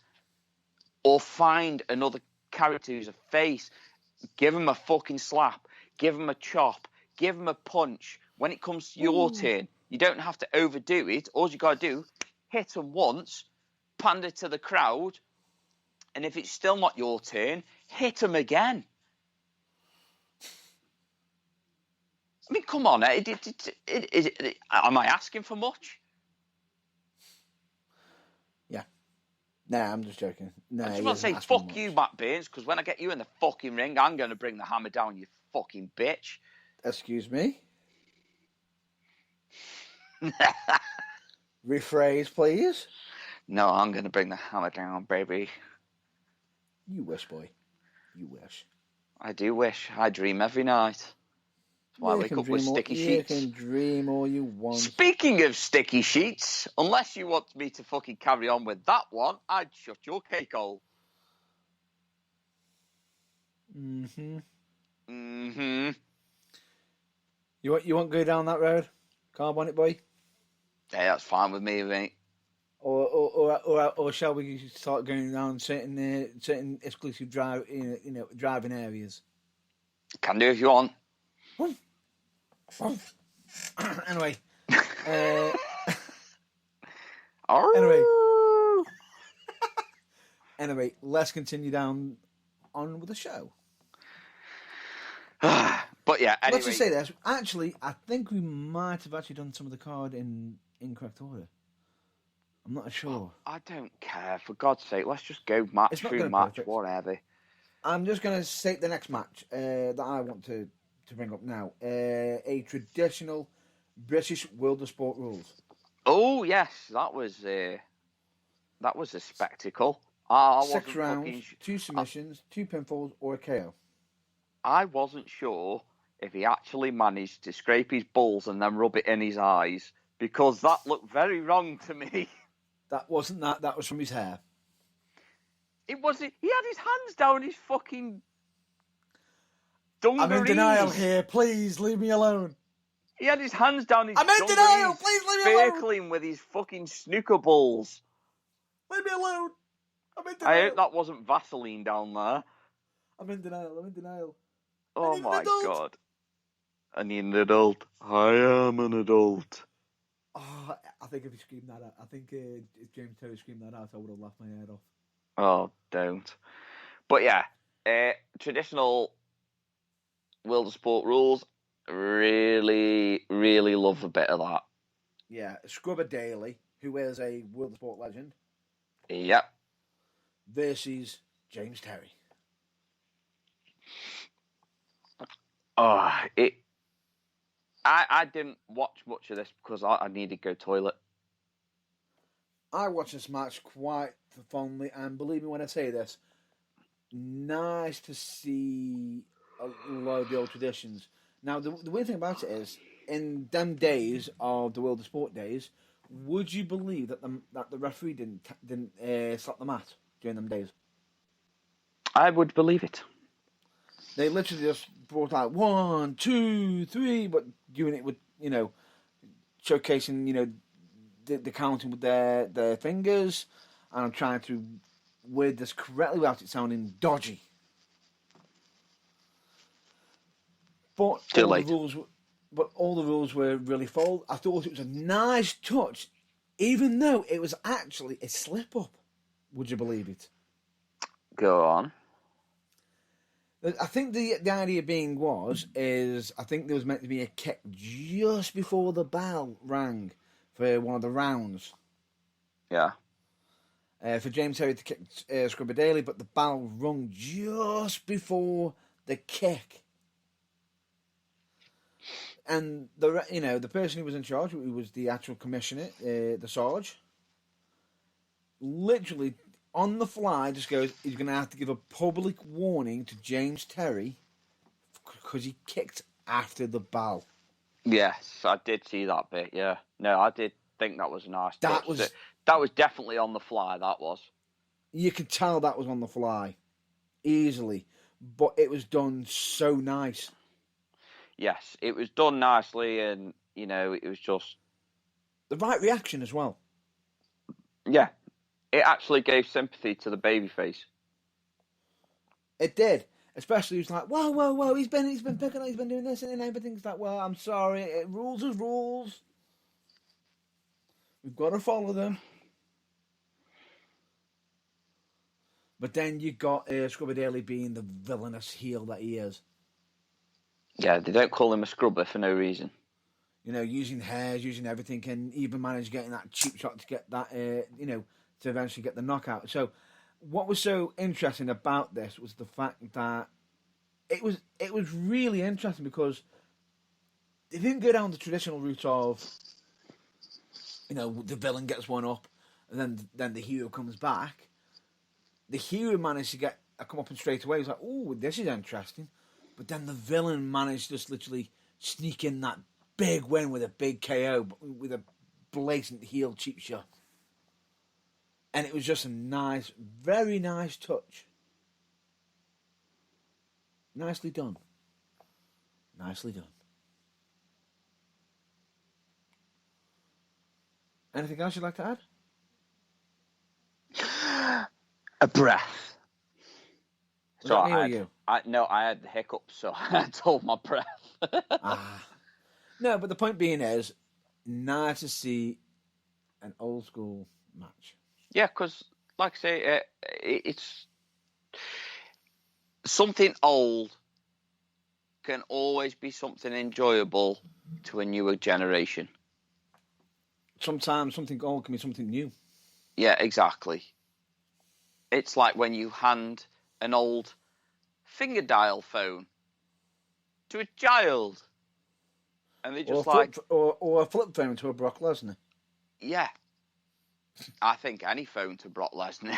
Or find another character who's a face. Give them a fucking slap. Give them a chop. Give them a punch. When it comes to your turn, you don't have to overdo it. All you got to do, hit them once, pander to the crowd, and if it's still not your turn, hit them again. I mean, come on. Am I asking for much? Yeah. Nah, I'm just joking. Nah, I just want to say, fuck you, Matt Burns, because when I get you in the fucking ring, I'm going to bring the hammer down, you fucking bitch. Excuse me? Rephrase, please. No, I'm going to bring the hammer down, baby. You wish, boy. You wish. I do wish. I dream every night. That's why I wake up with sticky sheets. You can dream all you want. Speaking of sticky sheets, unless you want me to fucking carry on with that one, I'd shut your cake hole. Mm-hmm. Mm-hmm. You want to go down that road? Carb on it, boy? Yeah, that's fine with me, mate. Or shall we start going down certain exclusive driving areas? Can do if you want. Anyway, Anyway, let's continue on with the show. But yeah, anyway. Let's just say this. Actually, I think we might have actually done some of the card in incorrect order. I'm not sure. I don't care. For God's sake, let's just go match through match, whatever. I'm just going to say the next match that I want to bring up now. A traditional British World of Sport rules. Oh, yes. That was a spectacle. 6 rounds, 2 submissions, 2 pinfalls, or a KO. I wasn't sure if he actually managed to scrape his balls and then rub it in his eyes, because that looked very wrong to me. That wasn't that. That was from his hair. It wasn't. He had his hands down his fucking dungarees. I'm in denial here. Please leave me alone. He had his hands down his I'm in denial. Please leave me alone. Circling with his fucking snooker balls. Leave me alone. I'm in denial. I hope that wasn't Vaseline down there. I'm in denial. Oh my God. I need an adult. I am an adult. Oh, I think if he screamed that out, if James Terry screamed that out, I would have laughed my head off. Oh, don't. But yeah, traditional World of Sport rules. Really, really love a bit of that. Yeah, Scrubber Daly, who is a World of Sport legend. Yep. Versus James Terry. Oh, I didn't watch much of this because I needed to go toilet. I watched this match quite fondly, and believe me when I say this, nice to see a lot of the old traditions. Now, the weird thing about it is, in them days of the World of Sport days, would you believe that the referee didn't slap the mat during them days? I would believe it. They literally just brought out 1, 2, 3, but doing it with, showcasing, the counting with their fingers. And I'm trying to word this correctly without it sounding dodgy. But all the rules were really full. I thought it was a nice touch, even though it was actually a slip-up. Would you believe it? Go on. I think the idea being I think there was meant to be a kick just before the bell rang for one of the rounds. Yeah. For James Terry to kick Scrubber Daly, but the bell rung just before the kick. And the person who was in charge, who was the actual commissioner, the Sarge, literally on the fly just goes, he's going to have to give a public warning to James Terry because he kicked after the bell. Yes, I did see that bit, yeah. No, I did think that was a nice touch. That was definitely on the fly, that was. You could tell that was on the fly, easily. But it was done so nice. Yes, it was done nicely, and, it was just... the right reaction as well. Yeah. It actually gave sympathy to the babyface. It did. Especially, he was like, whoa, he's been picking on, he's been doing this, and everything's like, well, I'm sorry, rules is rules. We've got to follow them. But then you got Scrubber Daly being the villainous heel that he is. Yeah, they don't call him a scrubber for no reason. Using hairs, using everything, and even managed getting that cheap shot to get that, to eventually get the knockout. So, what was so interesting about this was the fact that it was really interesting because they didn't go down the traditional route of, the villain gets one up, and then the hero comes back. The hero managed to get a comeuppance straight away. He's like, "Oh, this is interesting," but then the villain managed to just literally sneak in that big win with a big KO, with a blatant heel cheap shot. And it was just a nice, very nice touch. Nicely done. Nicely done. Anything else you'd like to add? A breath. Was that me or you? I had the hiccups, so I had to hold my breath. No, but the point being is, nice to see an old school match. Yeah, because like I say, it's something old can always be something enjoyable to a newer generation. Sometimes something old can be something new. Yeah, exactly. It's like when you hand an old finger dial phone to a child, and they just or a flip phone to a Brock Lesnar. yeah. I think any phone to Brock Lesnar,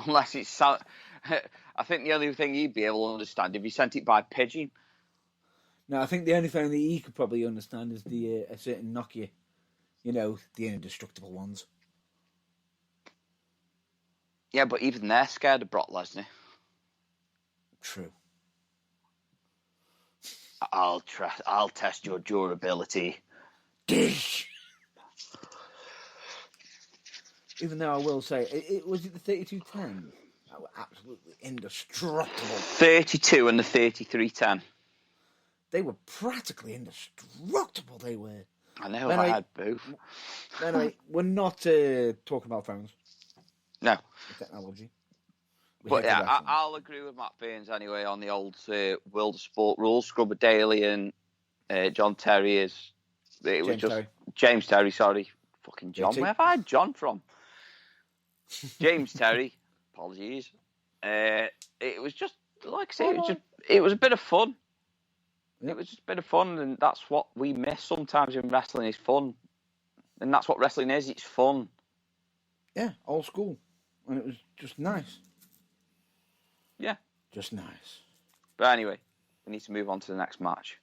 unless it's. I think the only thing he'd be able to understand if he sent it by pigeon. No, I think the only thing that he could probably understand is the a certain Nokia, the indestructible ones. Yeah, but even they're scared of Brock Lesnar. True. I'll test your durability. Even though I will say, it was it the 3210 that were absolutely indestructible. 32 and the 3310. They were practically indestructible. They were. I know. I had both. Anyway, we're not talking about phones. No. Technology. But yeah, I'll agree with Matt Burns anyway on the old World of Sport rules. Scrubber Daly and John Terry is. It was just Terry. James Terry. Sorry, fucking John. Where have I had John from? James Terry. Apologies. It was just like I say. It was a bit of fun. Yep. It was just a bit of fun, and that's what we miss sometimes in wrestling is fun, and that's what wrestling is. It's fun. Yeah, old school, and it was just nice. Yeah. Just nice. But anyway, we need to move on to the next match.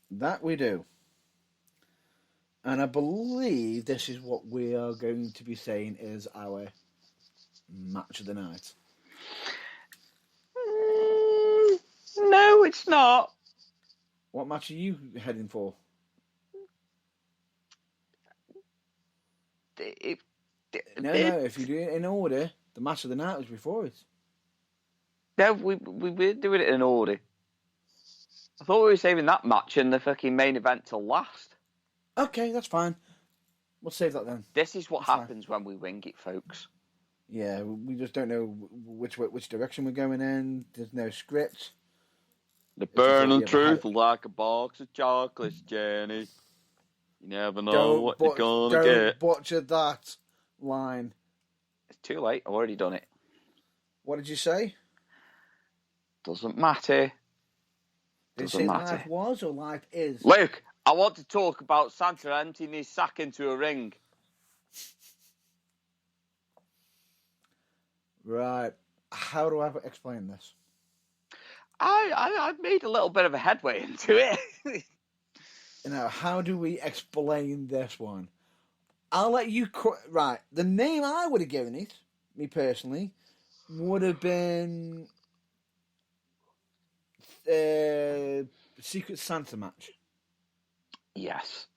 That we do. And I believe this is what we are going to be saying is our match of the night. No, it's not. What match are you heading for? No, if you do it in order, the match of the night was before it. No, we were doing it in order. I thought we were saving that match and the fucking main event till last. Okay, that's fine. We'll save that then. This is what happens when we wing it, folks. Yeah, we just don't know which direction we're going in. There's no script. The burning truth like a box of chocolates, Jenny. You never know what you're gonna get. Don't butcher that line. It's too late. I've already done it. What did you say? Doesn't matter. Doesn't matter. Life was or life is? Luke, I want to talk about Santa emptying his sack into a ring. Right. How do I explain this? I've made a little bit of a headway into it. How do we explain this one? I'll let you... Right. The name I would have given it, me personally, would have been... Secret Santa match. Yes.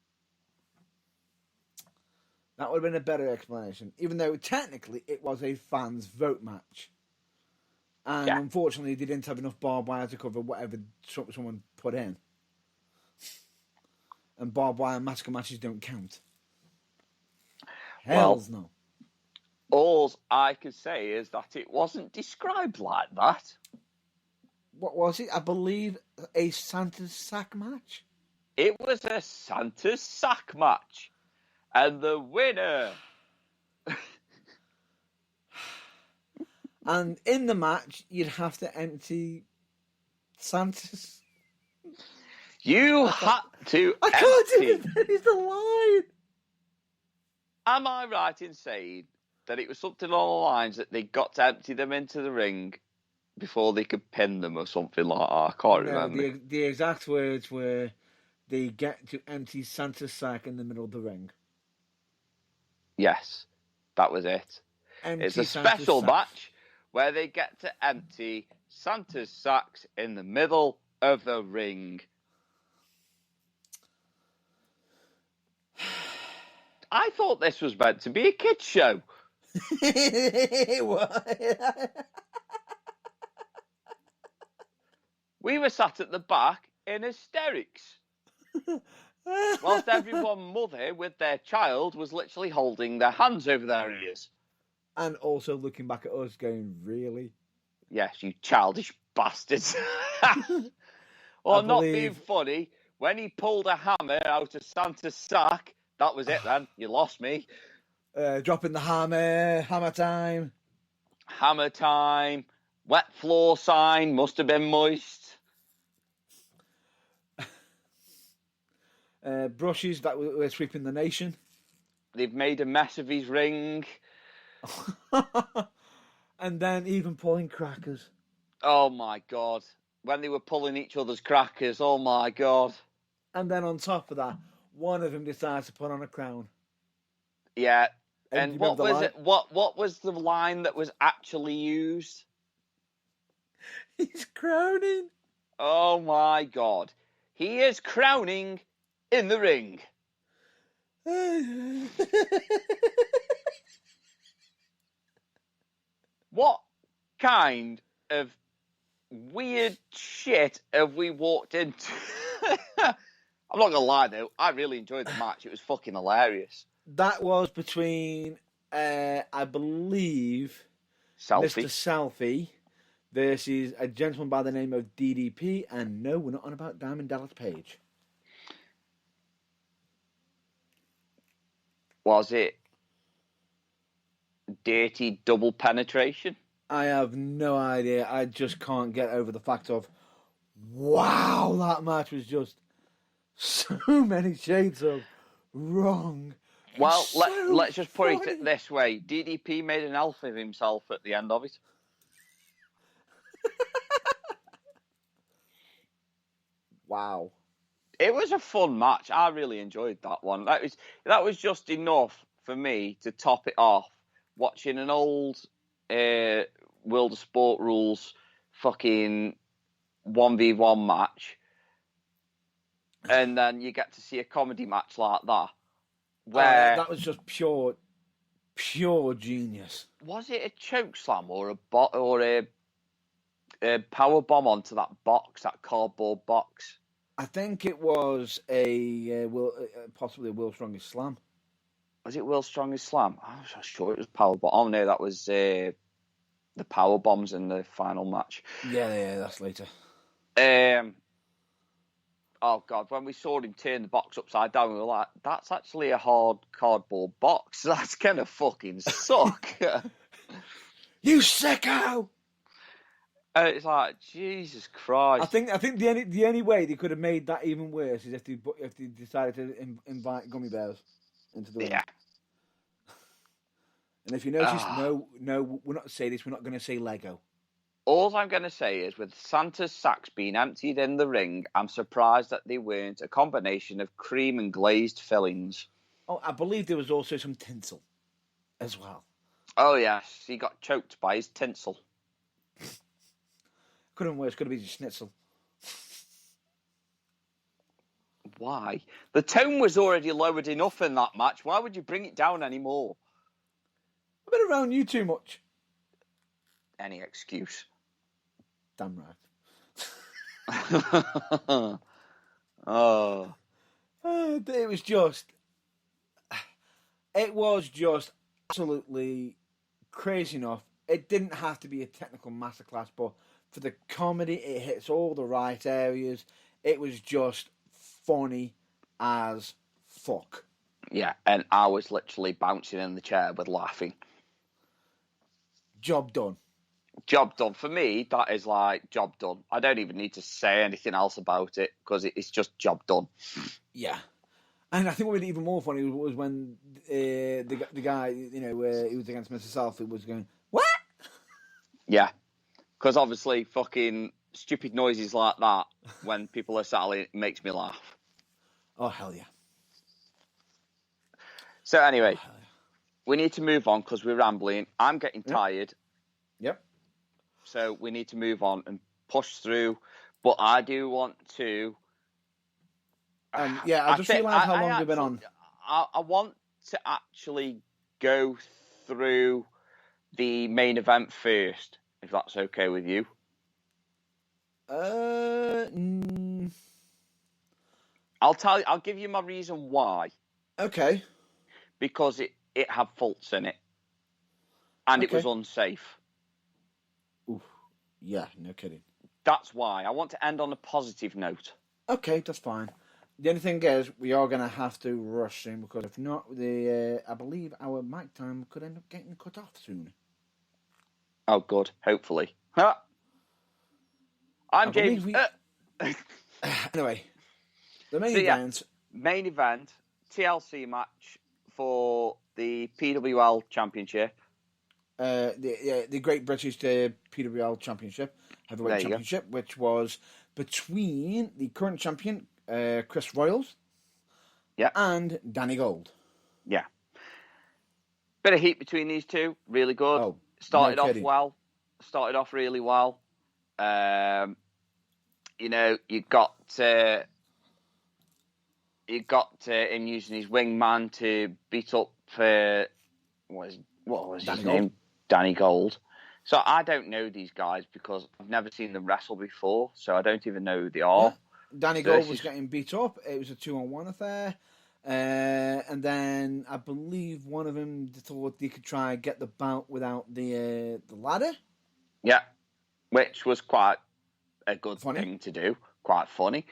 That would have been a better explanation, even though technically it was a fans' vote match. And unfortunately, they didn't have enough barbed wire to cover whatever someone put in. And barbed wire massacre matches don't count. Hells no. All I could say is that it wasn't described like that. What was it? I believe a Santa's sack match. It was a Santa's sack match. And the winner... And in the match, you'd have to empty Santa's... You had to I can't even finish the line! Am I right in saying that it was something along the lines that they got to empty them into the ring before they could pin them or something like that? I can't remember. The exact words were, they get to empty Santa's sack in the middle of the ring. Yes, that was it. It's a special match where they get to empty Santa's sacks in the middle of the ring. I thought this was meant to be a kids' show. It was. We were sat at the back in hysterics. whilst everyone mother with their child was literally holding their hands over their ears. And also looking back at us going, really? Yes, you childish bastards. Or not being funny, when he pulled a hammer out of Santa's sack, that was it then. You lost me. Dropping the hammer time. Hammer time, wet floor sign, must have been moist. Brushes that were sweeping the nation. They've made a mess of his ring. And then even pulling crackers. Oh my God. When they were pulling each other's crackers, oh my God. And then on top of that, one of them decides to put on a crown. Yeah. And what was it? What was the line that was actually used? He's crowning. Oh my God. He is crowning in the ring. What kind of weird shit have we walked into? I'm not gonna lie though, I really enjoyed the match. It was fucking hilarious. That was between, I believe, Selfie. Mr. Selfie versus a gentleman by the name of DDP. And no, we're not on about Diamond Dallas Page. Was it dirty double penetration? I have no idea. I just can't get over the fact of, wow, that match was just so many shades of wrong. Well, So let's just put funny. it this way. DDP made an elf of himself at the end of it. Wow. It was a fun match. I really enjoyed that one. That was just enough for me to top it off. Watching an old World of Sport Rules fucking 1v1 match, and then you get to see a comedy match like that. Where that was just pure genius. was it a choke slam or a power bomb onto that box, that cardboard box? I think it was possibly a World's Strongest Slam. Was it World's Strongest Slam? I was sure it was power bomb. Oh no, that was the power bombs in the final match. Yeah, that's later. Oh God, when we saw him turn the box upside down, we were like, that's actually a hard cardboard box. That's gonna fucking suck. You sicko! And it's like, Jesus Christ. I think the only way they could have made that even worse is if they decided to invite gummy bears into the ring. Yeah. And if you notice, no, we're not saying this. We're not going to say Lego. All I'm going to say is, with Santa's sacks being emptied in the ring, I'm surprised that they weren't a combination of cream and glazed fillings. Oh, I believe there was also some tinsel as well. Oh yes, he got choked by his tinsel. Could have been worse. Could have been schnitzel. Why? The tone was already lowered enough in that match. Why would you bring it down anymore? I've been around you too much. Any excuse. Damn right. Oh. It was just absolutely crazy enough. It didn't have to be a technical masterclass, but for the comedy, it hits all the right areas. It was just funny as fuck. Yeah, and I was literally bouncing in the chair with laughing. Job done. Job done. For me, that is like job done. I don't even need to say anything else about it because it's just job done. Yeah. And I think what was even more funny was when the guy, he was against Mr. Selfie, was going, what? Yeah. Because obviously fucking stupid noises like that when people are selling it makes me laugh. Oh, hell yeah. So anyway, we need to move on because we're rambling. I'm getting tired. Yep. So we need to move on and push through. But I do want to... I just realised how long we've been on. I want to actually go through the main event first, if that's okay with you. I'll give you my reason why. Okay. Because it had faults in it. And it was unsafe. Oof. Yeah, no kidding. That's why. I want to end on a positive note. Okay, that's fine. The only thing is, we are going to have to rush soon, because if not, I believe our mic time could end up getting cut off soon. Oh, good. Hopefully. Huh? I'm James. Anyway, the main event. Main event, TLC match for the PWL Championship. The Great British PWL Championship, Heavyweight Championship, which was between the current champion, Chris Royals, and Danny Gold. Yeah. Bit of heat between these two. Really good. Oh, Started off really well. You got him using his wingman to beat up what was his name? Danny Gold. So I don't know these guys because I've never seen them wrestle before, so I don't even know who they are. Yeah. Danny Gold was getting beat up. It was a 2-on-1 affair. And then I believe one of them thought they could try and get the bout without the ladder. Yeah, which was quite a good thing to do. Quite funny.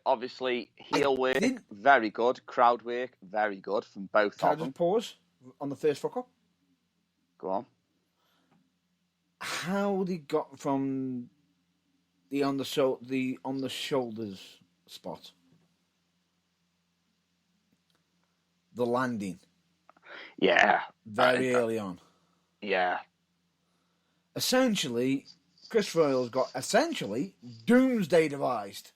Obviously, heel work, very good. Crowd work, very good from both of them. Can I just pause on the first fuck up? Go on. How they got from the on the shoulders spot, the landing. Yeah. Very early on. Yeah. Essentially, Chris Royals got doomsday devised.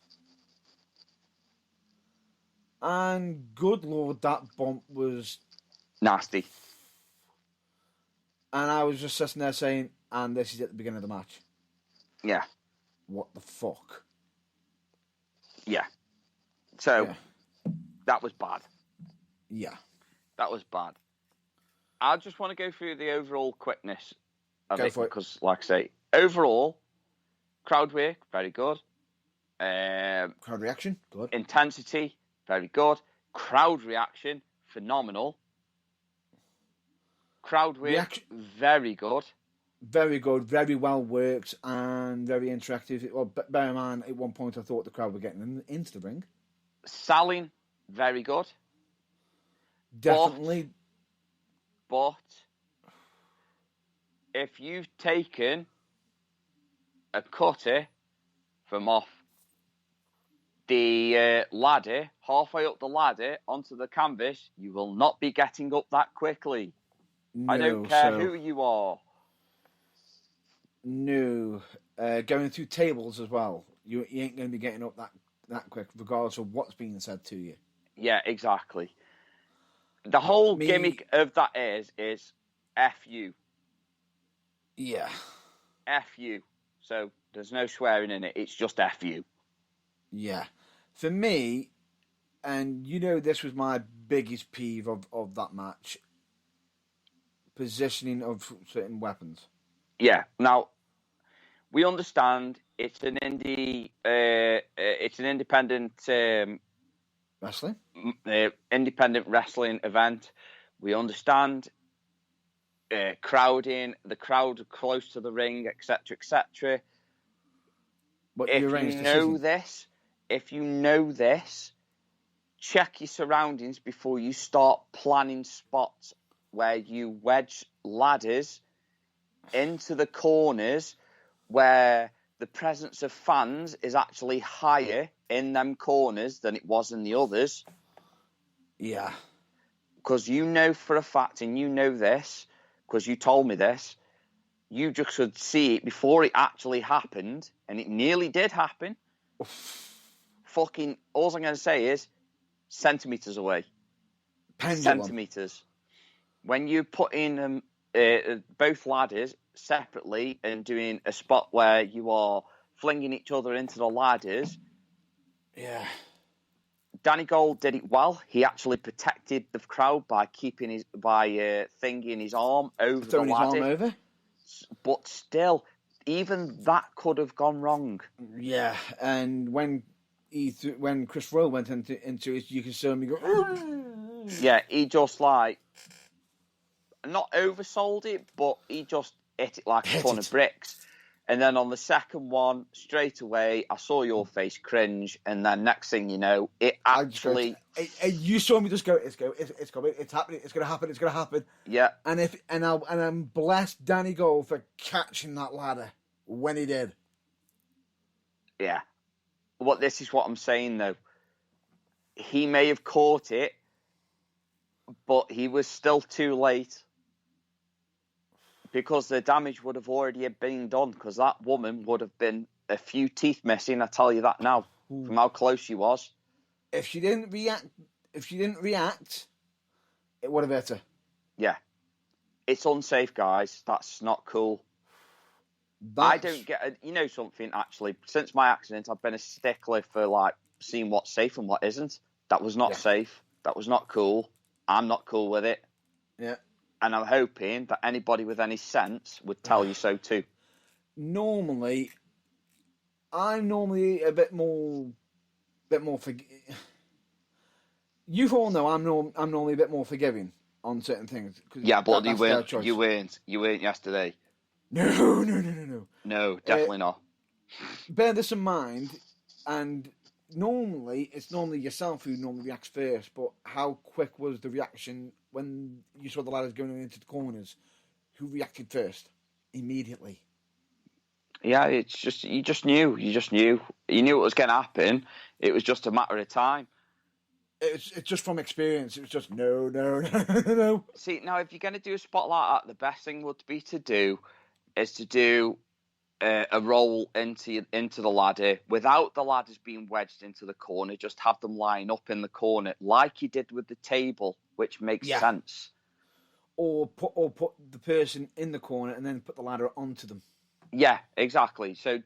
And good lord, that bump was nasty. And I was just sitting there saying, and this is at the beginning of the match. Yeah. What the fuck? Yeah. So, that was bad. Yeah. That was bad. I just want to go through the overall quickness of it because, like I say, overall, crowd work, very good. Crowd reaction, good. Intensity, very good. Crowd reaction, phenomenal. Crowd work, very good. Very good, very well worked, and very interactive. Well, bear in mind, at one point I thought the crowd were getting into the ring. Selling, very good. Definitely. But if you've taken a cutter from off the ladder, halfway up the ladder onto the canvas, you will not be getting up that quickly. No, I don't care who you are. No. Going through tables as well. You ain't going to be getting up that quick, regardless of what's being said to you. Yeah, exactly. The whole gimmick of that is F you. Yeah. F you. So there's no swearing in it. It's just F you. Yeah. For me, and you know this was my biggest peeve of that match, positioning of certain weapons. Yeah. Now, we understand it's an independent wrestling, independent wrestling event. We understand crowding, the crowd close to the ring, etc., etc. But if you know this, check your surroundings before you start planning spots where you wedge ladders into the corners where the presence of fans is actually higher in them corners than it was in the others. Yeah. Because you know for a fact, and you know this, because you told me this, you just could see it before it actually happened, and it nearly did happen. Fucking, all I'm going to say is centimetres away. Pendulum. Centimetres. When you put in both ladders separately and doing a spot where you are flinging each other into the ladders. Yeah. Danny Gold did it well. He actually protected the crowd by thinking his arm over the ladder. His arm over? But still, even that could have gone wrong. Yeah, and when when Chris Royal went into it, you can see him go. Yeah, he just like not oversold it, but he just hit it like a ton of bricks. And then on the second one, straight away, I saw your face cringe, and then next thing you know, it actually. You saw me just go. It's coming. It's happening. It's gonna happen. It's gonna happen. Yeah. And I'm blessed Danny Gold for catching that ladder when he did. Yeah. This is what I'm saying though. He may have caught it, but he was still too late. Because the damage would have already been done, because that woman would have been a few teeth missing, I tell you that now, from how close she was. If she didn't react, it would have hit her. Yeah. It's unsafe, guys. That's not cool. I don't get... You know something, actually? Since my accident, I've been a stickler for, like, seeing what's safe and what isn't. That was not safe. That was not cool. I'm not cool with it. Yeah. And I'm hoping that anybody with any sense would tell you so too. Normally, I'm a bit more you all know I'm normally a bit more forgiving on certain things. Yeah, but you weren't yesterday. No. No, definitely not. Bear this in mind, and it's normally yourself who normally reacts first, but how quick was the reaction when you saw the ladders going into the corners? Who reacted first? Immediately. Yeah, it's just you knew it was going to happen. It was just a matter of time. It's just from experience. It was just no. See, now if you're going to do a spot like that, the best thing would be to do a roll into the ladder without the ladders being wedged into the corner. Just have them line up in the corner like you did with the table, which makes sense. Or put the person in the corner and then put the ladder onto them. Yeah, exactly. So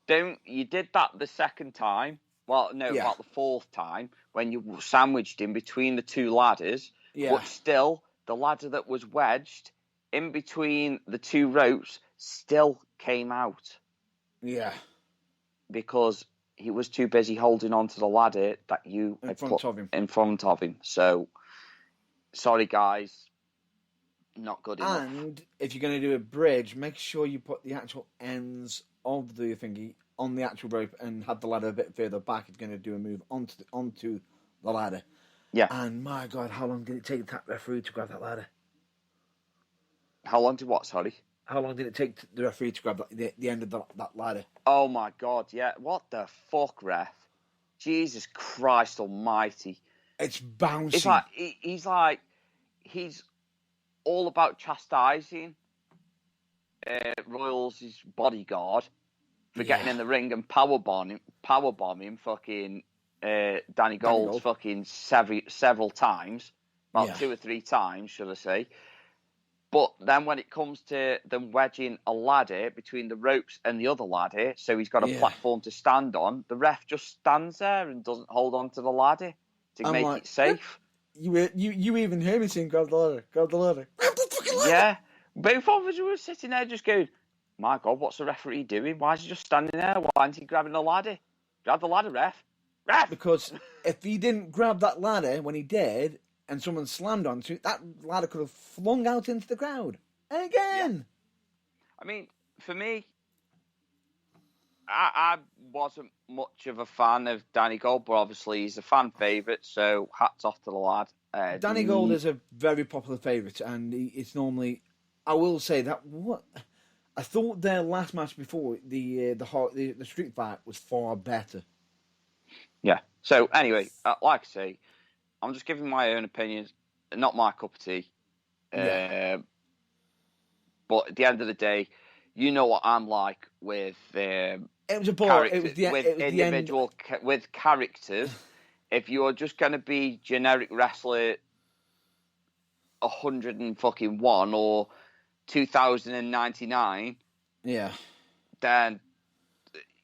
don't you did that the second time? Well, no, about the fourth time when you sandwiched in between the two ladders. Yeah. But still, the ladder that was wedged in between the two ropes still came out. Yeah. Because he was too busy holding on to the ladder that you in front of him. So, sorry, guys. Not good enough. And if you're going to do a bridge, make sure you put the actual ends of the thingy on the actual rope and have the ladder a bit further back. It's going to do a move onto the ladder. Yeah. And my God, how long did it take that referee to grab that ladder? How long did what, sorry? How long did it take the referee to grab the end of that ladder? Oh my God, yeah. What the fuck, ref? Jesus Christ almighty. It's bouncing. He's all about chastising Royals' bodyguard for getting in the ring and powerbombing fucking Danny Gold fucking several times. Well, 2 or 3 times, should I say. But then when it comes to them wedging a ladder between the ropes and the other ladder, so he's got a platform to stand on, the ref just stands there and doesn't hold on to the ladder to make it safe. You even hear me saying, grab the ladder. Grab the fucking ladder. Yeah. Both of us were sitting there just going, my God, what's the referee doing? Why is he just standing there? Why isn't he grabbing the ladder? Grab the ladder, ref. Ref! Because if he didn't grab that ladder when he did, and someone slammed onto it, that ladder could have flung out into the crowd. Again. Yeah. I mean, for me, I wasn't much of a fan of Danny Gold, but obviously he's a fan favourite, so hats off to the lad. Danny Gold is a very popular favourite, and it's normally... I will say that... I thought their last match before, the street fight, was far better. Yeah. So, anyway, like I say, I'm just giving my own opinions, not my cup of tea. But at the end of the day, you know what I'm like with it was a ball. With characters. If you're just going to be generic wrestler 101 or 2099, then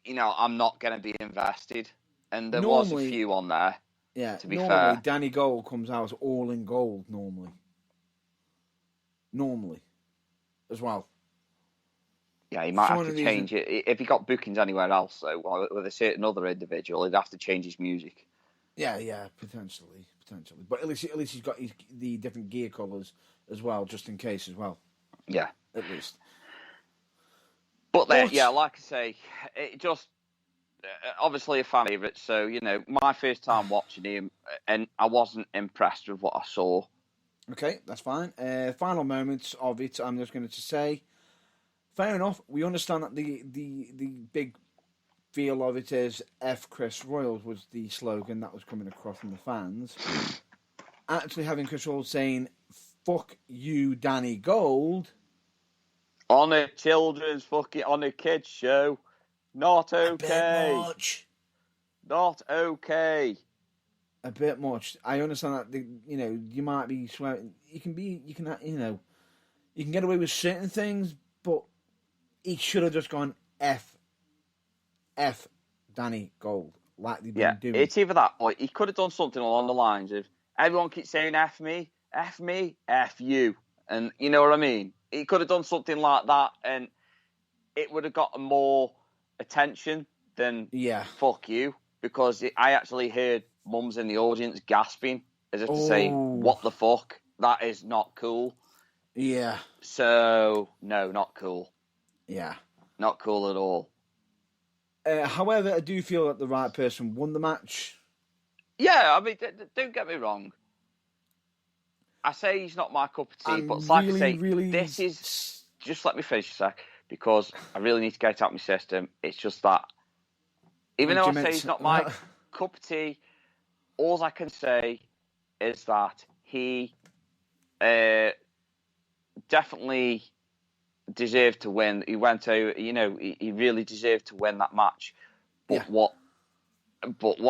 I'm not going to be invested. And there was a few on there. Yeah, to be normally fair. Danny Gold comes out all in gold normally, as well. Yeah, he might For have one to of change it. If he got bookings anywhere else, though, or with a certain other individual, he'd have to change his music. Yeah, potentially. But at least he's got the different gear colours as well, just in case as well. Yeah. At least. But then, yeah, like I say, it just obviously a fan favourite. So my first time watching him, and I wasn't impressed with what I saw. Okay, that's fine. Final moments of it. I'm just going to say, fair enough. We understand that the big feel of it is F Chris Royals was the slogan that was coming across from the fans. Actually having Chris Royals saying, "Fuck you, Danny Gold." On a on a kids show, not okay. A bit much. Not okay. A bit much. I understand that you might be swearing. You can get away with certain things, but he should have just gone F Danny Gold like they've been doing. It's either that or he could have done something along the lines of everyone keeps saying F me, F you, and you know what I mean. He could have done something like that, and it would have gotten more attention than fuck you, because I actually heard mums in the audience gasping as if to say, "What the fuck? That is not cool." Yeah. So no, not cool. Yeah. Not cool at all. However, I do feel that the right person won the match. Yeah, I mean, don't get me wrong. I say he's not my cup of tea, but it's like I say, this is... Just let me finish a sec, because I really need to get it out of my system. It's just that, even though I say he's not my cup of tea, all I can say is that he definitely deserved to win. He went out, he really deserved to win that match. But what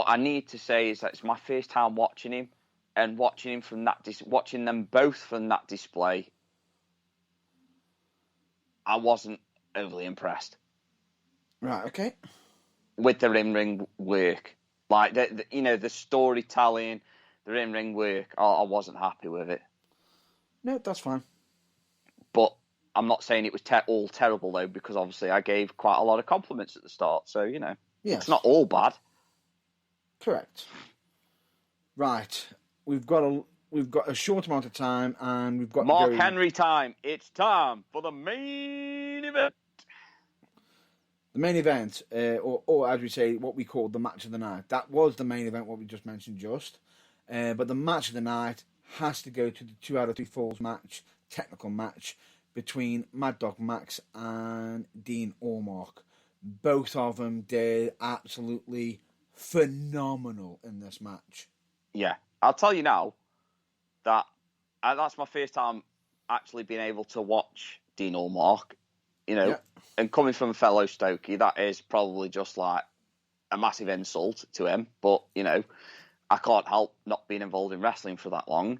I need to say is that it's my first time watching him, and watching them both from that display, I wasn't overly impressed. Right. Okay. With the in-ring work, like the storytelling, the in-ring work, I wasn't happy with it. No, that's fine. But I'm not saying it was all terrible though, because obviously I gave quite a lot of compliments at the start, so it's not all bad. Correct. Right, we've got a short amount of time, and we've got Mark Henry time. It's time for the main event. The main event, or as we say, what we call the match of the night. That was the main event, what we just mentioned, but the match of the night has to go to the 2 out of 3 falls match, technical match between Mad Dog Max and Dean Allmark. Both of them did absolutely phenomenal in this match. Yeah, I'll tell you now that that's my first time actually being able to watch Dean Allmark, and coming from a fellow Stokey, that is probably just like a massive insult to him. But, I can't help not being involved in wrestling for that long.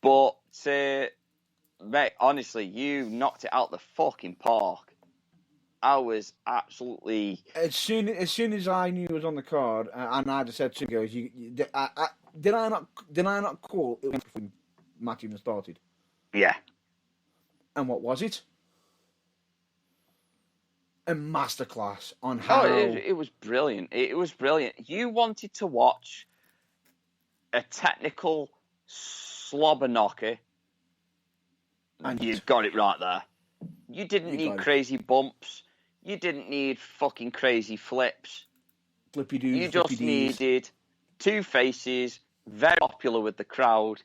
But, mate, honestly, you knocked it out the fucking park. I was absolutely... As soon as I knew it was on the card, and I just said to him, "Goes, did I not call it before the match even started?" Yeah. And what was it? A masterclass on how... Oh, it was brilliant. It was brilliant. You wanted to watch a technical slobber knocker, and you got it right there. You didn't need crazy bumps. You didn't need fucking crazy flips. Flippy-doos, you just needed two faces, very popular with the crowd,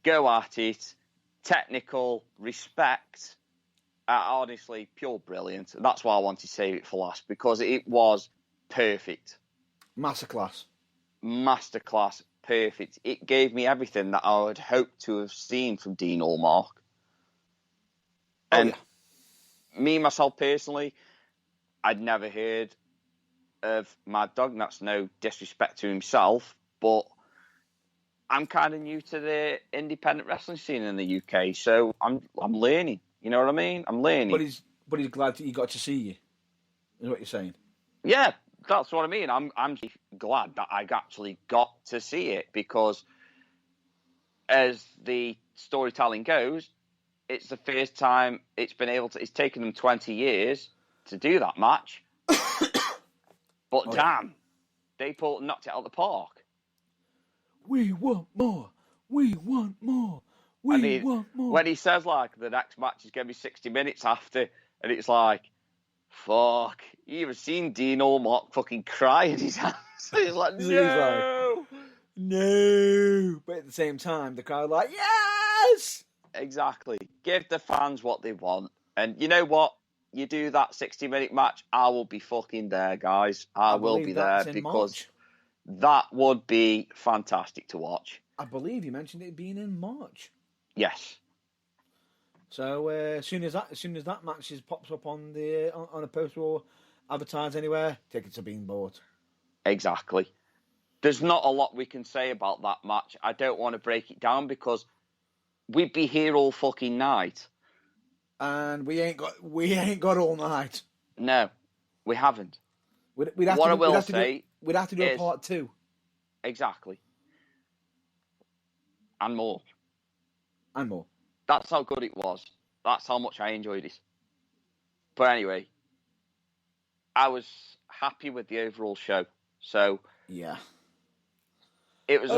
go at it, technical, respect. Honestly, pure brilliant. That's why I wanted to save it for last, because it was perfect. Masterclass, perfect. It gave me everything that I would hope to have seen from Dean Allmark. And me, myself, personally, I'd never heard of Mad Dog, and that's no disrespect to himself, but I'm kind of new to the independent wrestling scene in the UK, so I'm learning. You know what I mean? I'm learning. But he's glad that he got to see you, is what you're saying? Yeah, that's what I mean. I'm glad that I actually got to see it, because as the storytelling goes, it's the first time it's taken them 20 years to do that match. But damn, they knocked it out of the park. We want more. We want more. We want more. When he says, like, the next match is going to be 60 minutes after, and it's like, fuck, you ever seen Dean Allmark fucking cry in his hands? He's like, no! No! But at the same time, the crowd like, yes! Exactly. Give the fans what they want. And you know what? You do that 60-minute match, I will be fucking there, guys. I will be there because March. That would be fantastic to watch. I believe you mentioned it being in March. Yes. So as soon as that match pops up on a poster or advertised anywhere, tickets are being bought. Exactly. There's not a lot we can say about that match. I don't want to break it down because we'd be here all fucking night. And we ain't got all night. No, we haven't. We'd have to do a part 2. Exactly. And more. And more. That's how good it was. That's how much I enjoyed it. But anyway, I was happy with the overall show. So yeah, it was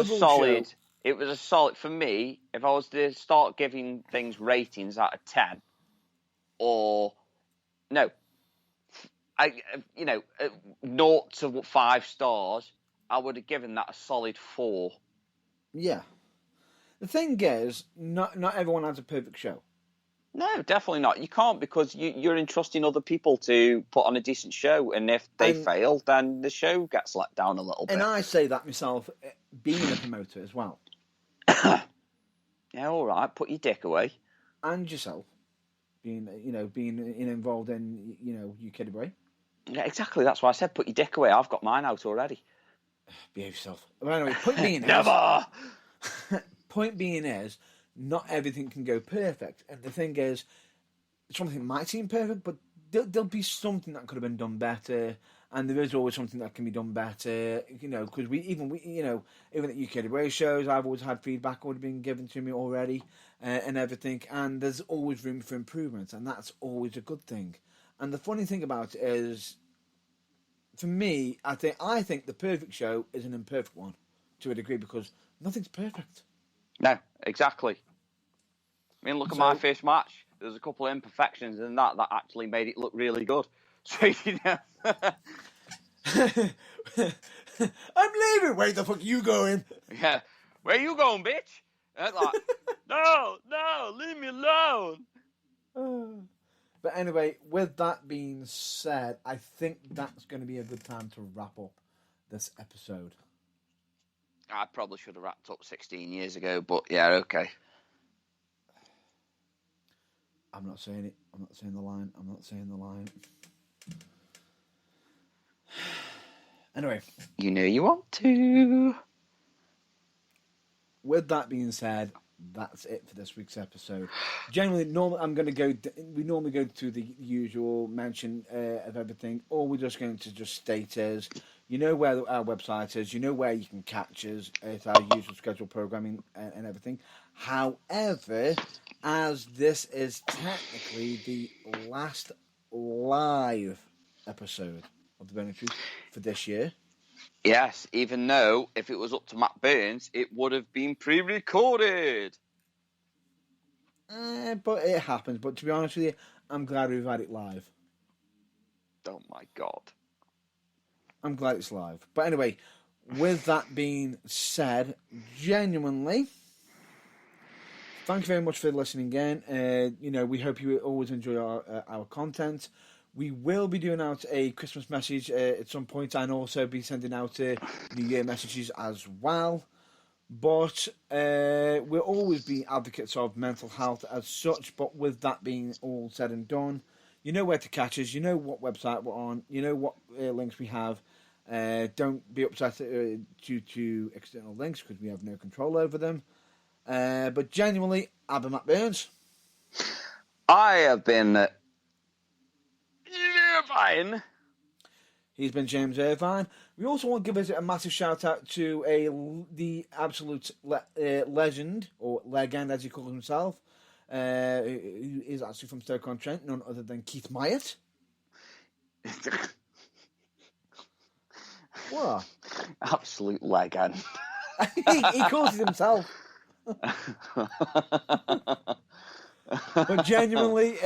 It was a solid for me. If I was to start giving things ratings out of 10, or no, 0 to 5 stars, I would have given that a solid 4. Yeah. The thing is, not everyone has a perfect show. No, definitely not. You can't, because you're entrusting other people to put on a decent show, and if they fail, then the show gets let down a little bit. And I say that myself, being a promoter as well. Yeah, all right. Put your dick away. And yourself, being involved in You Kid Away. Yeah, exactly. That's why I said put your dick away. I've got mine out already. Behave yourself. Well, anyway, point being never. Point being is, not everything can go perfect, and the thing is, something might seem perfect, but there'll be something that could have been done better, and there is always something that can be done better. Because even at UK Away shows, I've always had feedback already been given to me already, and everything, and there's always room for improvement, and that's always a good thing. And the funny thing about it is, for me, I think the perfect show is an imperfect one, to a degree, because nothing's perfect. No, exactly. I mean, look at my first match. There's a couple of imperfections in that actually made it look really good. So, I'm leaving. Where the fuck are you going? Yeah. Where you going, bitch? And like, no, leave me alone. But anyway, with that being said, I think that's going to be a good time to wrap up this episode. I probably should have wrapped up 16 years ago, but yeah, okay. I'm not saying it. I'm not saying the line. Anyway. You know you want to. With that being said, that's it for this week's episode. Generally, we normally go through the usual mention of everything. All we're just going to just state is, you know where our website is, you know where you can catch us at our usual scheduled programming and everything. However, as this is technically the last live episode of The Burning Truth for this year. Yes, even though if it was up to Matt Burns, it would have been pre-recorded. But it happens. But to be honest with you, I'm glad we've had it live. Oh my God. I'm glad it's live. But anyway, with that being said, genuinely, thank you very much for listening again. We hope you always enjoy our content. We will be doing out a Christmas message at some point, and also be sending out New Year messages as well. But we'll always be advocates of mental health as such. But with that being all said and done, you know where to catch us. You know what website we're on. You know what links we have. Don't be upset due to external links, because we have no control over them. But genuinely, I've been Matt Burns. I have been Irvine. He's been James Irvine. We also want to give a massive shout out to the absolute legend, or legend as he calls himself, who is actually from Stoke-on-Trent, none other than Keith Myatt. What? Absolute legend. he calls it himself. But genuinely,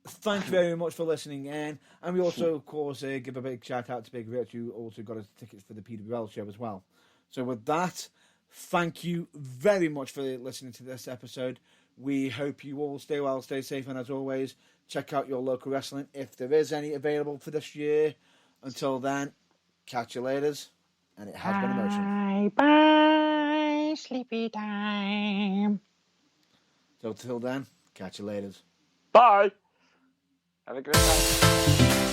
thank you very much for listening in. And we also, of course, give a big shout out to Big Rich, who also got us tickets for the PWL show as well. So with that, thank you very much for listening to this episode. We hope you all stay well, stay safe, and as always, check out your local wrestling if there is any available for this year. Until then, catch you later. And it has been emotional. Bye, sleepy time. So till then, catch you later. Bye. Have a great night.